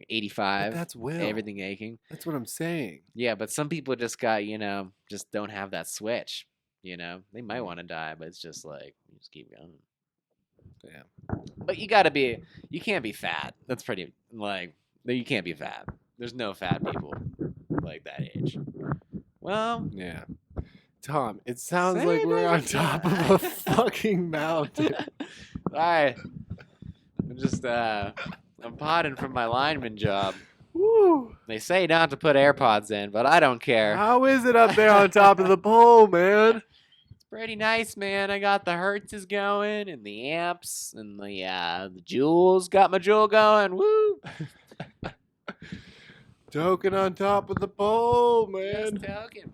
85, But that's will. everything aching. That's what I'm saying. Yeah, but some people just got, just don't have that switch. They might want to die, but it's just like, you just keep going. Yeah. But you can't be fat. That's pretty, like, you can't be fat. There's no fat people like that age. Well, Yeah. Tom, it sounds Say like we're on that. top of a fucking mountain. I'm just, I'm potting from my lineman job. Woo. They say not to put AirPods in, but I don't care. How is it up there on top of the pole, man? It's pretty nice, man. I got the Hertzes going and the amps and the jewels. Got my jewel going. Woo! Token on top of the pole, man. Just token.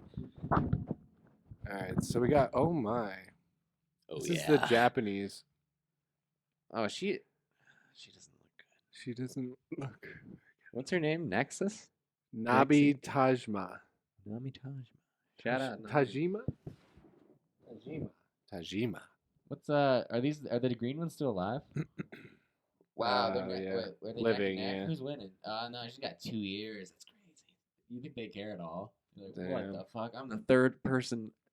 All right, so we got. Oh my. Oh, This is the Japanese. Oh, she doesn't look good. She doesn't look. What's her name? Nexus? Nabi Tajma. Nami Tajima. Shout out. Nami. Tajima? Tajima. What's are the green ones still alive? Wow, they're yeah. were they Living, neck and neck? yeah. Who's winning? No, she's got 2 years. That's crazy. You think they care at all? You're like, what Damn. the fuck? I'm the third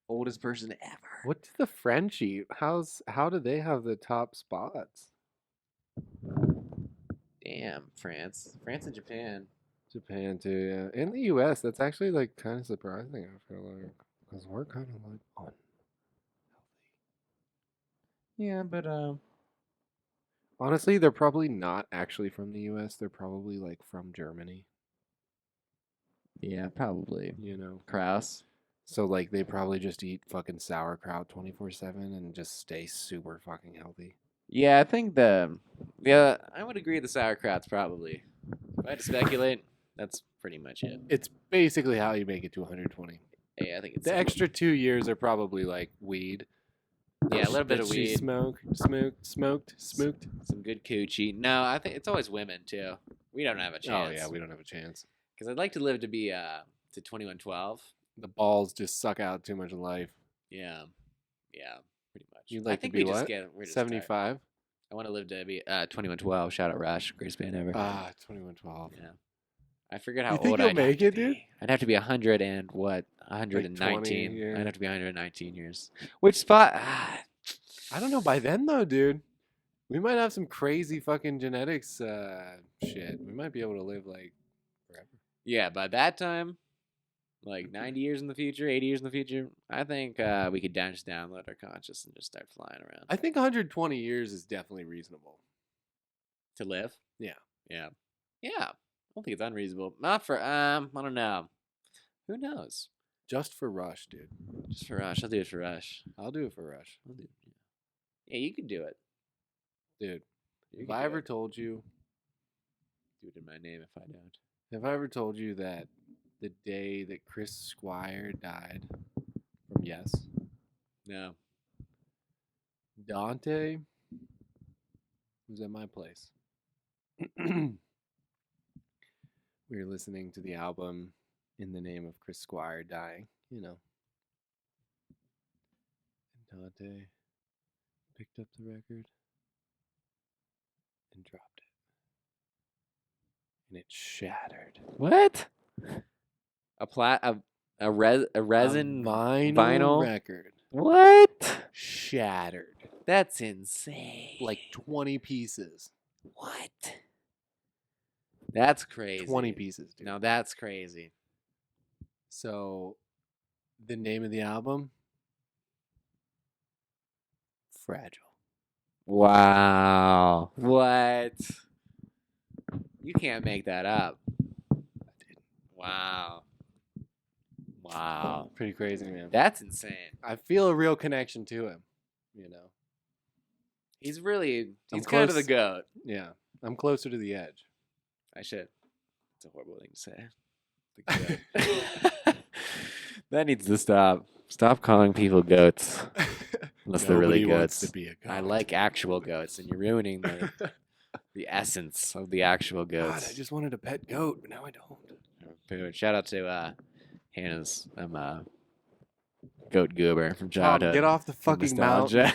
oldest person ever. What did the French eat? How do they have the top spots? Damn, France and Japan. Japan too, yeah. In the US, that's actually like kind of surprising, I feel like. Because we're kind of like unhealthy. Yeah, but Honestly, they're probably not actually from the US. They're probably like from Germany, yeah, probably. you know. Kraus. So like they probably just eat fucking sauerkraut 24/7 and just stay super fucking healthy. Yeah, I think I would agree the sauerkraut's probably. If I had to speculate, that's pretty much it. It's basically how you make it to 120. Yeah, I think it's The extra 2 years are probably like weed. Yeah, a little bit that of she weed. smoked. Some good coochie. No, I think it's always women too. We don't have a chance. Oh yeah, we don't have a chance. Because I'd like to live to be to 2112. The balls just suck out too much life. Yeah, pretty much. You'd I like to think be we just what? get we're just tired. 75. I want to live to be 2112. Shout out Rush, greatest band ever. 2112. Yeah. I forget how You think old you'll I'd make have it, to dude? be. I'd have to be 100 and what? 119. 20, yeah. I'd have to be 119 years. Which spot? I don't know by then though, dude. We might have some crazy fucking genetics shit. We might be able to live like forever. Yeah, by that time, like 90 years in the future, 80 years in the future, I think we could just download our conscious and just start flying around. I think 120 years is definitely reasonable. To live? Yeah. Yeah. I don't think it's unreasonable. Not for, I don't know. Who knows? Just for Rush, dude. Just for Rush. I'll do it for Rush. I'll do it for Rush. I'll do it. Yeah, you can do it. Dude, You if can I do ever it. told you, Do it in my name if I don't. if I ever told you that the day that Chris Squire died from Yes, No. Dante was at my place. We were listening to the album In the Name of Chris Squire dying, you know. And Dante picked up the record and dropped it. And it shattered. What? A resin vinyl record. What? Shattered. That's insane. Like 20 pieces. What? That's crazy. 20 pieces, dude. Now that's crazy. So, the name of the album? Fragile. Wow. What? You can't make that up. I did. Wow. Wow. Pretty crazy, man. That's insane. I feel a real connection to him, He's kind of the GOAT. Yeah. I'm closer to the edge. I should. It's a horrible thing to say. The GOAT. That needs to stop. Stop calling people goats. Unless they're really goats. Wants to be a goat. I like actual goats, and you're ruining the essence of the actual goats. God, I just wanted a pet goat, but now I don't. Shout out to Hannah's goat goober from childhood. Get off the fucking mountain.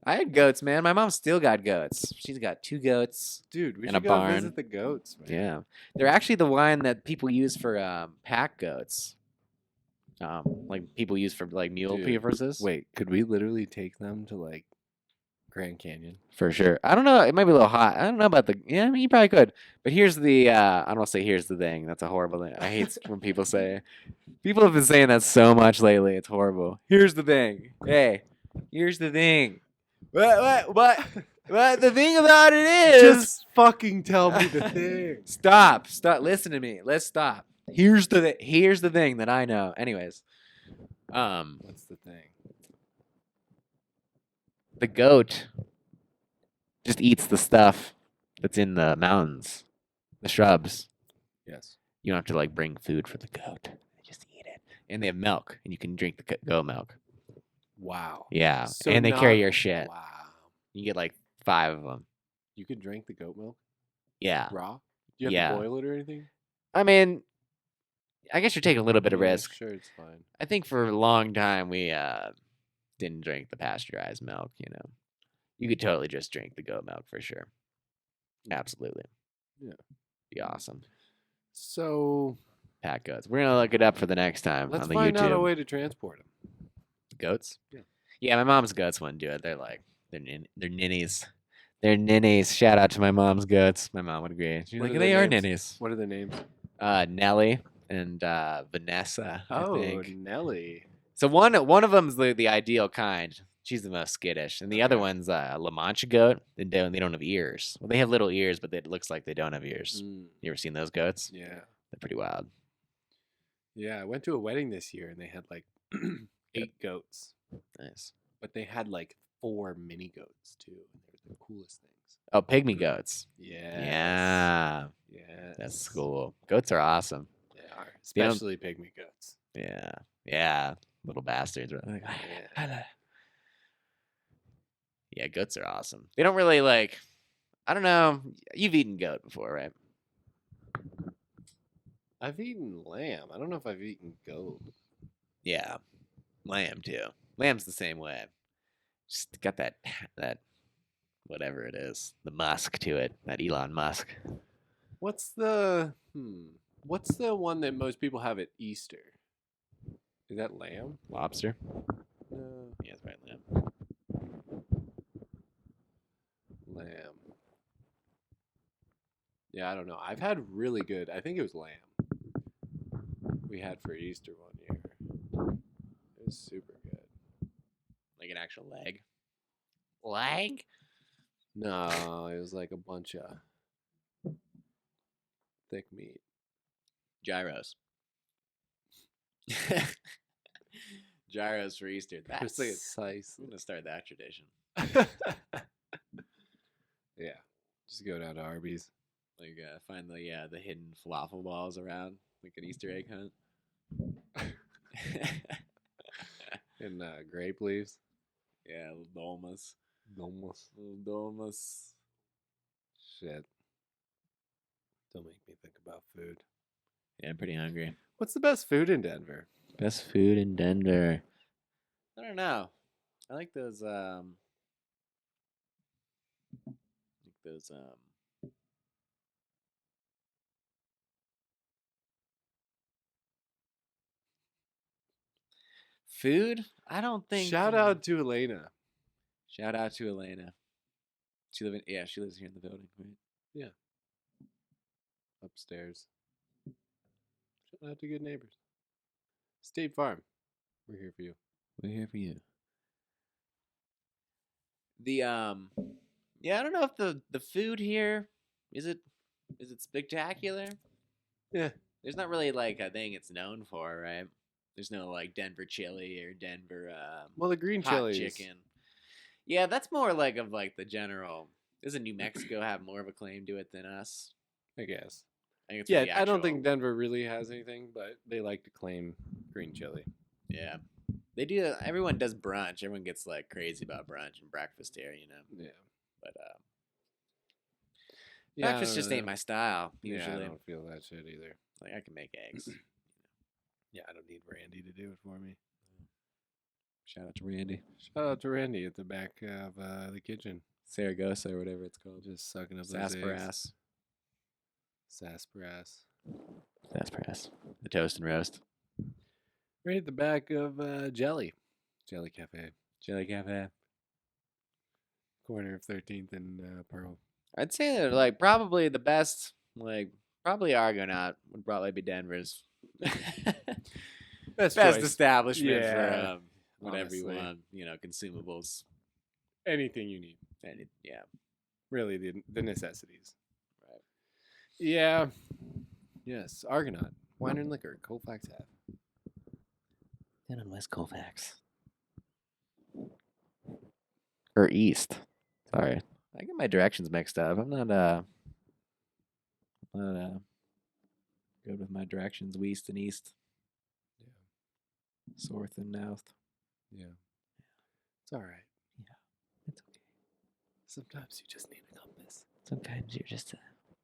I had goats, man. My mom still got goats. She's got 2 goats. Dude, we and should a go barn. visit the goats, man. Yeah. They're actually the one that people use for pack goats. Like people use for like mule purposes. Wait, could we literally take them to like Grand Canyon? For sure. I don't know. It might be a little hot. I don't know about I mean, you probably could. But here's the, I don't want to say here's the thing. That's a horrible thing. I hate when people say, people have been saying that so much lately. It's horrible. Here's the thing. Hey, here's the thing. What? The thing about it is. Just fucking tell me the thing. Stop. Listen to me. Let's stop. Here's the thing that I know. Anyways. What's the thing? The goat just eats the stuff that's in the mountains, the shrubs. Yes. You don't have to like bring food for the goat. They just eat it. And they have milk, and you can drink the goat milk. Wow. Yeah. So and they carry your shit. Wow. You get like 5 of them. You can drink the goat milk? Yeah. Raw? Do you have to boil it or anything? I mean, I guess you're taking a little bit of risk. Sure, it's fine. I think for a long time we didn't drink the pasteurized milk, You could totally just drink the goat milk for sure. Absolutely. Yeah. Be awesome. So, pack goats. We're going to look it up for the next time let's on the find YouTube. out a way to transport them. Goats? Yeah. Yeah, my mom's goats wouldn't do it. They're ninnies. They're ninnies. Shout out to my mom's goats. My mom would agree. She's like, they are ninnies. What are their names? Nellie and Vanessa. I think. Nellie. So one of them's the ideal kind. She's the most skittish, and the other one's a La Mancha goat. They don't have ears. Well, they have little ears, but it looks like they don't have ears. You ever seen those goats? Yeah, they're pretty wild. Yeah, I went to a wedding this year, and they had like 8 goats. Nice. But they had like 4 mini goats too. They're the coolest things. Oh, pygmy goats. Yeah. Yeah. That's cool. Goats are awesome. They are, especially pygmy goats. Yeah. Yeah. Little bastards. Like, yeah, goats are awesome. They don't really like. I don't know. You've eaten goat before, right? I've eaten lamb. I don't know if I've eaten goat. Yeah, lamb too. Lamb's the same way. Just got that whatever it is, the musk to it. That Elon Musk. What's the one that most people have at Easter? Is that lamb? Lobster? No. Yeah, it's probably lamb. Lamb. Yeah, I don't know. I've had really good. I think it was lamb. We had for Easter one year. It was super good. Like an actual leg? Leg? No, it was like a bunch of thick meat. Gyros. Gyros for Easter. That's like a slice. I'm gonna start that tradition. Yeah, just go down to Arby's. Like find the hidden falafel balls around, like an Easter egg hunt. And grape leaves. Yeah, little domas. Shit. Don't make me think about food. Yeah, I'm pretty hungry. What's the best food in Denver? Best food in Denver. I don't know. I like those Food? I don't think. Shout out to Elena. Shout out to Elena. She lives here in the building, right? Yeah. Upstairs. Shout out to good neighbors. State Farm. We're here for you. We're here for you. I don't know if the food here is it spectacular? Yeah. There's not really like a thing it's known for, right? There's no like Denver chili or Denver well, the green hot chilies. chicken. Yeah, that's more like of like the general. Doesn't New Mexico have more of a claim to it than us? I guess. I think it's yeah, I don't think Denver really has anything, but they like to claim green chili. Yeah. They do. Everyone does brunch. Everyone gets like crazy about brunch and breakfast here, you know. Yeah. But yeah, breakfast just ain't my style. Usually, yeah, I don't feel that shit either. Like I can make eggs. Yeah, I don't need Randy to do it for me. Shout out to Randy. Shout out to Randy at the back of the kitchen. Saragossa or whatever it's called. Just sucking up sarsaparilla. Sarsaparilla. Sarsaparilla. The toast and roast. Right at the back of Jelly Cafe. Jelly Cafe. Corner of 13th and Pearl. I'd say they're like probably the best. Like probably Argonaut would probably be Denver's best establishment for whatever honestly. you want. You know, consumables. Anything you need. Yeah. Really, the necessities. Right. Yeah. Yes. Argonaut. Wine and liquor. Colfax Ave. Down on West Colfax. Or East. Sorry. I get my directions mixed up. I'm not good with my directions. West and East. Yeah. North and South. Yeah. It's all right. Yeah. It's okay. Sometimes you just need a compass. Sometimes you're just a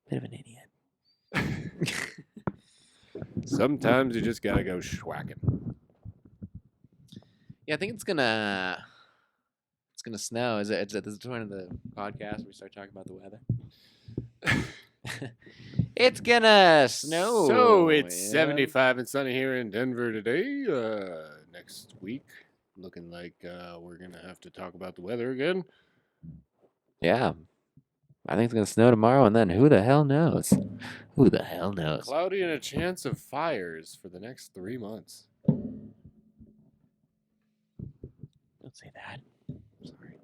bit of an idiot. Sometimes you just gotta go schwacking. Yeah, I think it's gonna snow. Is it this is the point of the podcast where we start talking about the weather? It's gonna snow. So it's 75 and sunny here in Denver today. Next week, looking like we're gonna have to talk about the weather again. Yeah. I think it's gonna snow tomorrow, and then who the hell knows? Who the hell knows? Cloudy and a chance of fires for the next 3 months. Don't say that. Sorry.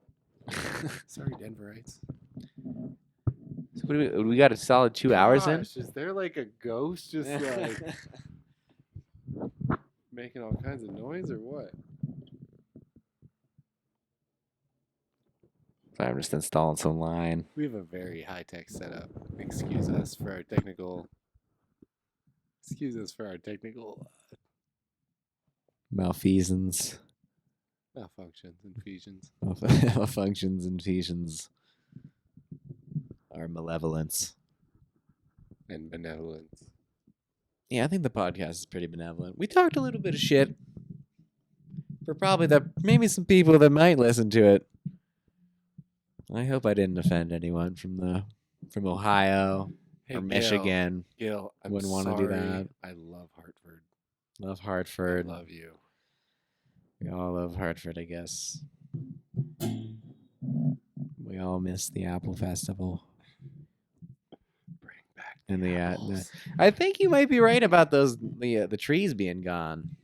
Sorry, Denverites. So what we got a solid 2 hours in? Is there like a ghost just like making all kinds of noise or what? Sorry, I'm just installing some line. We have a very high-tech setup. Excuse us for our technical Malfeasance. Malfunctions and fusions. Malfunctions and fusions. Our malevolence. And benevolence. Yeah, I think the podcast is pretty benevolent. We talked a little bit of shit for probably maybe some people that might listen to it. I hope I didn't offend anyone from Ohio or Michigan. Gil, I wouldn't want to do that. I love Hartford. Love Hartford. I love you. We all love Hartford, I guess. We all miss the Apple Festival. Bring back and apples. I think you might be right about the trees being gone.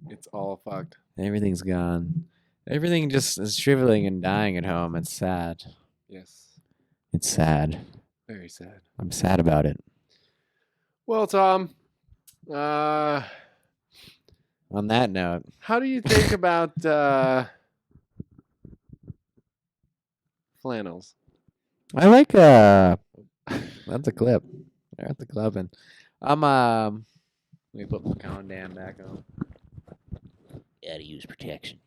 It's all fucked. Everything's gone. Everything just is shriveling and dying at home. It's sad. Yes. It's sad. Very sad. I'm sad about it. Well, Tom, on that note, how do you think about flannels? I like that's a clip. They're at the club, and let me put my condom back on. Gotta use protection.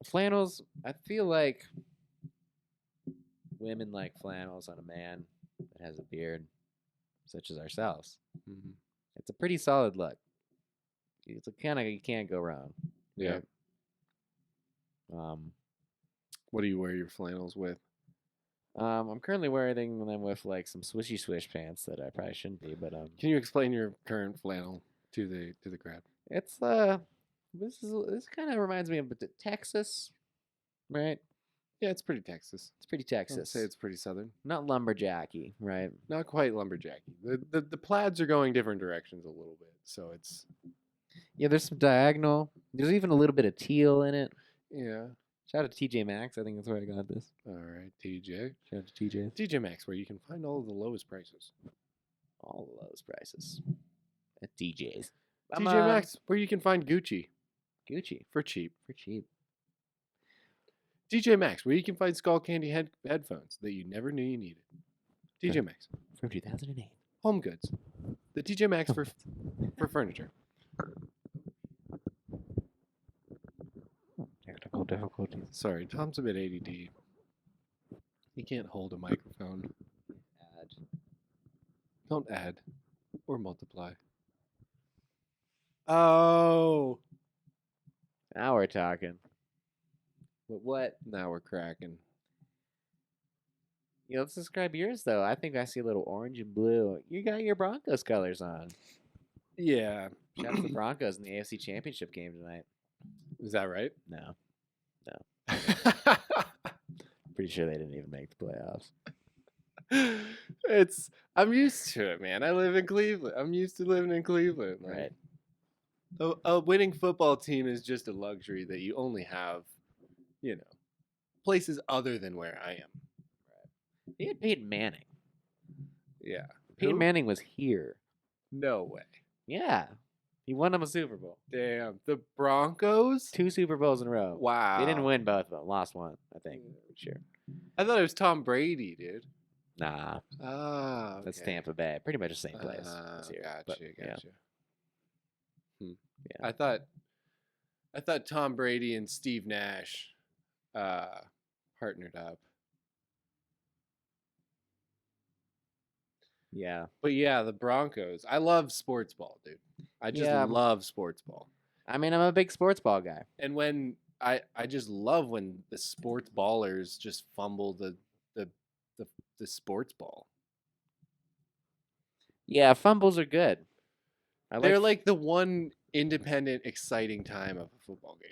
Flannels, I feel like women like flannels on a man that has a beard, such as ourselves. Mm-hmm. It's a pretty solid look. It's a kind of, you can't go wrong. Yeah. Right? What do you wear your flannels with? I'm currently wearing them with like some swishy swish pants that I probably shouldn't be, but Can you explain your current flannel to the crowd? it's this kind of reminds me of Texas, right? Yeah, it's pretty Texas. It's pretty I'd Texas. say it's pretty southern. Not lumberjacky, right? Not quite lumberjacky. The plaids are going different directions a little bit, so it's Yeah, there's some diagonal. There's even a little bit of teal in it. yeah. Shout out to TJ Maxx. I think that's where I got this. All right, TJ. Shout out to TJ. TJ Maxx, where you can find all of the lowest prices. All of those prices at DJ's. TJ Maxx, where you can find Gucci Gucci for cheap. for cheap. TJ Maxx, where you can find Skull Candy headphones that you never knew you needed. TJ Maxx. From 2008. Home goods. The TJ Maxx for furniture. Technical difficulties. Sorry, Tom's a bit ADD. He can't hold a microphone. Add. Don't add or multiply. Oh. Now we're talking. What? Now we're cracking. Yeah, let's describe yours though. I think I see a little orange and blue. You got your Broncos colors on. Yeah. Shout out to the Broncos in the AFC Championship game tonight. Is that right? No. Pretty sure they didn't even make the playoffs. I'm used to it, man. I live in Cleveland. I'm used to living in Cleveland. Right. A winning football team is just a luxury that you only have, places other than where I am. Right. They had Peyton Manning. Yeah. Peyton Manning was here. No way. Yeah. He won them a Super Bowl. Damn. The Broncos? 2 Super Bowls in a row. Wow. They didn't win both of them. Lost one, I think. Sure. I thought it was Tom Brady, dude. Nah. Ah, okay. That's Tampa Bay. Pretty much the same place. Gotcha. Yeah. Yeah. I thought Tom Brady and Steve Nash partnered up. Yeah. But yeah, the Broncos. I love sports ball, dude. I just love sports ball. I mean, I'm a big sports ball guy. And when I just love when the sports ballers just fumble the sports ball. Yeah, fumbles are good. They're like the one independent, exciting time of a football game.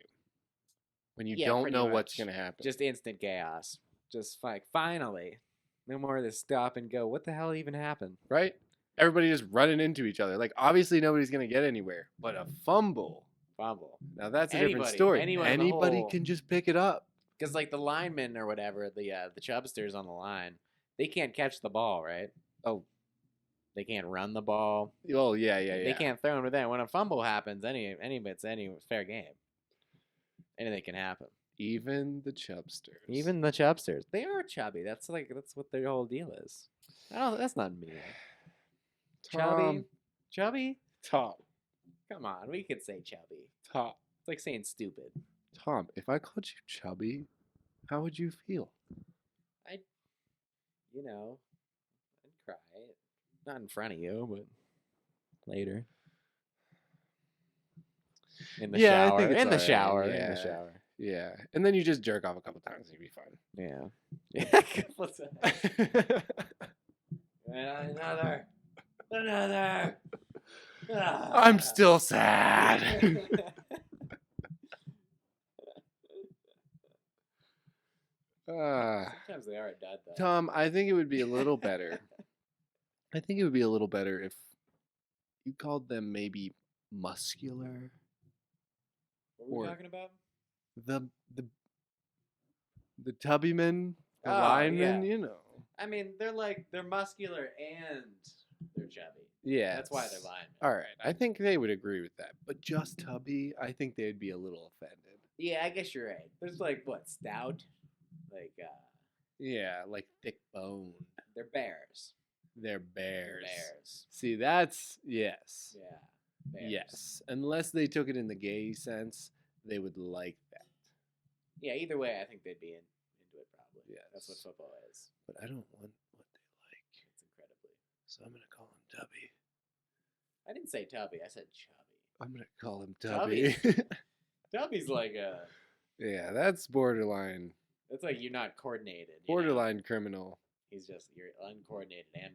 When you don't know what's going to happen. Just instant chaos. Just like, finally. No more of this stop and go. What the hell even happened? Right? Everybody just running into each other. Like, obviously nobody's going to get anywhere. But a fumble. Now, that's a different story. Anybody can just pick it up. Because, like, the linemen or whatever, the chubsters on the line, they can't catch the ball, right? Oh. They can't run the ball. Oh, yeah. They can't throw it there. When a fumble happens, any fair game. Anything can happen. Even the chubsters. They are chubby. That's what their whole deal is. That's not me. Chubby? Tom. Come on, we could say chubby. Tom. It's like saying stupid. Tom, if I called you chubby, how would you feel? I'd cry. Not in front of you, but later. In the shower. I think it's in the right. shower. Yeah. In the shower. Yeah. And then you just jerk off a couple times and you'll be fine. Yeah. Yeah, a couple times. Another. I'm still sad. Sometimes they are dead, though. Tom, I think it would be a little better. If you called them maybe muscular. What were we talking about? The tubbymen, the linemen, yeah. I mean, they're muscular and they're chubby. Yeah. That's why they're linemen. All right. I think they would agree with that. But just tubby, I think they'd be a little offended. Yeah, I guess you're right. There's stout? Yeah, like thick bone. They're bears. They're bears. See, that's yes. Yeah. Bears. Yes. Unless they took it in the gay sense, they would like that. Yeah, either way, I think they'd be into it probably. Yeah. That's what football is. But I don't want what they like. It's incredibly. So I'm going to call him Tubby. I didn't say Tubby. I said Chubby. I'm going to call him Tubby. Tubby's like a... Yeah, that's borderline. It's like you're not coordinated. Borderline criminal. You're uncoordinated and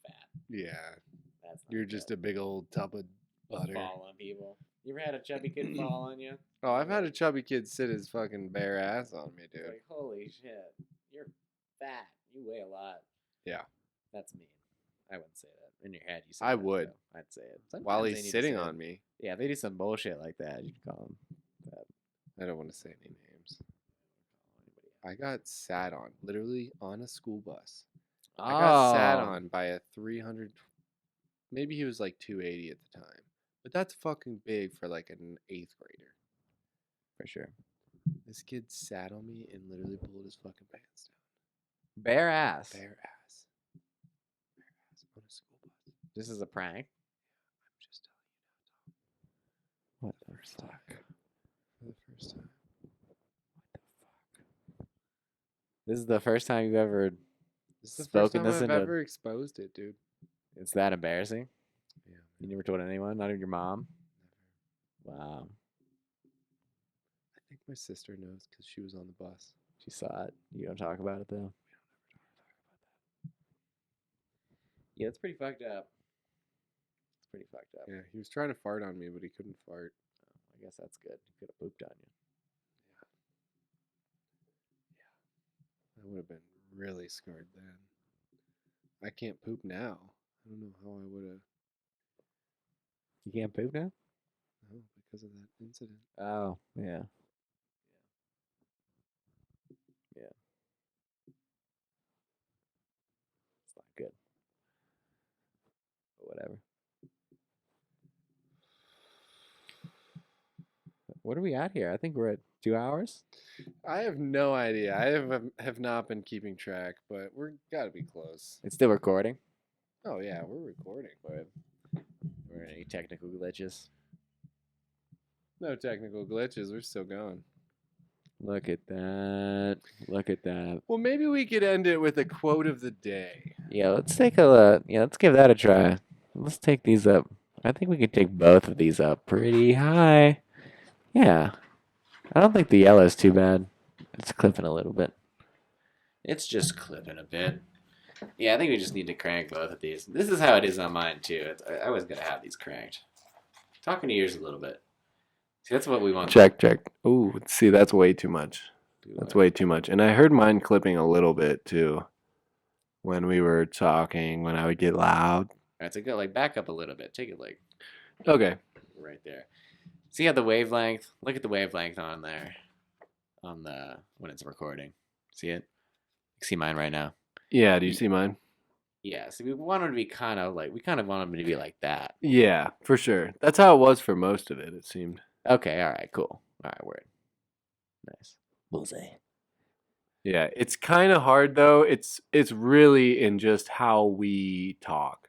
fat. Yeah. That's you're just a big old tub of butter. Fall on people. You ever had a chubby kid fall on you? Oh, I've had a chubby kid sit his fucking bare ass on me, dude. It's like, holy shit, you're fat. You weigh a lot. Yeah. That's mean. I wouldn't say that. In your head, you say I that, would. though. I'd say it. Sometimes while he's sitting on me. Yeah, if they do some bullshit like that, you can call them that. I don't want to say any names. I got sat on, literally on a school bus. Oh. I got sat on by a 300, maybe he was like 280 at the time. But that's fucking big for like an 8th grader. For sure. This kid sat on me and literally pulled his fucking pants down. Bare ass. Bare ass. Bare ass on a school bus. This is a prank? I'm just telling you now, Tom. What the fuck? For the first time. This is the first time you've ever This is the spoken first this time I've into... ever exposed it, dude. It's that embarrassing? Yeah. You never told anyone? Not even your mom? Never. Wow. I think my sister knows because she was on the bus. She saw it. You don't talk about it, though? We don't ever talk about that. Yeah, it's pretty fucked up. It's pretty fucked up. Yeah, he was trying to fart on me, but he couldn't fart. Oh, I guess that's good. He could have pooped on you. I would have been really scarred then. I can't poop now. I don't know how I would have. You can't poop now? No, because of that incident. Oh, yeah. Yeah. It's not good. But whatever. What are we at here? I think we're at 2 hours. I have no idea. I have not been keeping track, but we're got to be close. It's still recording. Oh, yeah, we're recording. We're any technical glitches. No technical glitches. We're still going. Look at that. Look at that. Well, maybe we could end it with a quote of the day. Yeah, let's take a look. Yeah, let's give that a try. Let's take these up. I think we could take both of these up pretty high. Yeah. I don't think the yellow's too bad. It's clipping a little bit. It's just clipping a bit. Yeah, I think we just need to crank both of these. This is how it is on mine, too. I always got to have these cranked. Talking to yours a little bit. See, that's what we want. Check. Ooh, see, that's way too much. That's way too much. And I heard mine clipping a little bit, too, when we were talking, when I would get loud. All right, so go, like, back up a little bit. Take it, like... Okay. Right there. See how the wavelength? Look at the wavelength on there. When it's recording. See it? You see mine right now. Yeah, do you see mine? Yeah, see, we want them to be kind of want them to be like that. Yeah, for sure. That's how it was for most of it, it seemed. Okay, all right, cool. All right, word. Nice. Bullseye. Yeah, it's kind of hard, though. It's really in just how we talk.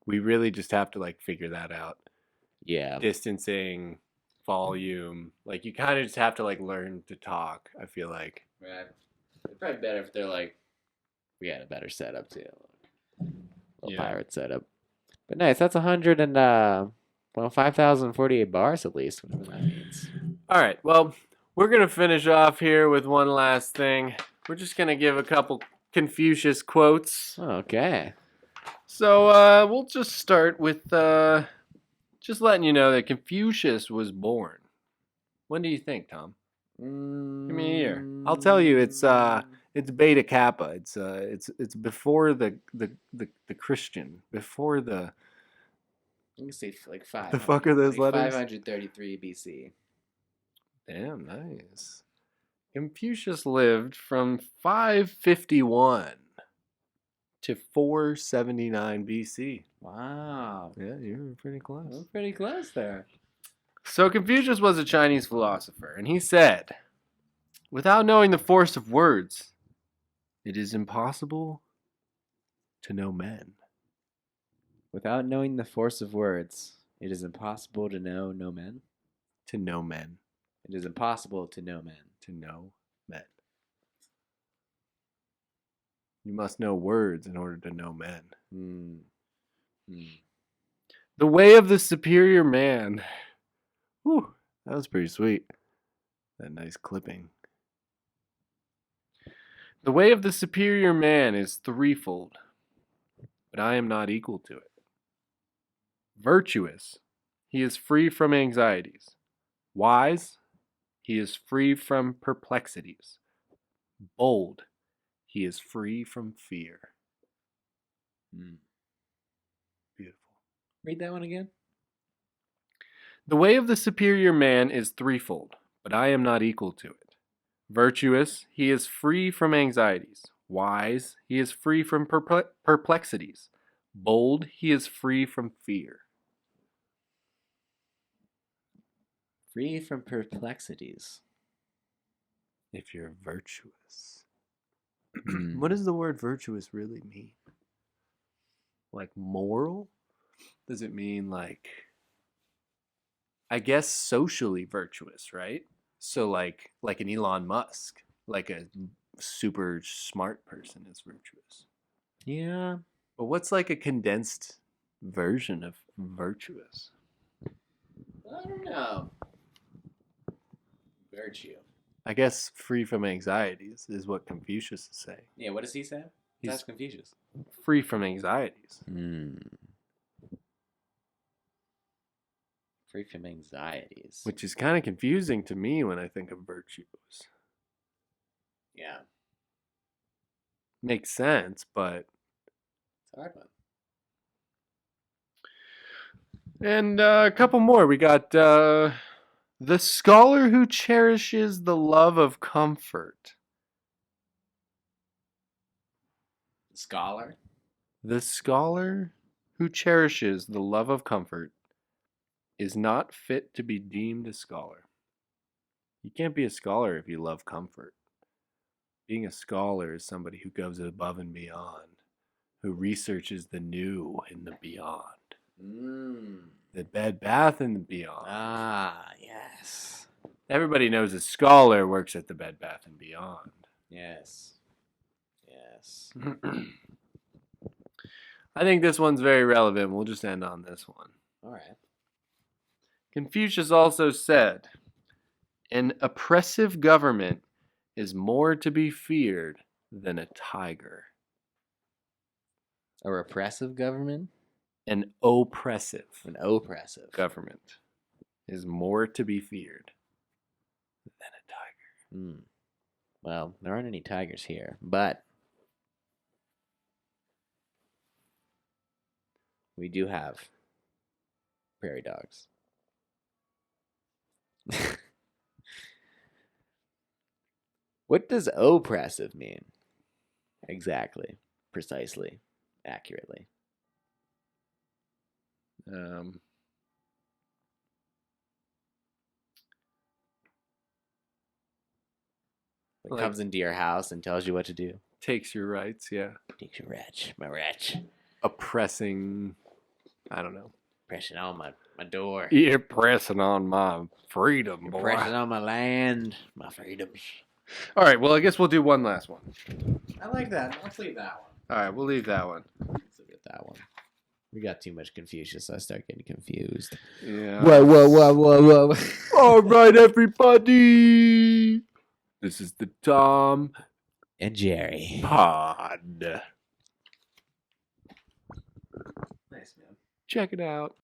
We really just have to, like, figure that out. Yeah. Distancing, volume. Like, you kind of just have to, like, learn to talk, I feel like. Right. It's probably better if they're like, we had a better setup, too. Little pirate setup. But nice, that's 5,048 bars at least, whatever that means. All right, well, we're going to finish off here with one last thing. We're just going to give a couple Confucius quotes. Okay. So we'll just start with just letting you know that Confucius was born. When do you think, Tom? Give me a year. I'll tell you, it's Beta Kappa. It's before the Christian, before the. Let me say like 5. The fuck are those like letters? 533 BC. Damn, nice. Confucius lived from 551 to 479 BC. Wow. Yeah, you were pretty close. I'm pretty close there. So Confucius was a Chinese philosopher, and he said, without knowing the force of words, it is impossible to know men. Without knowing the force of words, it is impossible to know no men? To know men. It is impossible to know men. To know men. You must know words in order to know men. The way of the superior man. Whew, that was pretty sweet. That nice clipping. The way of the superior man is threefold, but I am not equal to it. Virtuous, he is free from anxieties. Wise, he is free from perplexities. Bold, he is free from fear. Beautiful. Read that one again. The way of the superior man is threefold, but I am not equal to it. Virtuous, he is free from anxieties. Wise, he is free from perplexities. Bold, he is free from fear. Free from perplexities. If you're virtuous. What does the word virtuous really mean? Like moral? Does it mean like, I guess socially virtuous, right? So like an Elon Musk, like a super smart person is virtuous. Yeah. But what's like a condensed version of virtuous? I don't know. Virtue. I guess free from anxieties is what Confucius is saying. Yeah, what does he say? That's Confucius. Free from anxieties. Free from anxieties. Which is kind of confusing to me when I think of virtues. Yeah. Makes sense, but it's a hard one. And a couple more. We got the scholar who cherishes the love of comfort. Scholar? The scholar who cherishes the love of comfort is not fit to be deemed a scholar. You can't be a scholar if you love comfort. Being a scholar is somebody who goes above and beyond, who researches the new and the beyond. The Bed Bath and the Beyond. Ah, yes. Everybody knows a scholar works at the Bed Bath and Beyond. Yes. Yes. I think this one's very relevant. We'll just end on this one. All right. Confucius also said, an oppressive government is more to be feared than a tiger. A repressive government? An oppressive government is more to be feared than a tiger. Well, there aren't any tigers here, but we do have prairie dogs. What does oppressive mean? Exactly. Precisely. Accurately. It comes into your house and tells you what to do. Takes your rights, yeah. Takes your wretch. My wretch. Oppressing, I don't know. Pressing on my door. You're pressing on my freedom, boy. Pressing on my land. My freedoms. All right, well, I guess we'll do one last one. I like that. Let's leave that one. All right, we'll leave that one. Let's leave that one. We got too much Confucius, so I start getting confused. Yeah. Whoa. All right, everybody. This is the Tom and Jerry Pod. Nice, man. Check it out.